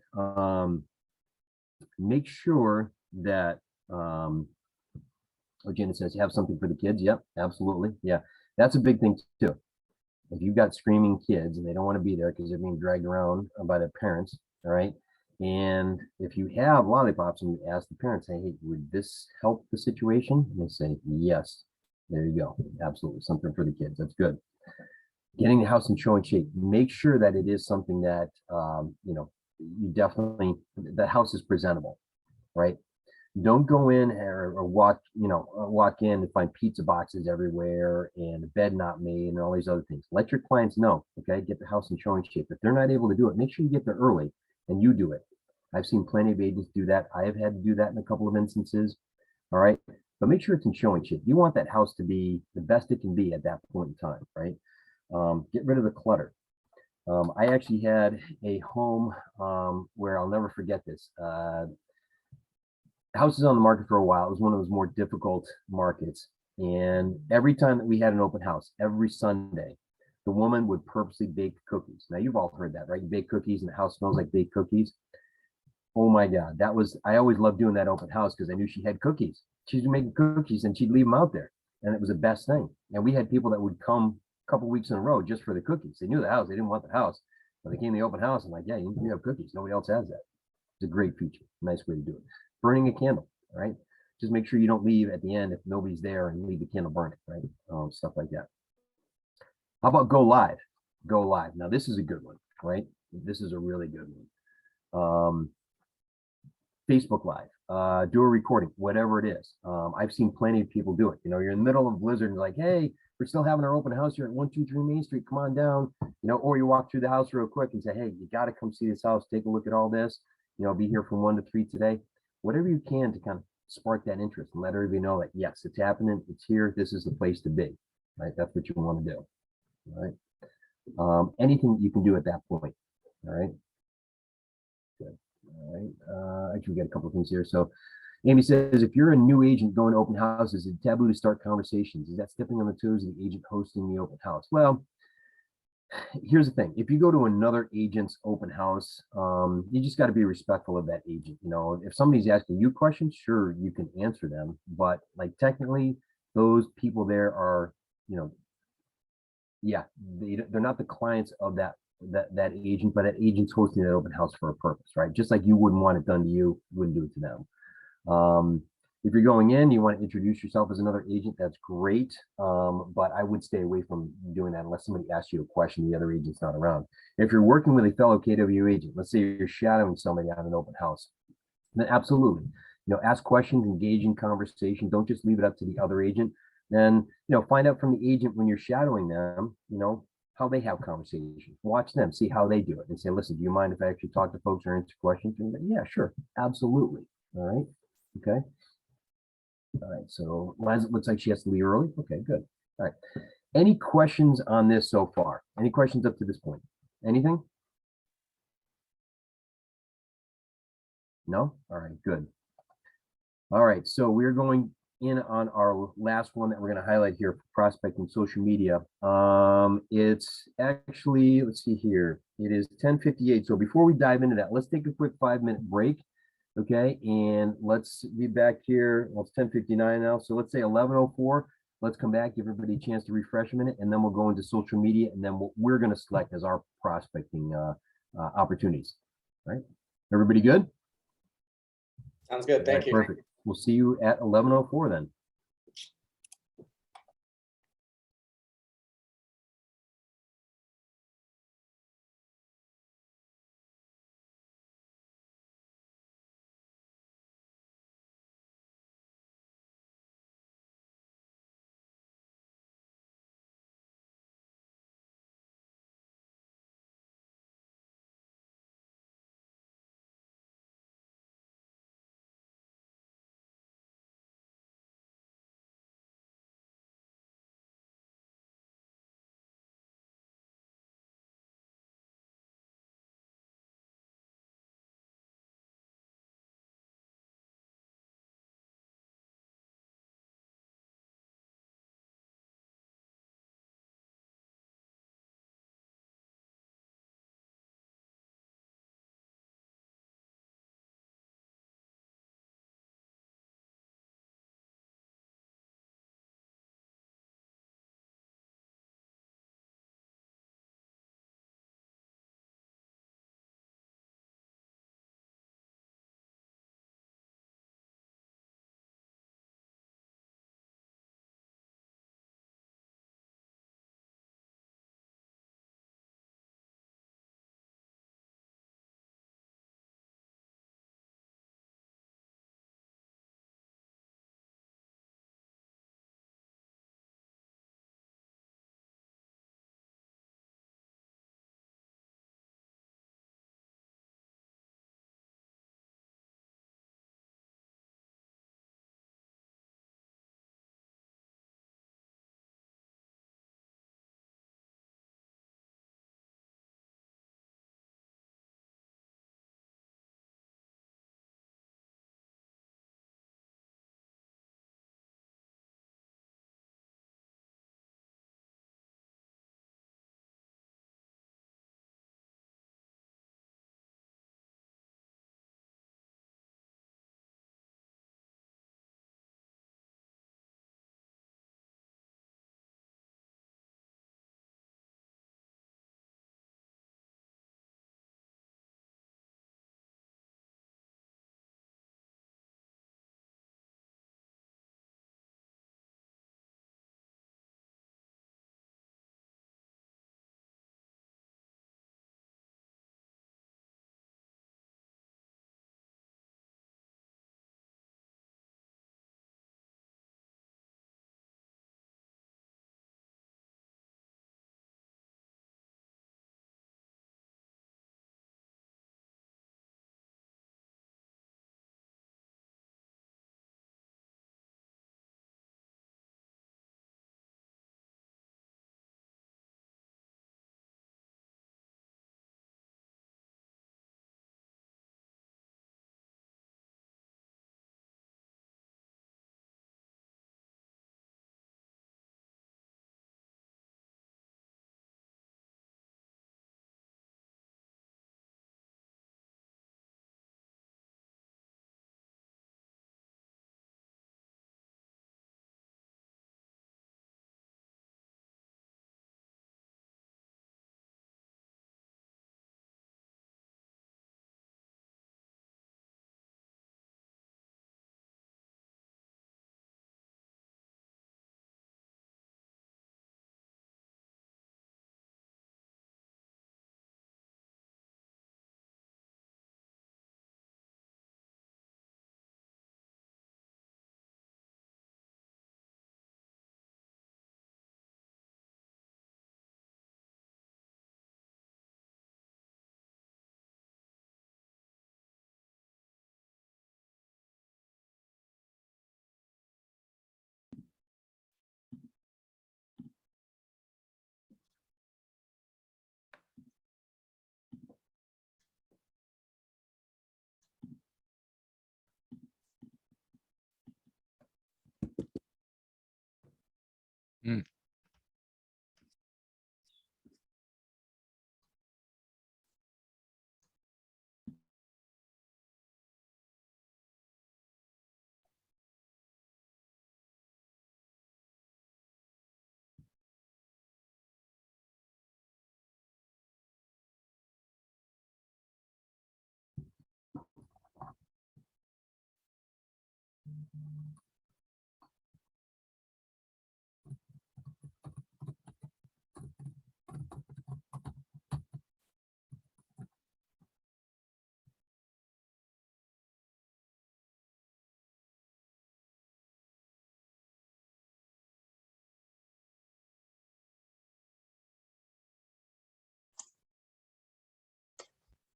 Make sure that, oh, Janet says you have something for the kids. Yep, absolutely. Yeah, that's a big thing too. If you've got screaming kids and they don't want to be there because they're being dragged around by their parents, all right? And if you have lollipops and you ask the parents, hey, would this help the situation? And they say, yes. There you go. Absolutely. Something for the kids. That's good. Getting the house in showing shape. Make sure that it is something that, you know, you definitely, the house is presentable, right? Don't go in or walk, you know, walk in and find pizza boxes everywhere and a bed not made and all these other things. Let your clients know, okay? Get the house in showing shape. If they're not able to do it, make sure you get there early and you do it. I've seen plenty of agents do that. I have had to do that in a couple of instances, all right? But make sure it's in showing shape. You want that house to be the best it can be at that point in time, right? Get rid of the clutter. I actually had a home where I'll never forget this. The house is on the market for a while. It was one of those more difficult markets. And every time that we had an open house, every Sunday, the woman would purposely bake cookies. Now you've all heard that, right? You bake cookies and the house smells like baked cookies. Oh my God, that was, I always loved doing that open house because I knew she had cookies. She'd making cookies and she'd leave them out there. And it was the best thing. And we had people that would come a couple weeks in a row just for the cookies. They knew the house, they didn't want the house. But they came to the open house and like, yeah, you have cookies. Nobody else has that. It's a great feature, nice way to do it. Burning a candle, right? Just make sure you don't leave at the end if nobody's there and leave the candle burning, right? Stuff like that. How about go live? Go live. Now this is a good one, right? This is a really good one. Facebook Live, do a recording, whatever it is. I've seen plenty of people do it. You know, you're in the middle of a blizzard and you're like, hey, we're still having our open house here at 123 Main Street. Come on down, you know, or you walk through the house real quick and say, hey, you got to come see this house. Take a look at all this. You know, be here from 1 to 3 today. Whatever you can to kind of spark that interest and let everybody know that, yes, it's happening. It's here. This is the place to be, right? That's what you want to do, all right? Anything you can do at that point, all right? Good. All right. Actually, we got a couple of things here. So Amy says, if you're a new agent going to open houses, is it taboo to start conversations? Is that stepping on the toes of the agent hosting the open house? Well, here's the thing. If you go to another agent's open house, you just got to be respectful of that agent. You know, if somebody's asking you questions, sure, you can answer them. But like technically, those people there are, you know, yeah, they're not the clients of that agent, but that agent's hosting that open house for a purpose, right? Just like you wouldn't want it done to you, wouldn't do it to them. If you're going in, you want to introduce yourself as another agent, that's great. But I would stay away from doing that unless somebody asks you a question, the other agent's not around. If you're working with a fellow KW agent, let's say you're shadowing somebody on an open house, then absolutely, you know, ask questions, engage in conversation. Don't just leave it up to the other agent. Then, you know, find out from the agent when you're shadowing them, you know, how they have conversations. Watch them, see how they do it, and say, listen, do you mind if I actually talk to folks or answer questions? And like, yeah, sure, absolutely. All right, okay. All right, so Liza, it looks like she has to leave early. Okay, good. All right. Any questions on this so far? Any questions up to this point? Anything? No? All right, good. All right, so we're going in on our last one that we're going to highlight here for prospecting social media. It's actually, let's see here, it is 10:58. So before we dive into that, let's take a quick 5-minute break. Okay, and let's be back here. Well, it's 10:59 now, so let's say 11:04. Let's come back, give everybody a chance to refresh a minute, and then we'll go into social media, and then what we're going to select as our prospecting opportunities. All right, everybody good? Sounds good. Thank you. Perfect. We'll see you at 11:04 then.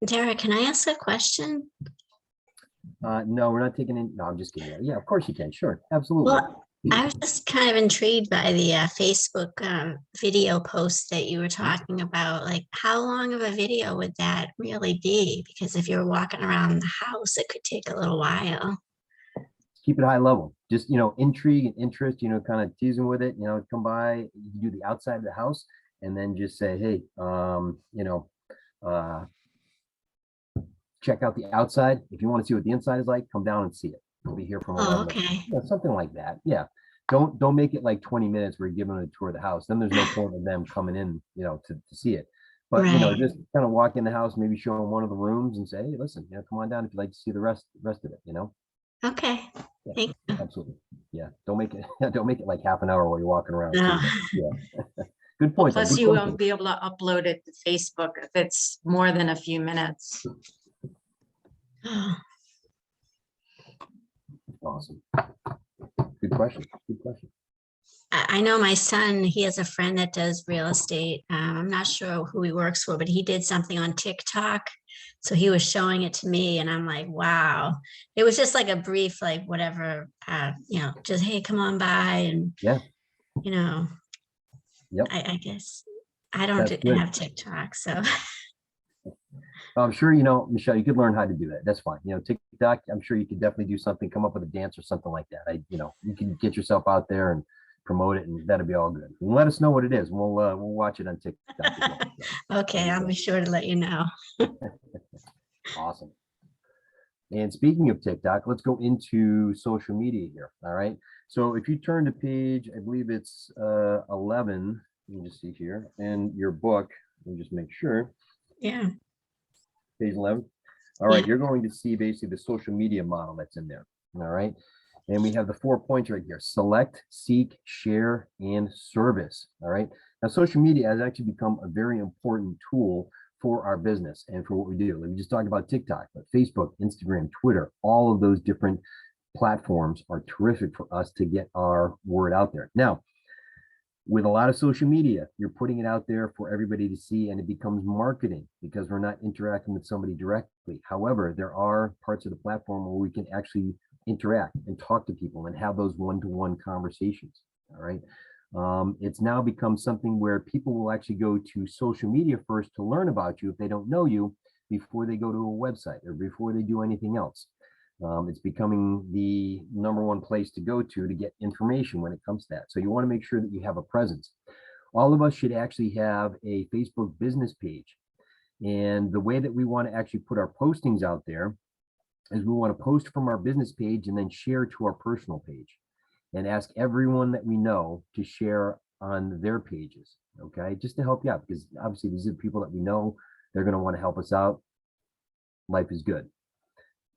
Derek, can I ask a question? No, we're not taking in. No, I'm just kidding. Yeah, of course you can. Sure, absolutely. Well, I was just kind of intrigued by the Facebook video post that you were talking about. Like, how long of a video would that really be? Because if you're walking around the house, it could take a little while. Keep it high level. Just, intrigue and interest, kind of teasing with it, come by, you can do the outside of the house and then just say, hey, check out the outside. If you want to see what the inside is like, come down and see it. We'll be here from Oh, 11. okay. Yeah, something like that. Yeah. Don't make it like 20 minutes where you're giving them a tour of the house. Then there's no point in them coming in, to see it. But Right. just kind of walk in the house, maybe show them one of the rooms and say, hey, listen, come on down if you'd like to see the rest of it, Okay. Yeah, Thank you. absolutely. Yeah. Don't make it don't make it like half an hour while you're walking around. No. Yeah. Good point. though. Plus, Good you question. won't be able to upload it to Facebook if it's more than a few minutes. Awesome. Good question. Good question. I know my son, he has a friend that does real estate. I'm not sure who he works for, but he did something on TikTok. So he was showing it to me and I'm like, wow. It was just like a brief, like whatever, just, hey, come on by. And, Yeah. Yep. I guess I don't That's good. have TikTok. So I'm sure, Michelle, you could learn how to do that. That's fine. TikTok, I'm sure you could definitely do something, come up with a dance or something like that. You can get yourself out there and promote it and that'll be all good. And let us know what it is. We'll watch it on TikTok. As well. So, okay, I'll be sure to let you know. awesome. And speaking of TikTok, let's go into social media here. All right. So if you turn to page, I believe it's 11, let me just see here, and your book, let me just make sure. Yeah. Page 11. All right, Yeah. you're going to see basically the social media model that's in there. All right. And we have the 4 points right here: select, seek, share, and service. All right. Now, social media has actually become a very important tool for our business and for what we do. Like we just talked about TikTok, but Facebook, Instagram, Twitter, all of those different platforms are terrific for us to get our word out there. Now, with a lot of social media, you're putting it out there for everybody to see and it becomes marketing because we're not interacting with somebody directly. However, there are parts of the platform where we can actually interact and talk to people and have those one-to-one conversations. All right. It's now become something where people will actually go to social media first to learn about you if they don't know you before they go to a website or before they do anything else. It's becoming the #1 place to go to get information when it comes to that. So you want to make sure that you have a presence. All of us should actually have a Facebook business page. And the way that we want to actually put our postings out there is we want to post from our business page and then share to our personal page and ask everyone that we know to share on their pages. Okay, just to help you out, because obviously these are people that we know, they're going to want to help us out. Life is good.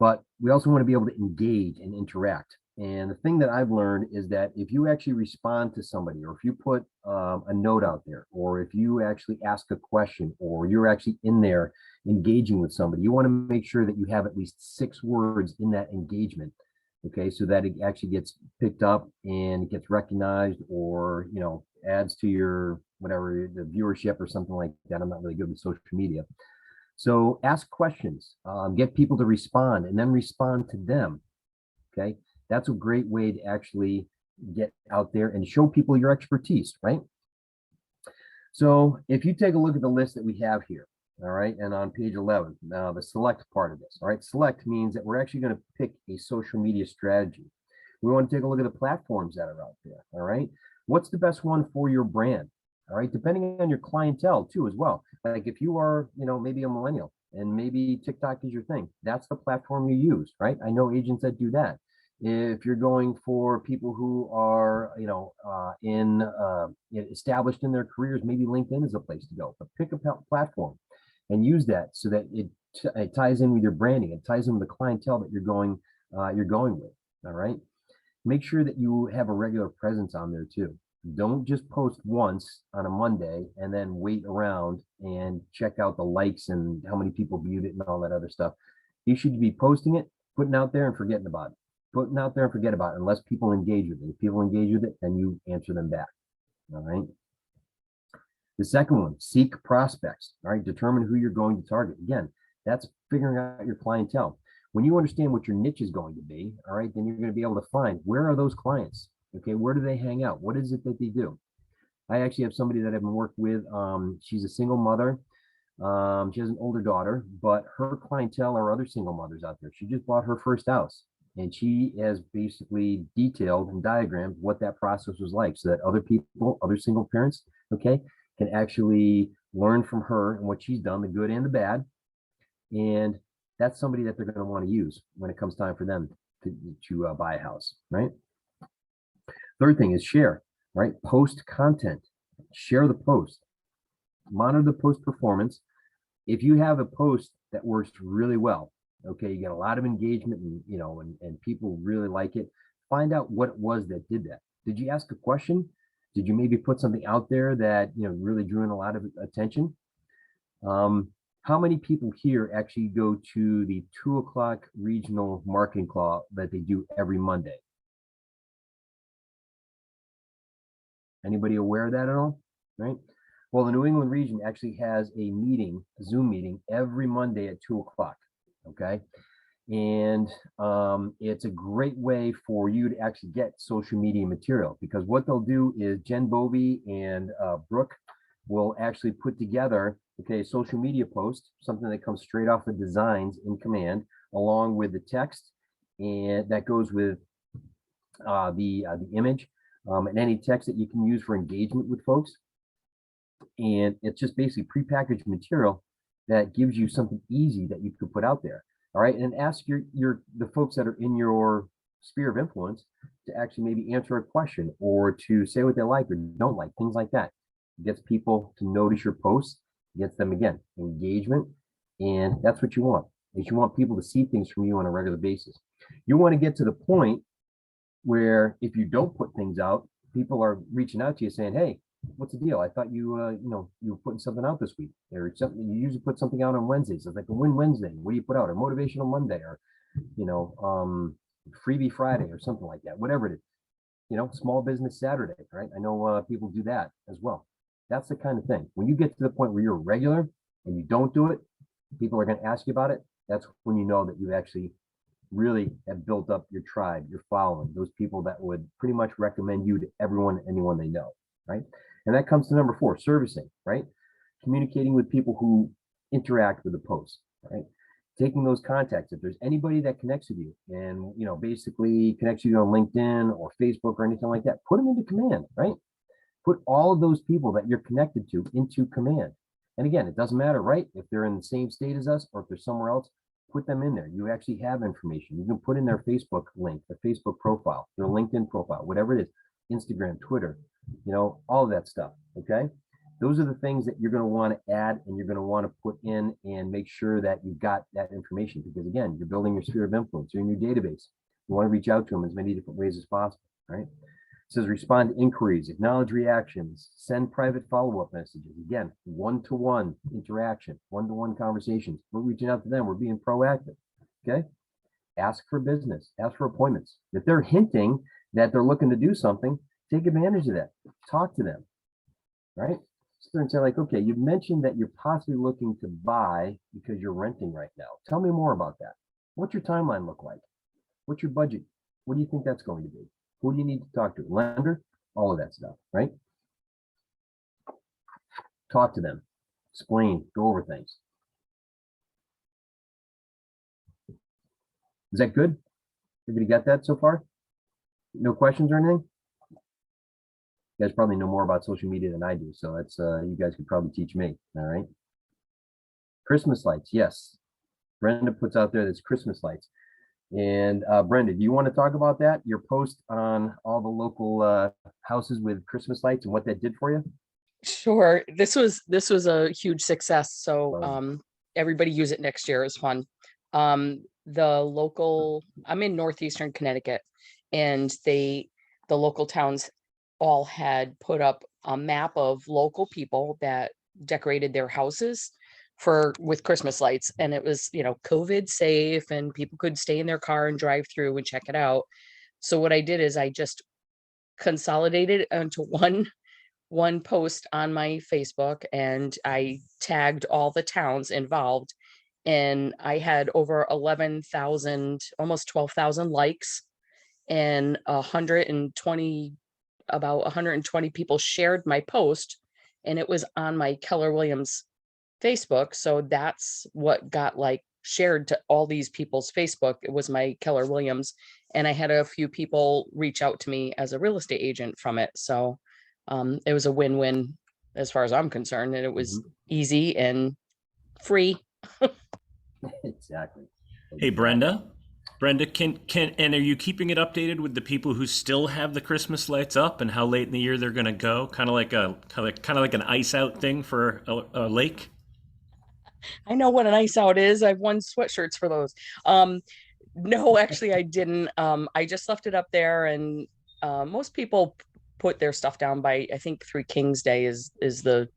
But we also want to be able to engage and interact. And the thing that I've learned is that if you actually respond to somebody, or if you put a note out there, or if you actually ask a question, or you're actually in there engaging with somebody, you want to make sure that you have at least 6 words in that engagement. Okay, so that it actually gets picked up and it gets recognized, or adds to your whatever the viewership or something like that. I'm not really good with social media. So ask questions, get people to respond and then respond to them. Okay, that's a great way to actually get out there and show people your expertise, right? So if you take a look at the list that we have here, all right, and on page 11, now the select part of this, all right, select means that we're actually going to pick a social media strategy. We want to take a look at the platforms that are out there, all right? What's the best one for your brand? All right, depending on your clientele too, as well. Like if you are, maybe a millennial and maybe TikTok is your thing, that's the platform you use, right? I know agents that do that. If you're going for people who are, established in their careers, maybe LinkedIn is a place to go. But pick a platform and use that so that it ties in with your branding. It ties in with the clientele that you're going with. All right. Make sure that you have a regular presence on there too. Don't just post once on a Monday and then wait around and check out the likes and how many people viewed it and all that other stuff. You should be posting it, putting out there and forgetting about it. Putting out there and forget about it unless people engage with it. If people engage with it, then you answer them back. All right. The second one, seek prospects. All right. Determine who you're going to target. Again, that's figuring out your clientele. When you understand what your niche is going to be, all right, then you're going to be able to find where are those clients. Okay, where do they hang out? What is it that they do? I actually have somebody that I've been working with. She's a single mother. She has an older daughter, but her clientele are other single mothers out there. She just bought her first house, and she has basically detailed and diagrammed what that process was like, so that other people, other single parents, okay, can actually learn from her and what she's done, the good and the bad, and that's somebody that they're going to want to use when it comes time for them to buy a house, right? Third thing is share, right? Post content, share the post, monitor the post performance. If you have a post that works really well, okay, you get a lot of engagement and people really like it, find out what it was that did that. Did you ask a question? Did you maybe put something out there that, really drew in a lot of attention? How many people here actually go to the 2:00 regional marketing call that they do every Monday? Anybody aware of that at all? Right? Well, the New England region actually has a meeting, a Zoom meeting every Monday at 2:00. Okay. And it's a great way for you to actually get social media material, because what they'll do is Jen Bovey and Brooke will actually put together, okay, a social media post, something that comes straight off the designs in Command, along with the text, and that goes with the image, and any text that you can use for engagement with folks. And it's just basically prepackaged material that gives you something easy that you could put out there. All right, and ask the folks that are in your sphere of influence to actually maybe answer a question or to say what they like or don't like, things like that. It gets people to notice your posts, gets them, again, engagement, and that's what you want. Is you want people to see things from you on a regular basis. You want to get to the point where if you don't put things out, people are reaching out to you saying, "Hey, what's the deal? I thought you were putting something out this week, or something. You usually put something out on Wednesdays. It's like a Win Wednesday. What do you put out? A motivational Monday, or freebie Friday, or something like that. Whatever it is, small business Saturday, right? I know people do that as well. That's the kind of thing. When you get to the point where you're regular and you don't do it, people are going to ask you about it. That's when you know that you actually really have built up your tribe, your following, those people that would pretty much recommend you to anyone they know, right? And that comes to number 4, servicing, right? Communicating with people who interact with the post, right? Taking those contacts. If there's anybody that connects with you and, basically connects you on LinkedIn or Facebook or anything like that, put them into Command, right? Put all of those people that you're connected to into Command. And again, it doesn't matter, right? If they're in the same state as us or if they're somewhere else, put them in there. You actually have information. You can put in their Facebook link, their Facebook profile, their LinkedIn profile, whatever it is, Instagram, Twitter, all of that stuff, okay? Those are the things that you're going to want to add and you're going to want to put in and make sure that you've got that information, because again, you're building your sphere of influence. You're in your database. You want to reach out to them as many different ways as possible, right? It says respond to inquiries, acknowledge reactions, send private follow-up messages. Again, one-to-one interaction, one-to-one conversations. We're reaching out to them. We're being proactive, okay? Ask for business, ask for appointments. If they're hinting that they're looking to do something, take advantage of that. Talk to them, right? Sit there and say, like, okay, you've mentioned that you're possibly looking to buy because you're renting right now. Tell me more about that. What's your timeline look like? What's your budget? What do you think that's going to be? Who do you need to talk to? Lender? All of that stuff, right? Talk to them. Explain. Go over things. Is that good? Everybody got that so far? No questions or anything? You guys probably know more about social media than I do, so that's you guys could probably teach me. All right. Christmas lights, yes. Brenda puts out there that's Christmas lights. And Brenda, do you want to talk about that? Your post on all the local houses with Christmas lights and what that did for you? Sure. This was a huge success. So Wow. everybody use it next year. It was fun. The local, I'm in northeastern Connecticut, and the local towns all had put up a map of local people that decorated their houses with Christmas lights. And it was, COVID safe, and people could stay in their car and drive through and check it out. So what I did is I just consolidated it into one post on my Facebook, and I tagged all the towns involved, and I had over 11,000, almost 12,000 likes, and about 120 people shared my post, and it was on my Keller Williams Facebook. So that's what got shared to all these people's Facebook. It was my Keller Williams, and I had a few people reach out to me as a real estate agent from it. So it was a win-win as far as I'm concerned, and it was easy and free. Exactly. Hey, Brenda. Brenda, can and are you keeping it updated with the people who still have the Christmas lights up and how late in the year they're going to go? Kind of like an ice out thing for a lake. I know what an ice out is. I've won sweatshirts for those. No, actually I didn't. I just left it up there, and most people put their stuff down by, I think 3 Kings Day is the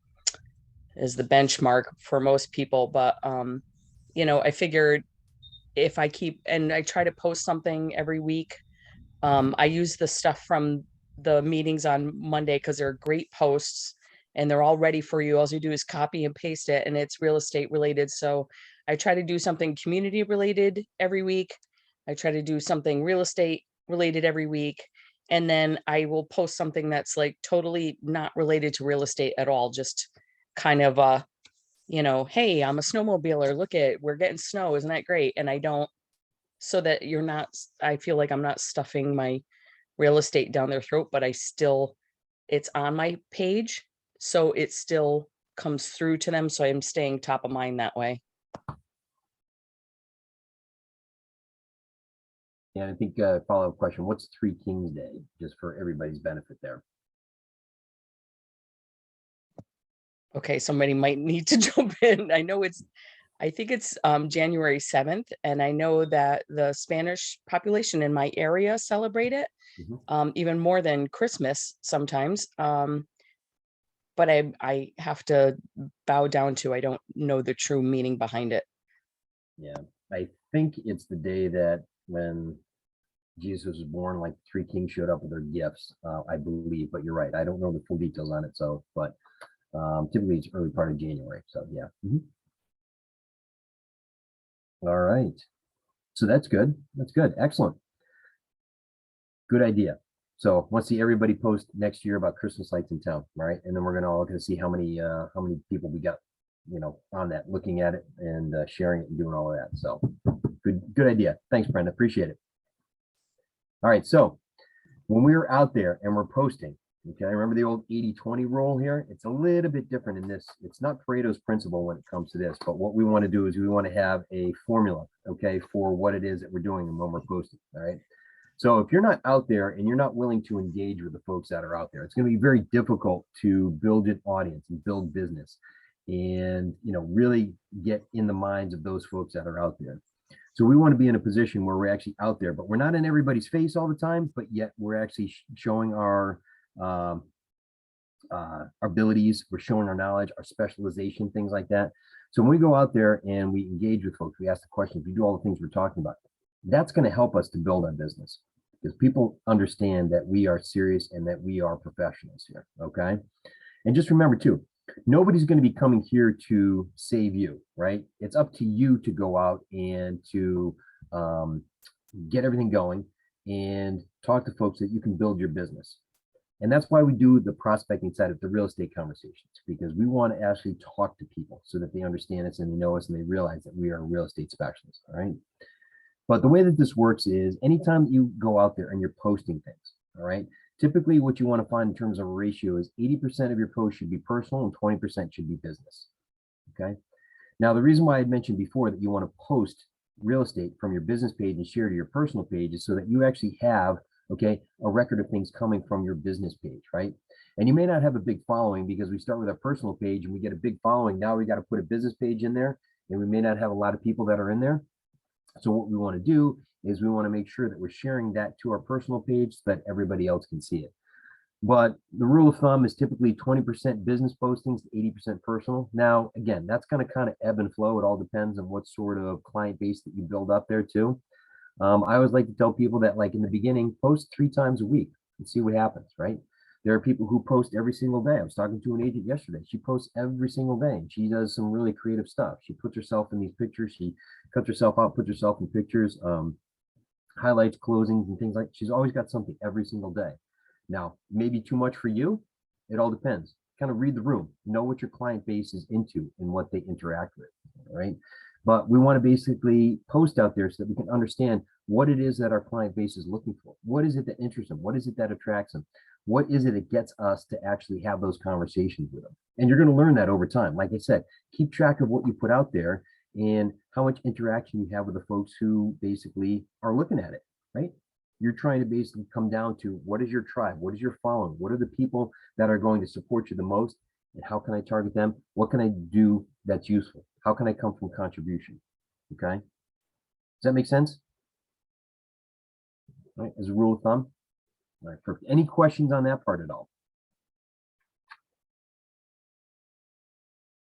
benchmark for most people. But I figured if I try to post something every week. I use the stuff from the meetings on Monday because they're great posts and they're all ready for you. All you do is copy and paste it, and it's real estate related. So I try to do something community related every week. I try to do something real estate related every week. And then I will post something that's totally not related to real estate at all. Just kind of, hey, I'm a snowmobiler. Look we're getting snow. Isn't that great? And I don't, so that I feel like I'm not stuffing my real estate down their throat, but it's on my page. So it still comes through to them. So I'm staying top of mind that way. And I think follow-up question, what's 3 Kings Day, just for everybody's benefit there? Okay, somebody might need to jump in. I think it's January 7th, and I know that the Spanish population in my area celebrate it even more than Christmas sometimes. But I have to bow down to, I don't know the true meaning behind it. Yeah, I think it's the day that when Jesus was born, 3 kings showed up with their gifts, I believe, but you're right. I don't know the full details on it. So, but typically it's early part of January. So yeah. All right. So that's good. That's good. Excellent. Good idea. So let's see everybody post next year about Christmas lights in town. All right. And then we're going to all see how many people we got, on that, looking at it and sharing it and doing all of that. So good idea. Thanks, Brenda. Appreciate it. All right. So when we're out there and we're posting, okay, remember the old 80-20 rule here? It's a little bit different in this. It's not Pareto's principle when it comes to this, but what we want to do is we want to have a formula, okay, for what it is that we're doing and when we're posting. All right. So if you're not out there and you're not willing to engage with the folks that are out there, it's going to be very difficult to build an audience and build business and, really get in the minds of those folks that are out there. So we want to be in a position where we're actually out there, but we're not in everybody's face all the time, but yet we're actually showing our abilities, we're showing our knowledge, our specialization, things like that. So when we go out there and we engage with folks, we ask the questions, we do all the things we're talking about, that's going to help us to build our business because people understand that we are serious and that we are professionals here. Okay. And just remember too, nobody's going to be coming here to save you, right? It's up to you to go out and to get everything going and talk to folks that you can build your business. And that's why we do the prospecting side of the real estate conversations, because we want to actually talk to people so that they understand us and they know us and they realize that we are a real estate specialist. All right. But the way that this works is anytime you go out there and you're posting things, all right, Typically, what you want to find in terms of a ratio is 80% of your posts should be personal and 20% should be business. Okay. Now, the reason why I mentioned before that you want to post real estate from your business page and share to your personal page is so that you actually have, okay, a record of things coming from your business page, right? And you may not have a big following because we start with our personal page and we get a big following. Now we got to put a business page in there and we may not have a lot of people that are in there. So what we want to do is we want to make sure that we're sharing that to our personal page so that everybody else can see it. But the rule of thumb is typically 20% business postings, 80% personal. Now, again, that's going to kind of ebb and flow. It all depends on what sort of client base that you build up there too. I always like to tell people that, like in the beginning, post 3 times a week and see what happens, right? There are people who post every single day. I was talking to an agent yesterday. She posts every single day and she does some really creative stuff. She puts herself in these pictures. She cuts herself out, puts herself in pictures, highlights, closings, and things like. She's always got something every single day. Now, maybe too much for you. It all depends. Kind of read the room, know what your client base is into and what they interact with, right? But we want to basically post out there so that we can understand what it is that our client base is looking for. What is it that interests them? What is it that attracts them? What is it that gets us to actually have those conversations with them? And you're going to learn that over time. Like I said, keep track of what you put out there and how much interaction you have with the folks who basically are looking at it, right? You're trying to basically come down to what is your tribe? What is your following? What are the people that are going to support you the most? And how can I target them? What can I do that's useful? How can I come from contribution? Okay. Does that make sense? All right, as a rule of thumb. All right, perfect. Any questions on that part at all?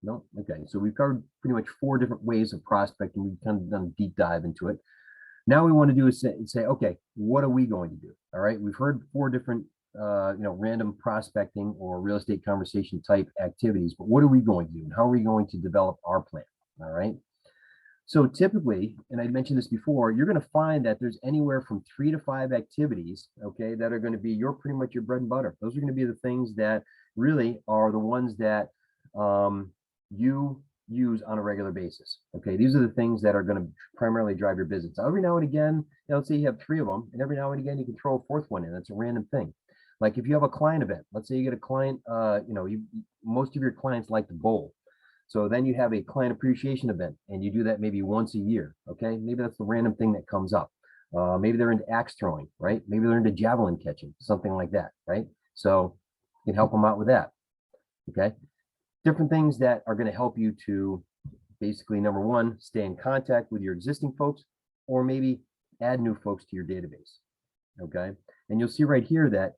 No? Okay, so we've covered pretty much 4 different ways of prospecting. We've kind of done a deep dive into it. Now we want to do is say, okay, what are we going to do? All right, we've heard 4 different, random prospecting or real estate conversation type activities, but what are we going to do? And how are we going to develop our plan? All right. So typically, and I mentioned this before, you're going to find that there's anywhere from 3 to 5 activities, okay, that are going to be pretty much your bread and butter. Those are going to be the things that really are the ones that you use on a regular basis. Okay, these are the things that are going to primarily drive your business. Every now and again, let's say you have 3 of them, and every now and again you can throw a 4th one in. That's a random thing. Like if you have a client event, let's say you get a client, most of your clients like to bowl. So then you have a client appreciation event and you do that maybe once a year. Okay, maybe that's the random thing that comes up. Maybe they're into axe throwing, right? Maybe they're into javelin catching, something like that, right? So you can help them out with that. Okay, different things that are going to help you to basically, number one, stay in contact with your existing folks, or maybe add new folks to your database. Okay, and you'll see right here that,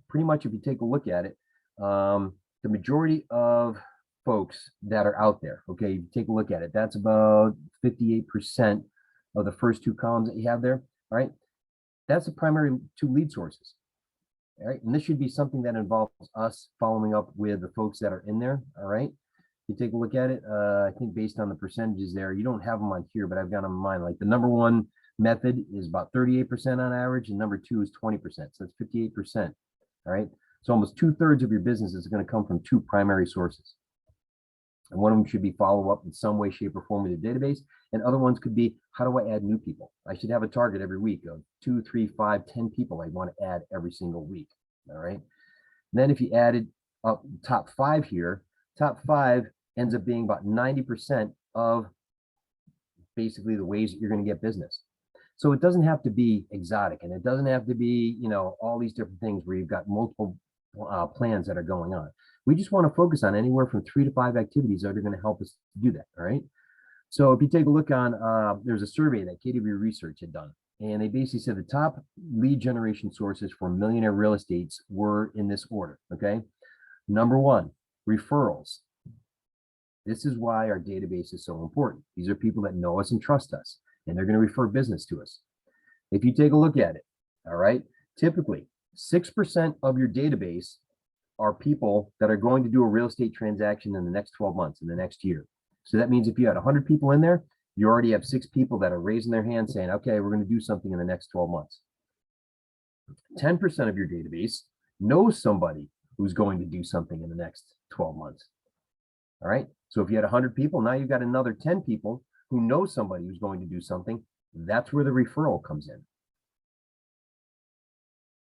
pretty much if you take a look at it, the majority of folks that are out there, okay, you take a look at it, that's about 58% of the first 2 columns that you have there. All right, that's the primary 2 lead sources. All right, and this should be something that involves us following up with the folks that are in there. All right, you take a look at it, I think based on the percentages there, you don't have them on here, but I've got them in mind. Like the number 1 method is about 38% on average, and number 2 is 20%, so that's 58%. All right, so almost 2/3 of your business is going to come from 2 primary sources. And one of them should be follow up in some way, shape, or form with the database. And other ones could be, how do I add new people? I should have a target every week of 2, 3, 5, 10 people I want to add every single week. All right. And then if you added up top 5 here, top 5 ends up being about 90% of basically the ways that you're going to get business. So it doesn't have to be exotic, and it doesn't have to be, all these different things where you've got multiple plans that are going on. We just want to focus on anywhere from 3 to 5 activities that are going to help us do that. All right. So if you take a look on, there's a survey that KW Research had done, and they basically said the top lead generation sources for millionaire real estates were in this order. Okay. Number 1, referrals. This is why our database is so important. These are people that know us and trust us, and they're going to refer business to us. If you take a look at it, all right, typically 6% of your database are people that are going to do a real estate transaction in the next 12 months, in the next year. So that means if you had 100 people in there, you already have 6 people that are raising their hand saying, okay, we're going to do something in the next 12 months. 10% of your database knows somebody who's going to do something in the next 12 months. All right. So if you had 100 people, now you've got another 10 people who know somebody who's going to do something. That's where the referral comes in.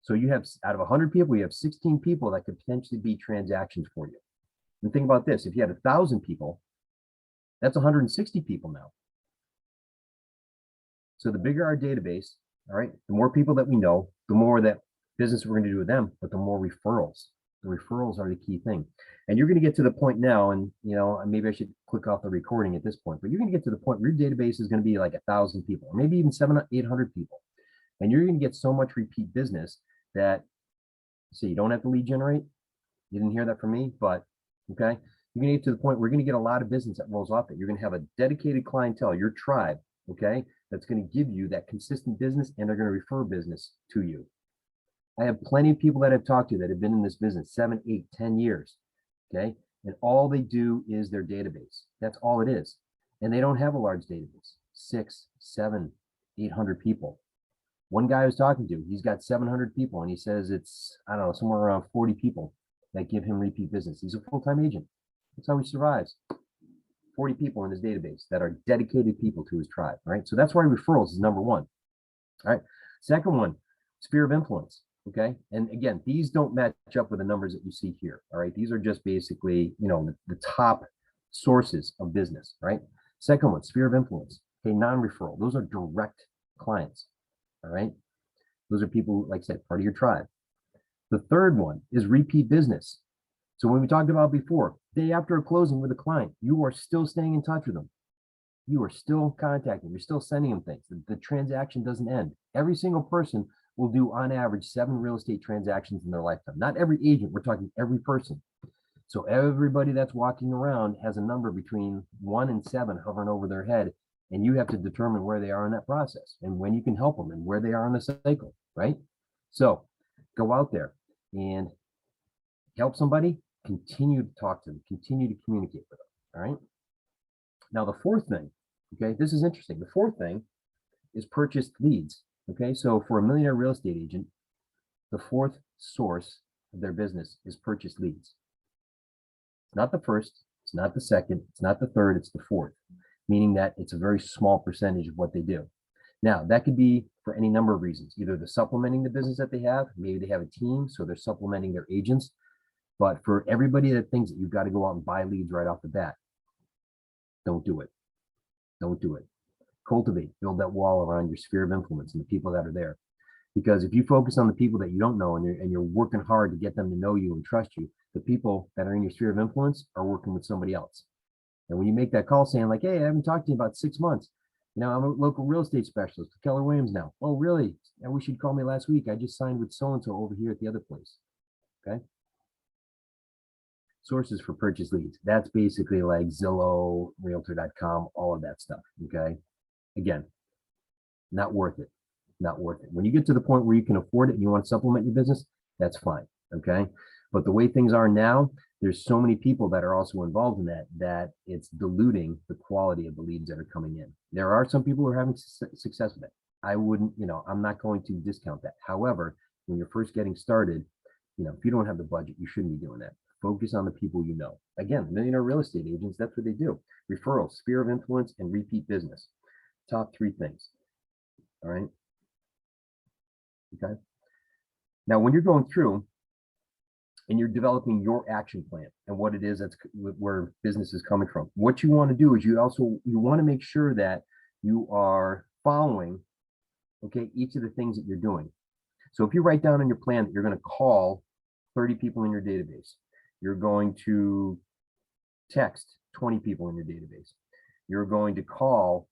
So you have, out of 100 people, you have 16 people that could potentially be transactions for you. And think about this, if you had 1,000 people, that's 160 people now. So the bigger our database, all right, the more people that we know, the more that business we're going to do with them, but the more referrals. The referrals are the key thing. And you're going to get to the point now, and maybe I should click off the recording at this point, but you're going to get to the point where your database is going to be like 1,000 people, or maybe even 700, 800 people. And you're going to get so much repeat business that, so you don't have to lead generate. You didn't hear that from me, but okay. You're going to get to the point where you're going to get a lot of business that rolls off it. You're going to have a dedicated clientele, your tribe, okay, that's going to give you that consistent business, and they're going to refer business to you. I have plenty of people that I've talked to that have been in this business 7, 8, 10 years, okay, and all they do is their database. That's all it is. And they don't have a large database, 6, 7, 800 people. One guy I was talking to, he's got 700 people, and he says it's, I don't know, somewhere around 40 people that give him repeat business. He's a full-time agent. That's how he survives. 40 people in his database that are dedicated people to his tribe, right? So that's why referrals is number one. All right. Second one, sphere of influence. Okay. And again, these don't match up with the numbers that you see here. All right. These are just basically, the top sources of business, right? Second one, sphere of influence. Okay. Non-referral. Those are direct clients. All right. Those are people, like I said, part of your tribe. The third one is repeat business. So when we talked about before, day after a closing with a client, you are still staying in touch with them. You are still contacting, you're still sending them things. The transaction doesn't end. Every single person will do on average 7 real estate transactions in their lifetime. Not every agent, we're talking every person. So everybody that's walking around has a number between 1 and 7 hovering over their head, and you have to determine where they are in that process and when you can help them and where they are in the cycle, right? So go out there and help somebody, continue to talk to them, continue to communicate with them, all right? Now, the fourth thing, okay, this is interesting. The fourth thing is purchased leads, okay? So for a millionaire real estate agent, the fourth source of their business is purchased leads. It's not the first, it's not the second, it's not the third, it's the fourth, meaning that it's a very small percentage of what they do. Now, that could be for any number of reasons. Either they're supplementing the business that they have, maybe they have a team, so they're supplementing their agents. But for everybody that thinks that you've got to go out and buy leads right off the bat, don't do it. Don't do it. Cultivate, build that wall around your sphere of influence and the people that are there. Because if you focus on the people that you don't know and you're working hard to get them to know you and trust you, the people that are in your sphere of influence are working with somebody else. And when you make that call saying like, hey, I haven't talked to you about 6 months. I'm a local real estate specialist with Keller Williams now. Oh, really? I wish you'd call me last week. I just signed with so-and-so over here at the other place. Okay. Sources for purchase leads. That's basically like Zillow, Realtor.com, all of that stuff. Okay. Again, not worth it. Not worth it. When you get to the point where you can afford it and you want to supplement your business, that's fine. Okay. But the way things are now, there's so many people that are also involved in that it's diluting the quality of the leads that are coming in. There are some people who are having success with it. I wouldn't, I'm not going to discount that. However, when you're first getting started, if you don't have the budget, you shouldn't be doing that. Focus on the people you know. Again, millionaire real estate agents, that's what they do. Referrals, sphere of influence, and repeat business. Top 3 things. All right. Okay. Now, when you're going through and you're developing your action plan and what it is that's where business is coming from, what you want to do is you want to make sure that you are following, okay, each of the things that you're doing. So if you write down in your plan that you're going to call 30 people in your database, you're going to text 20 people in your database, you're going to call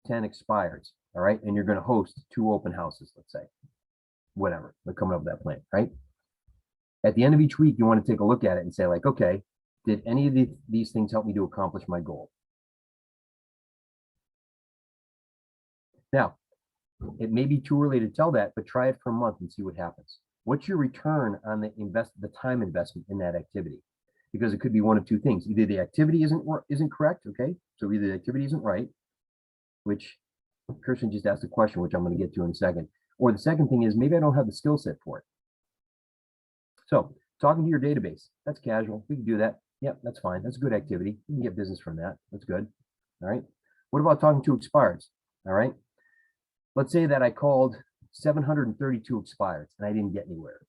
10 expireds, all right, and you're going to host 2 open houses, let's say, whatever, they're coming up with that plan, right? At the end of each week, you want to take a look at it and say like, okay, did any of these things help me to accomplish my goal? Now, it may be too early to tell that, but try it for a month and see what happens. What's your return on the time investment in that activity? Because it could be one of 2 things. Either the activity isn't correct, okay? So either the activity isn't right, which Kirsten just asked a question, which I'm going to get to in a second. Or the second thing is maybe I don't have the skill set for it. So talking to your database, that's casual. We can do that. Yep, that's fine. That's a good activity. You can get business from that. That's good. All right. What about talking to expireds? All right. Let's say that I called 732 expired, and I didn't get anywhere.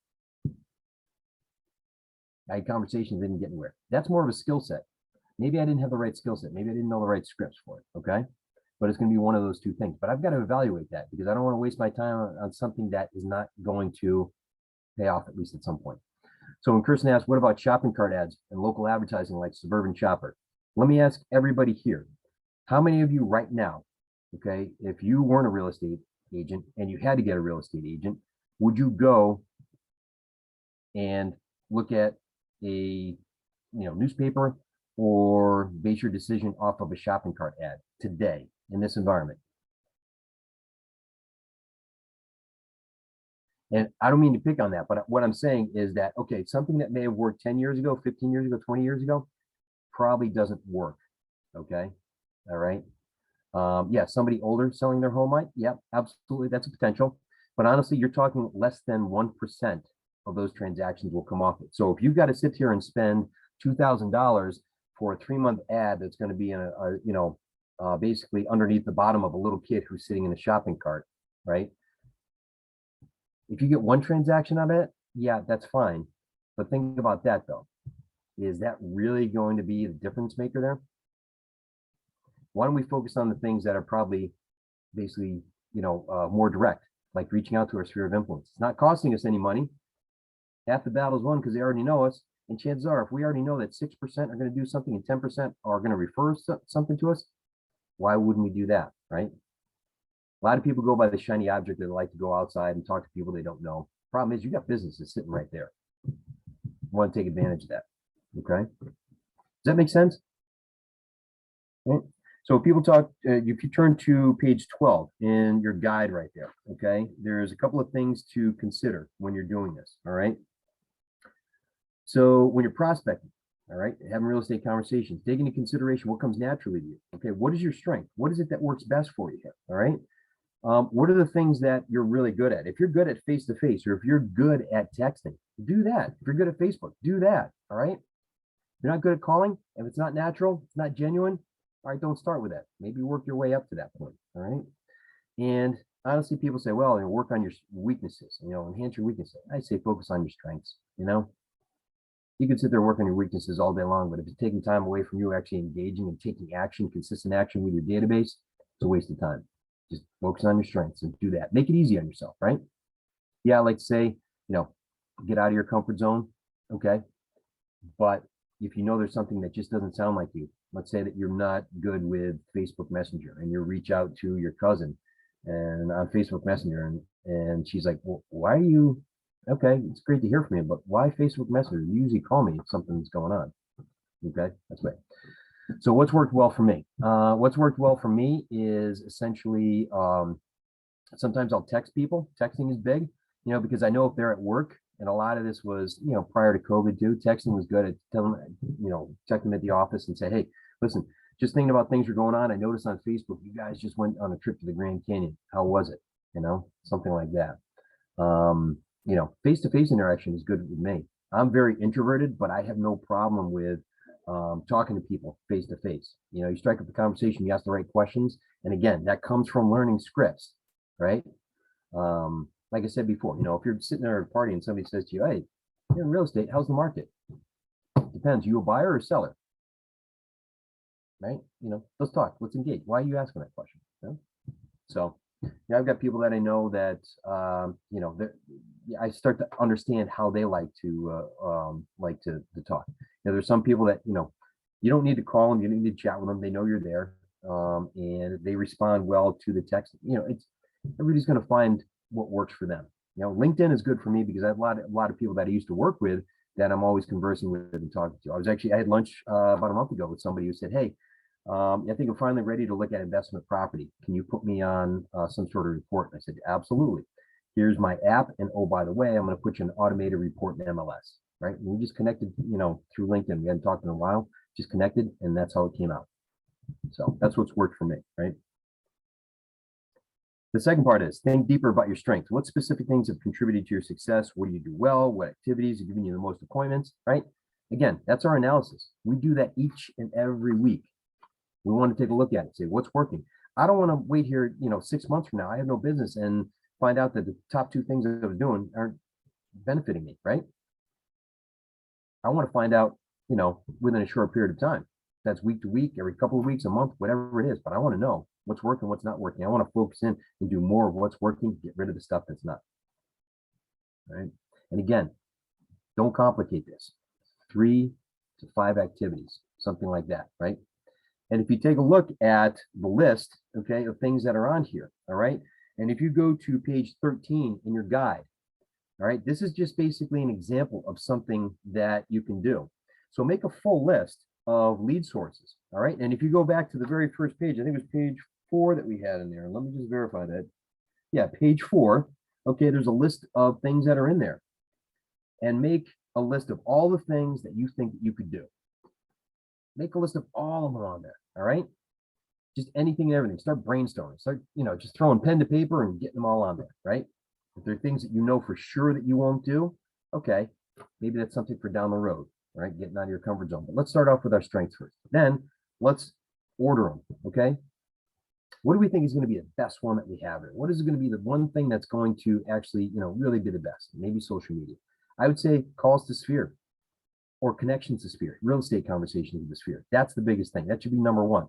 I had conversations, didn't get anywhere. That's more of a skill set. Maybe I didn't have the right skill set. Maybe I didn't know the right scripts for it. Okay. But it's going to be one of those two things. But I've got to evaluate that because I don't want to waste my time on something that is not going to pay off, at least at some point. So when Kirsten asked, what about shopping cart ads and local advertising like Suburban Shopper? Let me ask everybody here. How many of you right now, okay, if you weren't a real estate agent and you had to get a real estate agent, would you go and look at a newspaper or base your decision off of a shopping cart ad today in this environment? And I don't mean to pick on that, but what I'm saying is that, okay, something that may have worked 10 years ago, 15 years ago, 20 years ago, probably doesn't work. Okay. All right. Yeah, somebody older selling their home might. Yep, absolutely. That's a potential. But honestly, you're talking less than 1% of those transactions will come off it. So if you've got to sit here and spend $2,000 for a 3-month ad that's going to be in basically underneath the bottom of a little kid who's sitting in a shopping cart, right? If you get one transaction out of it, yeah, that's fine. But think about that though. Is that really going to be the difference maker there? Why don't we focus on the things that are probably basically, more direct, like reaching out to our sphere of influence. It's not costing us any money. Half the battle is won because they already know us. And chances are, if we already know that 6% are going to do something and 10% are going to refer something to us, why wouldn't we do that, right? A lot of people go by the shiny object. They like to go outside and talk to people they don't know. Problem is, you got businesses sitting right there. You want to take advantage of that, okay? Does that make sense? Okay. So people talk, if you turn to page 12 in your guide right there, okay, there's a couple of things to consider when you're doing this, all right? So when you're prospecting, all right, having real estate conversations, take into consideration what comes naturally to you. Okay, what is your strength? What is it that works best for you here, all right? What are the things that you're really good at? If you're good at face-to-face, or if you're good at texting, do that. If you're good at Facebook, do that, all right? If you're not good at calling, if it's not natural, it's not genuine, all right, don't start with that. Maybe work your way up to that point, all right? And honestly, people say, well, work on your weaknesses, enhance your weaknesses. I say focus on your strengths, You can sit there working your weaknesses all day long, but if it's taking time away from you actually engaging and taking action, consistent action with your database, it's a waste of time. Just focus on your strengths and do that. Make it easy on yourself, right? Yeah, I like to say, get out of your comfort zone, okay? But if you know there's something that just doesn't sound like you, let's say that you're not good with Facebook Messenger and you reach out to your cousin and on Facebook Messenger and she's like, well, why are you, okay, it's great to hear from you, but why Facebook Messenger? You usually call me if something's going on. Okay, that's right. So what's worked well for me? What's worked well for me is essentially, sometimes I'll text people. Texting is big, because I know if they're at work, and a lot of this was, prior to COVID too, texting was good at telling, check them at the office and say, hey, listen, just thinking about things are going on. I noticed on Facebook, you guys just went on a trip to the Grand Canyon. How was it? Something like that. Face-to-face interaction is good with me. I'm very introverted, but I have no problem with talking to people face-to-face. You strike up the conversation, you ask the right questions. And again, that comes from learning scripts, right? Like I said before, if you're sitting there at a party and somebody says to you, hey, you're in real estate, how's the market? Depends, you a buyer or a seller? Right? Let's talk, let's engage. Why are you asking that question? So I've got people that I know that, I start to understand how they like to talk. There's some people that, you don't need to call them, you don't need to chat with them. They know you're there, and they respond well to the text. Everybody's going to find what works for them. LinkedIn is good for me because I have a lot of people that I used to work with that I'm always conversing with and talking to. I had lunch about a month ago with somebody who said, hey, I think I'm finally ready to look at investment property. Can you put me on some sort of report? And I said, absolutely. Here's my app. And oh, by the way, I'm going to put you an automated report in MLS, right? And we just connected, through LinkedIn. We hadn't talked in a while, just connected, and that's how it came out. So that's what's worked for me, right? The second part is think deeper about your strengths. What specific things have contributed to your success? What do you do well? What activities are giving you the most appointments, right? Again, that's our analysis. We do that each and every week. We want to take a look at it, say what's working. I don't want to wait here, 6 months from now. I have no business, and find out that the top two things that I was doing aren't benefiting me, right? I want to find out, you know, within a short period of time. That's week to week, every couple of weeks, a month, whatever it is. But I want to know what's working, what's not working. I want to focus in and do more of what's working, get rid of the stuff that's not. Right. And again, don't complicate this. 3 to 5 activities, something like that, right? And if you take a look at the list, okay, of things that are on here, all right? And if you go to page 13 in your guide, all right, this is just basically an example of something that you can do. So make a full list of lead sources, all right? And if you go back to the very first page, I think it was page 4 that we had in there. Let me just verify that. Yeah, page 4. Okay, there's a list of things that are in there. And make a list of all the things that you think that you could do. Make a list of all of them on there, all right? Just anything and everything. Start brainstorming. Start, you know, just throwing pen to paper and getting them all on there, right? If there are things that you know for sure that you won't do, okay, maybe that's something for down the road, right? Getting out of your comfort zone. But let's start off with our strengths first. Then let's order them, okay? What do we think is going to be the best one that we have here? What is going to be the one thing that's going to actually, you know, really be the best? Maybe social media. I would say calls to Sphere or connections to Sphere, real estate conversations with the Sphere. That's the biggest thing. That should be number one.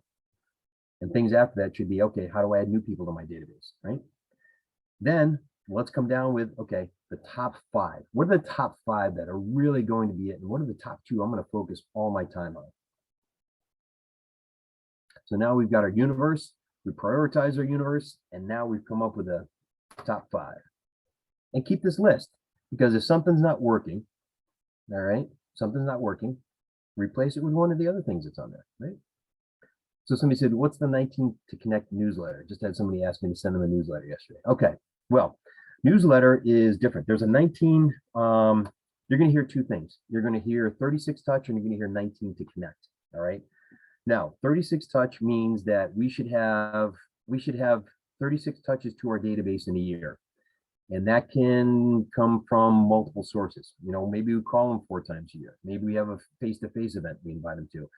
And things after that should be, okay, how do I add new people to my database, right? Then let's come down with, okay, the top 5. What are the top 5 that are really going to be it? And what are the top 2 I'm going to focus all my time on? So now we've got our universe, we prioritize our universe, and now we've come up with a top 5. And keep this list, because if something's not working, all right, something's not working, replace it with one of the other things that's on there, right? So somebody said, what's the 19 to Connect newsletter? Just had somebody ask me to send them a newsletter yesterday. Okay, well, newsletter is different. There's a 19, you're going to hear 2 things. You're going to hear 36 touch and you're going to hear 19 to Connect, all right? Now, 36 touch means that we should have 36 touches to our database in a year. And that can come from multiple sources. You know, maybe we call them 4 times a year. Maybe we have a face-to-face event we invite them to.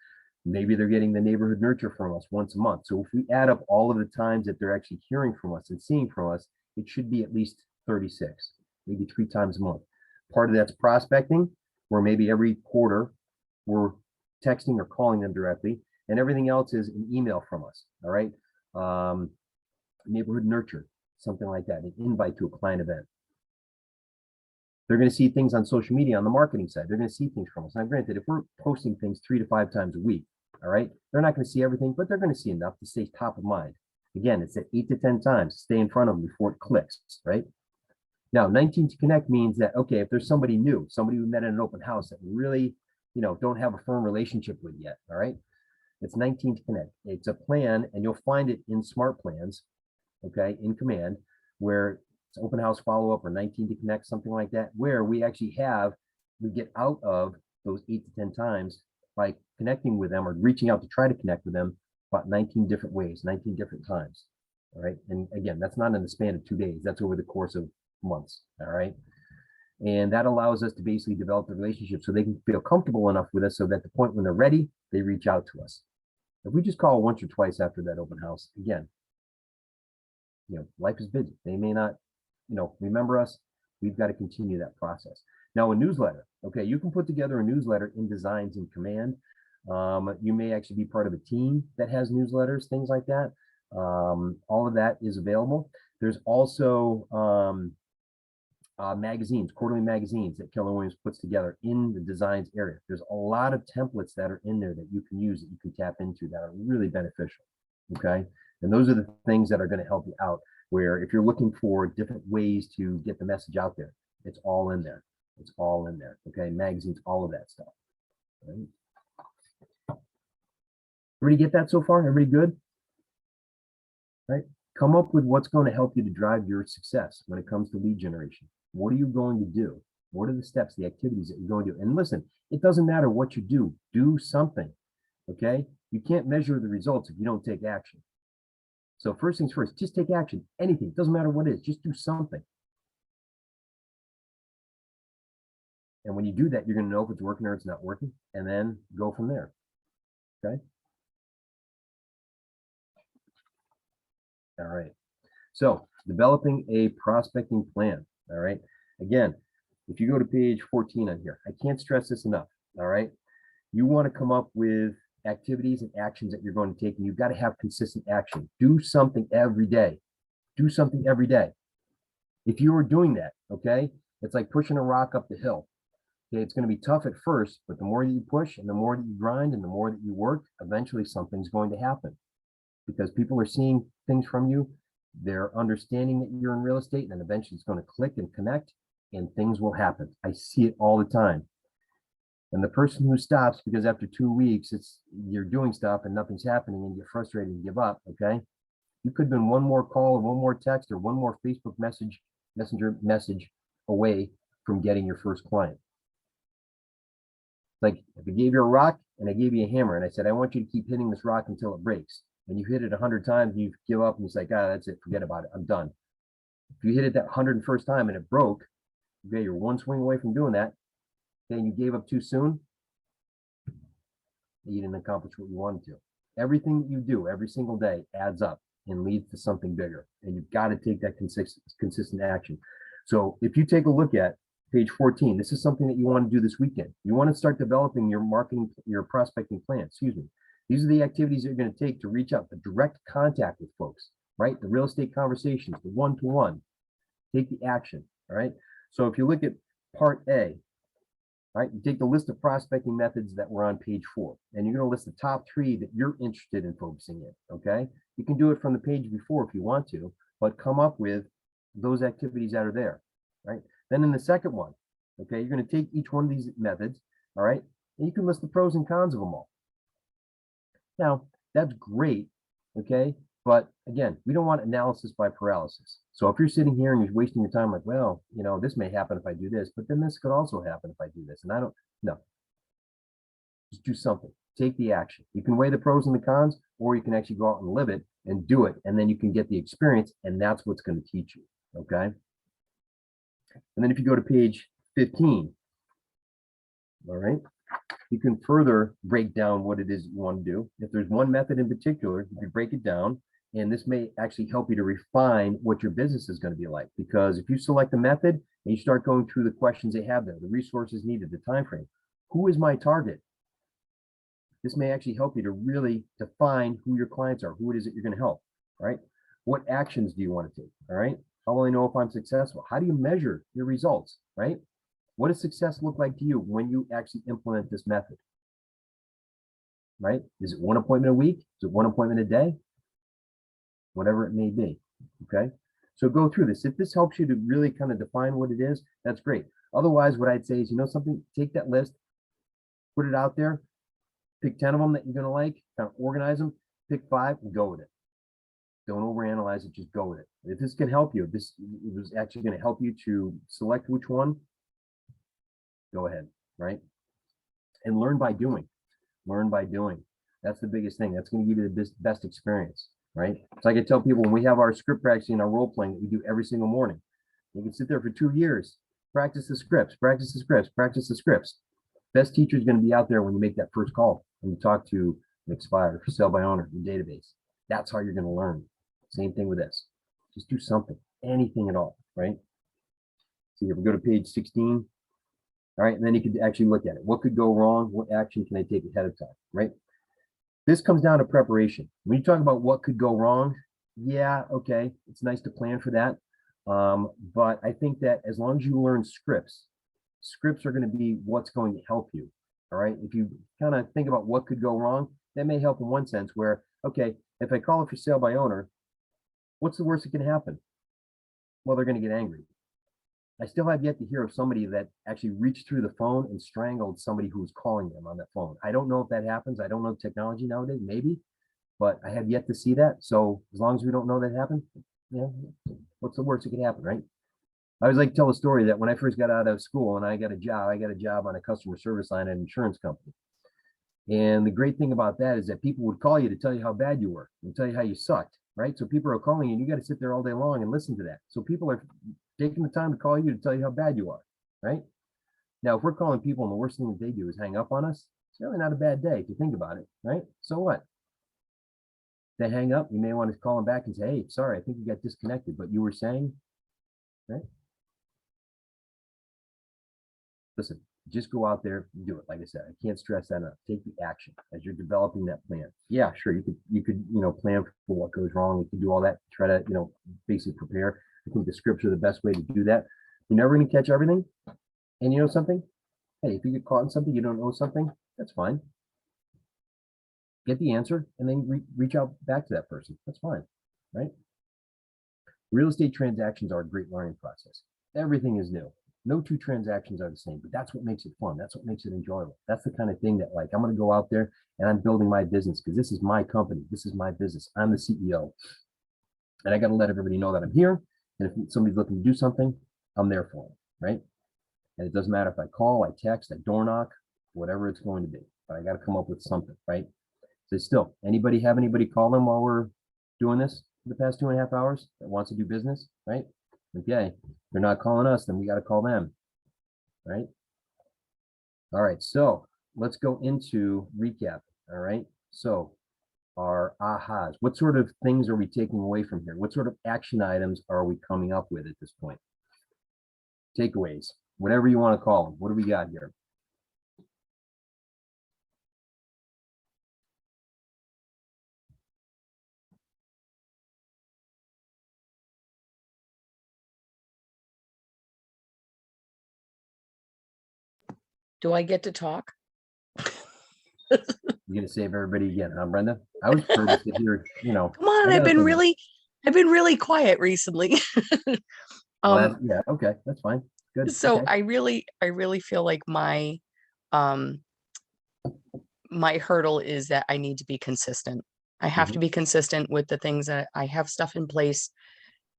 Maybe they're getting the neighborhood nurture from us once a month. So if we add up all of the times that they're actually hearing from us and seeing from us, it should be at least 36, maybe 3 times a month. Part of that's prospecting, where maybe every quarter we're texting or calling them directly, and everything else is an email from us, all right? Neighborhood nurture, something like that, an invite to a client event. They're going to see things on social media on the marketing side. They're going to see things from us. Now, granted, if we're posting things 3 to 5 times a week, all right, they're not going to see everything, but they're going to see enough to stay top of mind. Again, it's at 8 to 10 times, stay in front of them before it clicks, right? Now, 19 to Connect means that, okay, if there's somebody new, somebody we met at an open house that we really, you know, don't have a firm relationship with yet, all right? It's 19 to Connect. It's a plan, and you'll find it in Smart Plans, okay, in Command, where it's open house follow-up or 19 to Connect, something like that, where we actually we get out of those 8 to 10 times by connecting with them or reaching out to try to connect with them about 19 different ways, 19 different times, all right? And again, that's not in the span of 2 days. That's over the course of months, all right? And that allows us to basically develop the relationship so they can feel comfortable enough with us so that at the point when they're ready, they reach out to us. If we just call once or twice after that open house, again, you know, life is busy. They may not, you know, remember us. We've got to continue that process. Now, a newsletter, okay, you can put together a newsletter in Designs in Command. You may actually be part of a team that has newsletters, things like that. All of that is available. There's also magazines, quarterly magazines that Keller Williams puts together in the Designs area. There's a lot of templates that are in there that you can use, that you can tap into, that are really beneficial, okay? And those are the things that are going to help you out, where if you're looking for different ways to get the message out there, it's all in there. It's all in there, okay? Magazines, all of that stuff. Right? Everybody get that so far? Everybody good? Right? Come up with what's going to help you to drive your success when it comes to lead generation. What are you going to do? What are the steps, the activities that you're going to do? And listen, it doesn't matter what you do something, okay? You can't measure the results if you don't take action. So first things first, just take action, anything, doesn't matter what it is, just do something. And when you do that, you're going to know if it's working or it's not working, and then go from there, okay? All right. So developing a prospecting plan. All right. Again, if you go to page 14 on here, I can't stress this enough. All right. You want to come up with activities and actions that you're going to take, and you've got to have consistent action. Do something every day. Do something every day. If you are doing that, okay, it's like pushing a rock up the hill. Okay, it's going to be tough at first, but the more that you push and the more that you grind and the more that you work, eventually something's going to happen because people are seeing things from you. They're understanding that you're in real estate, and then eventually it's going to click and connect and things will happen. I see it all the time. And the person who stops because after 2 weeks, you're doing stuff and nothing's happening and you're frustrated and give up, okay? You could have been one more call or one more text or one more Facebook messenger message away from getting your first client. Like if I gave you a rock and I gave you a hammer and I said, I want you to keep hitting this rock until it breaks. And you hit it 100 times, you give up and it's like, ah, that's it, forget about it, I'm done. If you hit it that 101st time and it broke, okay, you're one swing away from doing that, then you gave up too soon, you didn't accomplish what you wanted to. Everything that you do every single day adds up and leads to something bigger. And you've got to take that consistent action. So if you take a look at page 14, this is something that you want to do this weekend. You want to start developing your marketing, your prospecting plan, excuse me. These are the activities that you're going to take to reach out, the direct contact with folks, right? The real estate conversations, the one-to-one, take the action, all right? So if you look at part A, right, you take the list of prospecting methods that were on page 4, and you're going to list the top 3 that you're interested in focusing in, okay? You can do it from the page before if you want to, but come up with those activities that are there, right? Then in the second one, okay, you're going to take each one of these methods, all right, and you can list the pros and cons of them all. Now, that's great, okay, but again, we don't want analysis by paralysis. So if you're sitting here and you're wasting your time like, well, you know, this may happen if I do this, but then this could also happen if I do this. And I don't, no. Just do something. Take the action. You can weigh the pros and the cons, or you can actually go out and live it and do it. And then you can get the experience, and that's what's going to teach you, okay? And then if you go to page 15, all right, you can further break down what it is you want to do. If there's one method in particular, you can break it down. And this may actually help you to refine what your business is going to be like. Because if you select a method and you start going through the questions they have there, the resources needed, the time frame, who is my target? This may actually help you to really define who your clients are, who it is that you're going to help, right? What actions do you want to take, all right? How will I know if I'm successful? How do you measure your results, right? What does success look like to you when you actually implement this method, right? Is it one appointment a week? Is it one appointment a day? Whatever it may be, okay? So go through this. If this helps you to really kind of define what it is, that's great. Otherwise, what I'd say is, you know something, take that list, put it out there, pick 10 of them that you're gonna like, kind of organize them, pick 5 and go with it. Don't overanalyze it, just go with it. If this can help you, this is actually gonna help you to select which one, go ahead, right? And learn by doing, learn by doing. That's the biggest thing. That's gonna give you the best experience. Right? So I can tell people when we have our script practicing, our role playing that we do every single morning, you can sit there for 2 years, practice the scripts, practice the scripts, practice the scripts. Best teacher is going to be out there when you make that first call, when you talk to an expired, for sale by owner, your database. That's how you're going to learn. Same thing with this. Just do something, anything at all, right? So if we go to page 16, all right, and then you could actually look at it. What could go wrong? What action can I take ahead of time, right? This comes down to preparation. When you talk about what could go wrong, yeah, okay, it's nice to plan for that. But I think that as long as you learn scripts are going to be what's going to help you. All right. If you kind of think about what could go wrong, that may help in one sense where, okay, if I call it for sale by owner, what's the worst that can happen? Well, they're going to get angry. I still have yet to hear of somebody that actually reached through the phone and strangled somebody who was calling them on that phone. I don't know if that happens. I don't know technology nowadays, maybe, but I have yet to see that. So as long as we don't know that happened, you know, what's the worst that could happen, right? I always like to tell a story that when I first got out of school and I got a job on a customer service line at an insurance company. And the great thing about that is that people would call you to tell you how bad you were and tell you how you sucked, right? So people are calling you and you got to sit there all day long and listen to that. So people are taking the time to call you to tell you how bad you are, right? Now, if we're calling people and the worst thing that they do is hang up on us, it's really not a bad day if you think about it, right? So what? they hang up, you may want to call them back and say, hey, sorry, I think we got disconnected, but you were saying, right? Listen, just go out there and do it. Like I said, I can't stress that enough. Take the action as you're developing that plan. Yeah, sure, you could, plan for what goes wrong. You can do all that, try to, basically prepare. I think the scripts are the best way to do that. You're never going to catch everything. And you know something? Hey, if you get caught in something, you don't know something, that's fine. Get the answer and then reach out back to that person. That's fine, right? Real estate transactions are a great learning process. Everything is new. No two transactions are the same, but that's what makes it fun. That's what makes it enjoyable. That's the kind of thing that, like, I'm going to go out there and I'm building my business because this is my company. This is my business. I'm the CEO. And I got to let everybody know that I'm here. And if somebody's looking to do something, I'm there for them, right? And it doesn't matter if I call, I text, I door knock, whatever it's going to be. But I got to come up with something, right? So still, anybody have anybody call them while we're doing this for the past 2.5 hours that wants to do business, right? Okay, if they're not calling us, then we got to call them, right? All right, so let's go into recap. All right, so our ahas, what sort of things are we taking away from here? What sort of action items are we coming up with at this point? Takeaways, whatever you want to call them. What do we got here? Do I get to talk? You're gonna save everybody again, huh, Brenda? I was prefer to sit here, Come on, I I've gotta been really quiet recently. yeah, okay, that's fine. Good. So okay. I really feel like my my hurdle is that I need to be consistent. I have to be consistent with the things that I have stuff in place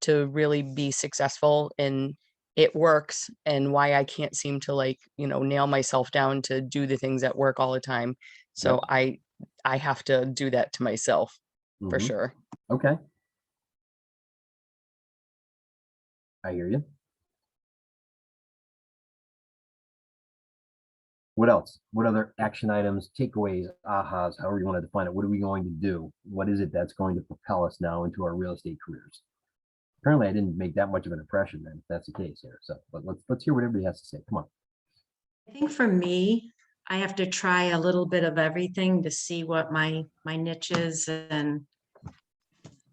to really be successful, and it works, and why I can't seem to, like, nail myself down to do the things that work all the time. So I have to do that to myself for sure. Okay. I hear you. What else? What other action items, takeaways, ahas, however you want to define it? What are we going to do? What is it that's going to propel us now into our real estate careers? Apparently, I didn't make that much of an impression then, if that's the case here. So, but let's hear what everybody has to say. Come on. I think for me, I have to try a little bit of everything to see what my niche is, and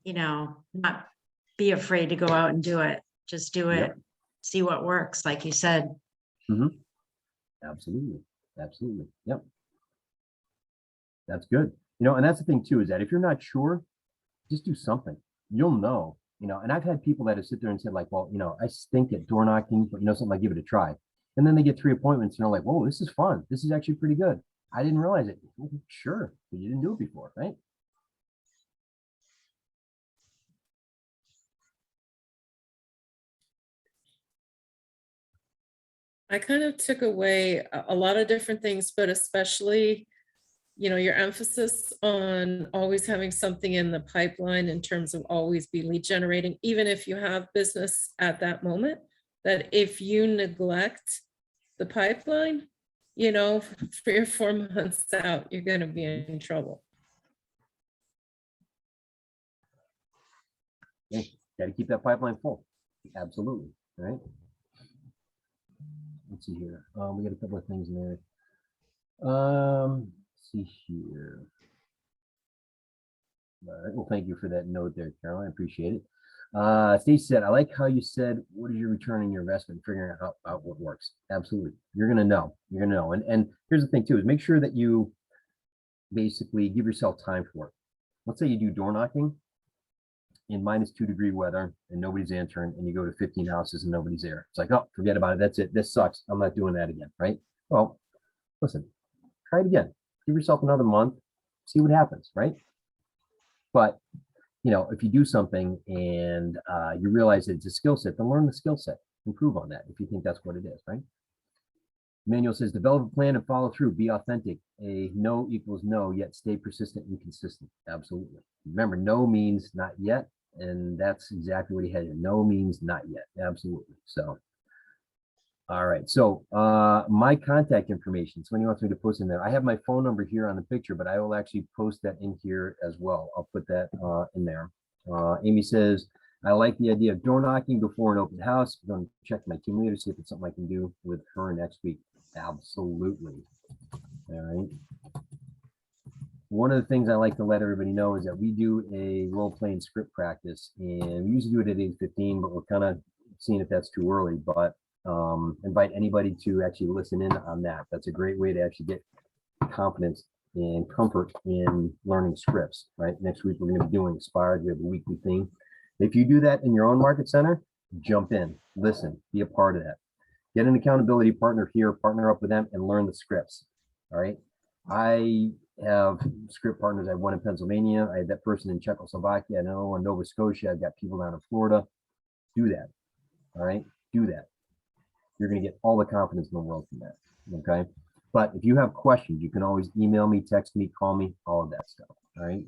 not be afraid to go out and do it. Just do it. Yep. See what works, like you said. Absolutely. Absolutely. Yep. That's good. And that's the thing too, is that if you're not sure, just do something. You'll know, and I've had people that have sit there and said, like, well, I stink at door knocking, but something, like, give it a try. And then they get 3 appointments and they're like, whoa, this is fun. This is actually pretty good. I didn't realize it. Well, sure, but you didn't do it before, right? I kind of took away a lot of different things, but especially, your emphasis on always having something in the pipeline in terms of always be lead generating, even if you have business at that moment, that if you neglect the pipeline, 3 or 4 months out, you're going to be in trouble. Yeah, got to keep that pipeline full. Absolutely. Right. Let's see here. We got a couple of things in there. Let's see here. All right. Well, thank you for that note there, Caroline. I appreciate it. Stacey said, I like how you said, what is your return on your investment, figuring out what works. Absolutely. You're going to know. You're going to know. And here's the thing too, is make sure that you basically give yourself time for it. Let's say you do door knocking in -2-degree weather and nobody's answering, and you go to 15 houses and nobody's there. It's like, oh, forget about it. That's it. This sucks. I'm not doing that again. Right. Well, listen, try it again. Give yourself another month, see what happens. Right. But, if you do something and you realize that it's a skill set, then learn the skill set, improve on that if you think that's what it is, right? Manuel says, develop a plan and follow through, be authentic. A no equals no, yet stay persistent and consistent. Absolutely. Remember, no means not yet. And that's exactly what he had here. No means not yet. Absolutely. So All right, so my contact information, so when he wants me to post in there, I have my phone number here on the picture, but I will actually post that in here as well. I'll put that in there. Amy says, I like the idea of door knocking before an open house. I'm going to check my team leader, see if it's something I can do with her next week. Absolutely. All right. One of the things I like to let everybody know is that we do a role-playing script practice, and we usually do it at 8:15, but we're kind of seeing if that's too early, but invite anybody to actually listen in on that. That's a great way to actually get confidence and comfort in learning scripts, right? Next week, we're going to be doing Inspired. We have a weekly thing. If you do that in your own market center, jump in, listen, be a part of that. Get an accountability partner here, partner up with them and learn the scripts, all right? I have script partners. I have one in Pennsylvania. I had that person in Czechoslovakia. I know in Nova Scotia. I've got people down in Florida. Do that, all right? Do that. You're going to get all the confidence in the world from that, okay? But if you have questions, you can always email me, text me, call me, all of that stuff, all right?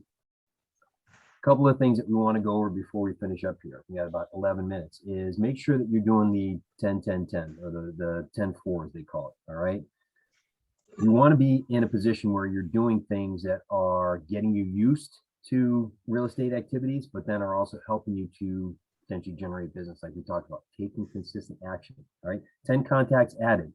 A couple of things that we want to go over before we finish up here. We got about 11 minutes. Is make sure that you're doing the 10-10-10 or the 10-4 as they call it, all right? You want to be in a position where you're doing things that are getting you used to real estate activities, but then are also helping you to potentially generate business like we talked about, taking consistent action, all right? 10 contacts added.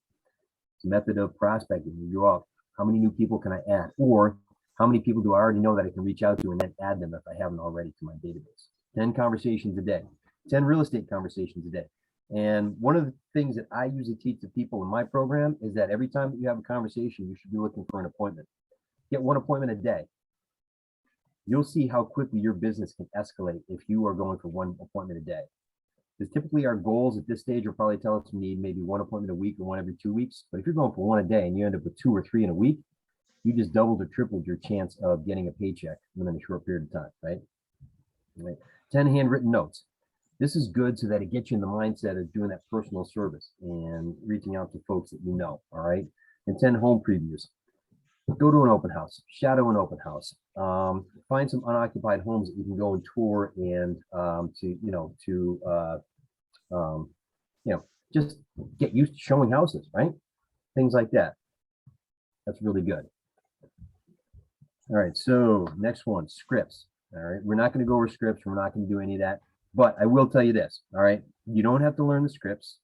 It's a method of prospecting. You go up, how many new people can I add? Or how many people do I already know that I can reach out to and then add them if I haven't already to my database? 10 conversations a day, 10 real estate conversations a day. And one of the things that I usually teach the people in my program is that every time that you have a conversation, you should be looking for an appointment. Get one appointment a day. You'll see how quickly your business can escalate if you are going for one appointment a day. Because typically our goals at this stage will probably tell us we need maybe one appointment a week or one every 2 weeks. But if you're going for one a day and you end up with 2 or 3 in a week, you just doubled or tripled your chance of getting a paycheck within a short period of time, right? Right. 10 handwritten notes. This is good so that it gets you in the mindset of doing that personal service and reaching out to folks that you know, all right? And 10 home previews. Go to an open house, shadow an open house, find some unoccupied homes that you can go and tour and just get used to showing houses, right? Things like that. That's really good. All right, so next one, scripts. All right, we're not going to go over scripts. We're not going to do any of that. But I will tell you this, all right? You don't have to learn the scripts.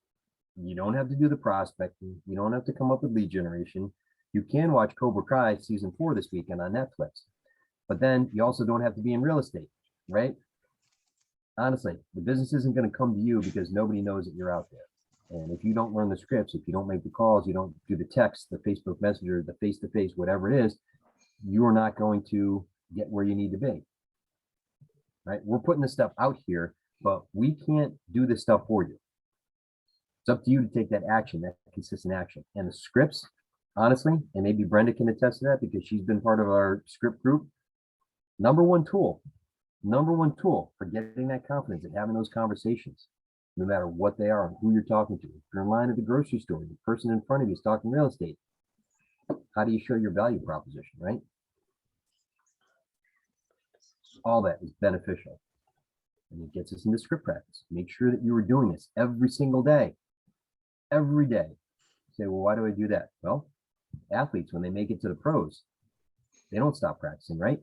You don't have to do the prospecting. You don't have to come up with lead generation. You can watch Cobra Kai season 4 this weekend on Netflix. But then you also don't have to be in real estate, right? Honestly, the business isn't going to come to you because nobody knows that you're out there. And if you don't learn the scripts, if you don't make the calls, you don't do the text, the Facebook Messenger, the face-to-face, whatever it is, you are not going to get where you need to be. Right? We're putting this stuff out here, but we can't do this stuff for you. It's up to you to take that action, that consistent action. And the scripts, honestly, and maybe Brenda can attest to that because she's been part of our script group. Number one tool for getting that confidence and having those conversations, no matter what they are and who you're talking to. If you're in line at the grocery store, the person in front of you is talking real estate. How do you show your value proposition, right? All that is beneficial. And it gets us into script practice. Make sure that you are doing this every single day. Every day. You say, well, why do I do that? Well, athletes, when they make it to the pros, they don't stop practicing, right?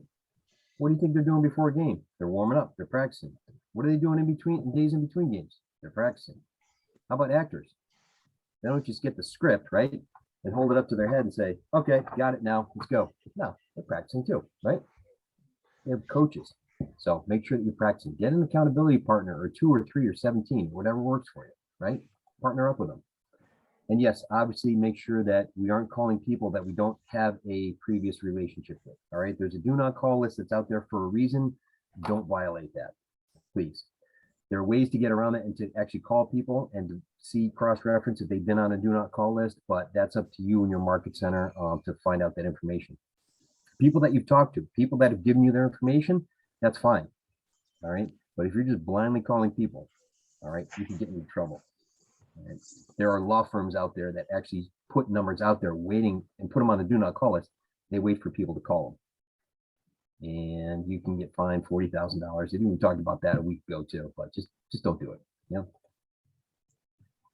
What do you think they're doing before a game? They're warming up, they're practicing. What are they doing in between days in between games? They're practicing. How about actors? They don't just get the script, right? And hold it up to their head and say, okay, got it now, let's go. No, they're practicing too, right? They have coaches. So make sure that you're practicing. Get an accountability partner or 2 or 3 or 17, whatever works for you, right? Partner up with them. And yes, obviously make sure that we aren't calling people that we don't have a previous relationship with, all right? There's a do not call list that's out there for a reason. Don't violate that, please. There are ways to get around it and to actually call people and to see cross-reference if they've been on a do not call list, but that's up to you and your market center to find out that information. People that you've talked to, people that have given you their information, that's fine, all right? But if you're just blindly calling people, all right, you can get into trouble. Right? There are law firms out there that actually put numbers out there waiting and put them on the do not call list. They wait for people to call them. And you can get fined $40,000. We talked about that a week ago too, but just don't do it. Yeah.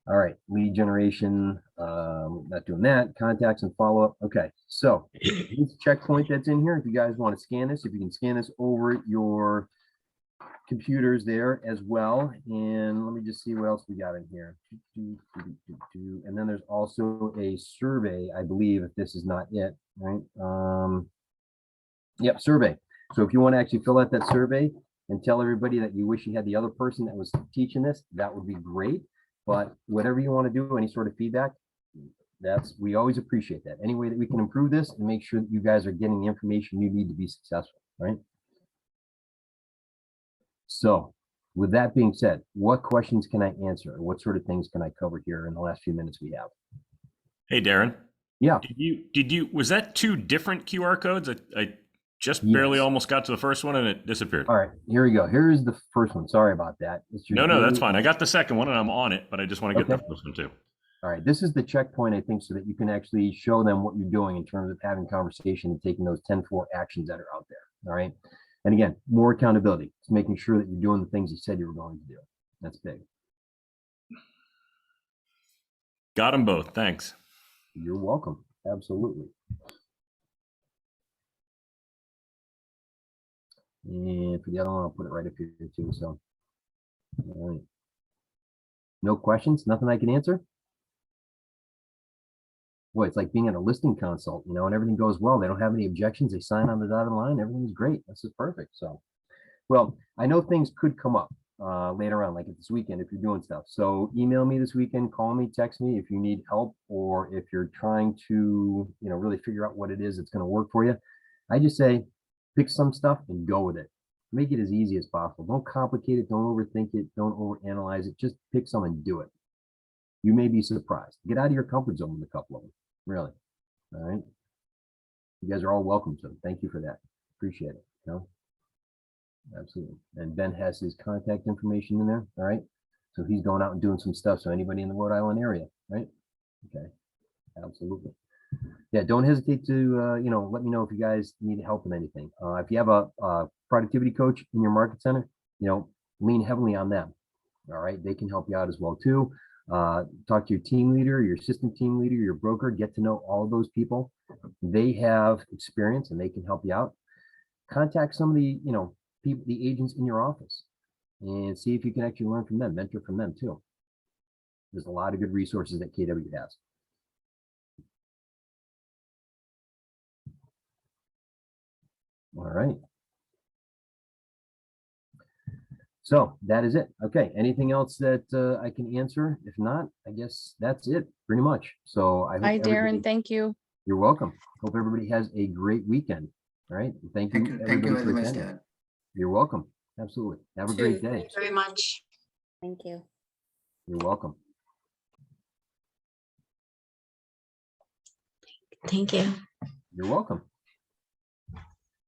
All right, lead generation, not doing that, contacts and follow-up. Okay, so this checkpoint that's in here, if you guys want to scan this, if you can scan this over your computers there as well. And let me just see what else we got in here. And then there's also a survey, I believe, if this is not it, right? Yep, survey. So if you want to actually fill out that survey and tell everybody that you wish you had the other person that was teaching this, that would be great. But whatever you want to do, any sort of feedback, we always appreciate that. Any way that we can improve this and make sure that you guys are getting the information you need to be successful, right? So with that being said, what questions can I answer? What sort of things can I cover here in the last few minutes we have? Hey, Darren. Yeah. Was that 2 different QR codes? I just barely almost got to the first one and it disappeared. All right, here we go. Here's the first one. Sorry about that. No, that's fine. I got the second one and I'm on it, but I just want to get the first one too. All right, this is the checkpoint, I think, so that you can actually show them what you're doing in terms of having conversation and taking those 10-4 actions that are out there. All right. And again, more accountability. It's making sure that you're doing the things you said you were going to do. That's big. Got them both. Thanks. You're welcome. Absolutely. And for the other one, I'll put it right up here too. So, all right. No questions? Nothing I can answer? Boy, it's like being at a listing consult, you know, and everything goes well. They don't have any objections. They sign on the dotted line. Everything's great. This is perfect. So, well, I know things could come up later on, like this weekend, if you're doing stuff. So email me this weekend, call me, text me if you need help, or if you're trying to, you know, really figure out what it is that's going to work for you. I just say, pick some stuff and go with it. Make it as easy as possible. Don't complicate it. Don't overthink it. Don't overanalyze it. Just pick some and do it. You may be surprised. Get out of your comfort zone with a couple of them. Really. All right. You guys are all welcome to them. Thank you for that. Appreciate it. You know? Absolutely. And Ben has his contact information in there. All right. So he's going out and doing some stuff. So anybody in the Rhode Island area, right? Okay. Absolutely. Yeah, don't hesitate to, you know, let me know if you guys need help with anything. If you have a productivity coach in your market center, you know, lean heavily on them. All right. They can help you out as well too. Talk to your team leader, your assistant team leader, your broker, get to know all of those people. They have experience and they can help you out. Contact some of the, you know, people, the agents in your office, and see if you can actually learn from them, mentor from them too. There's a lot of good resources that KW has. All right. So that is it. Okay. Anything else that I can answer? If not, I guess that's it pretty much. So I hope Hi, Darren. Thank you. You're welcome. Hope everybody has a great weekend. All right. Thank you. Thank you everybody, very for much, attending. Dad. You're welcome. Absolutely. Have a great day. Thank you very much. Thank you. You're welcome. Thank you. You're welcome.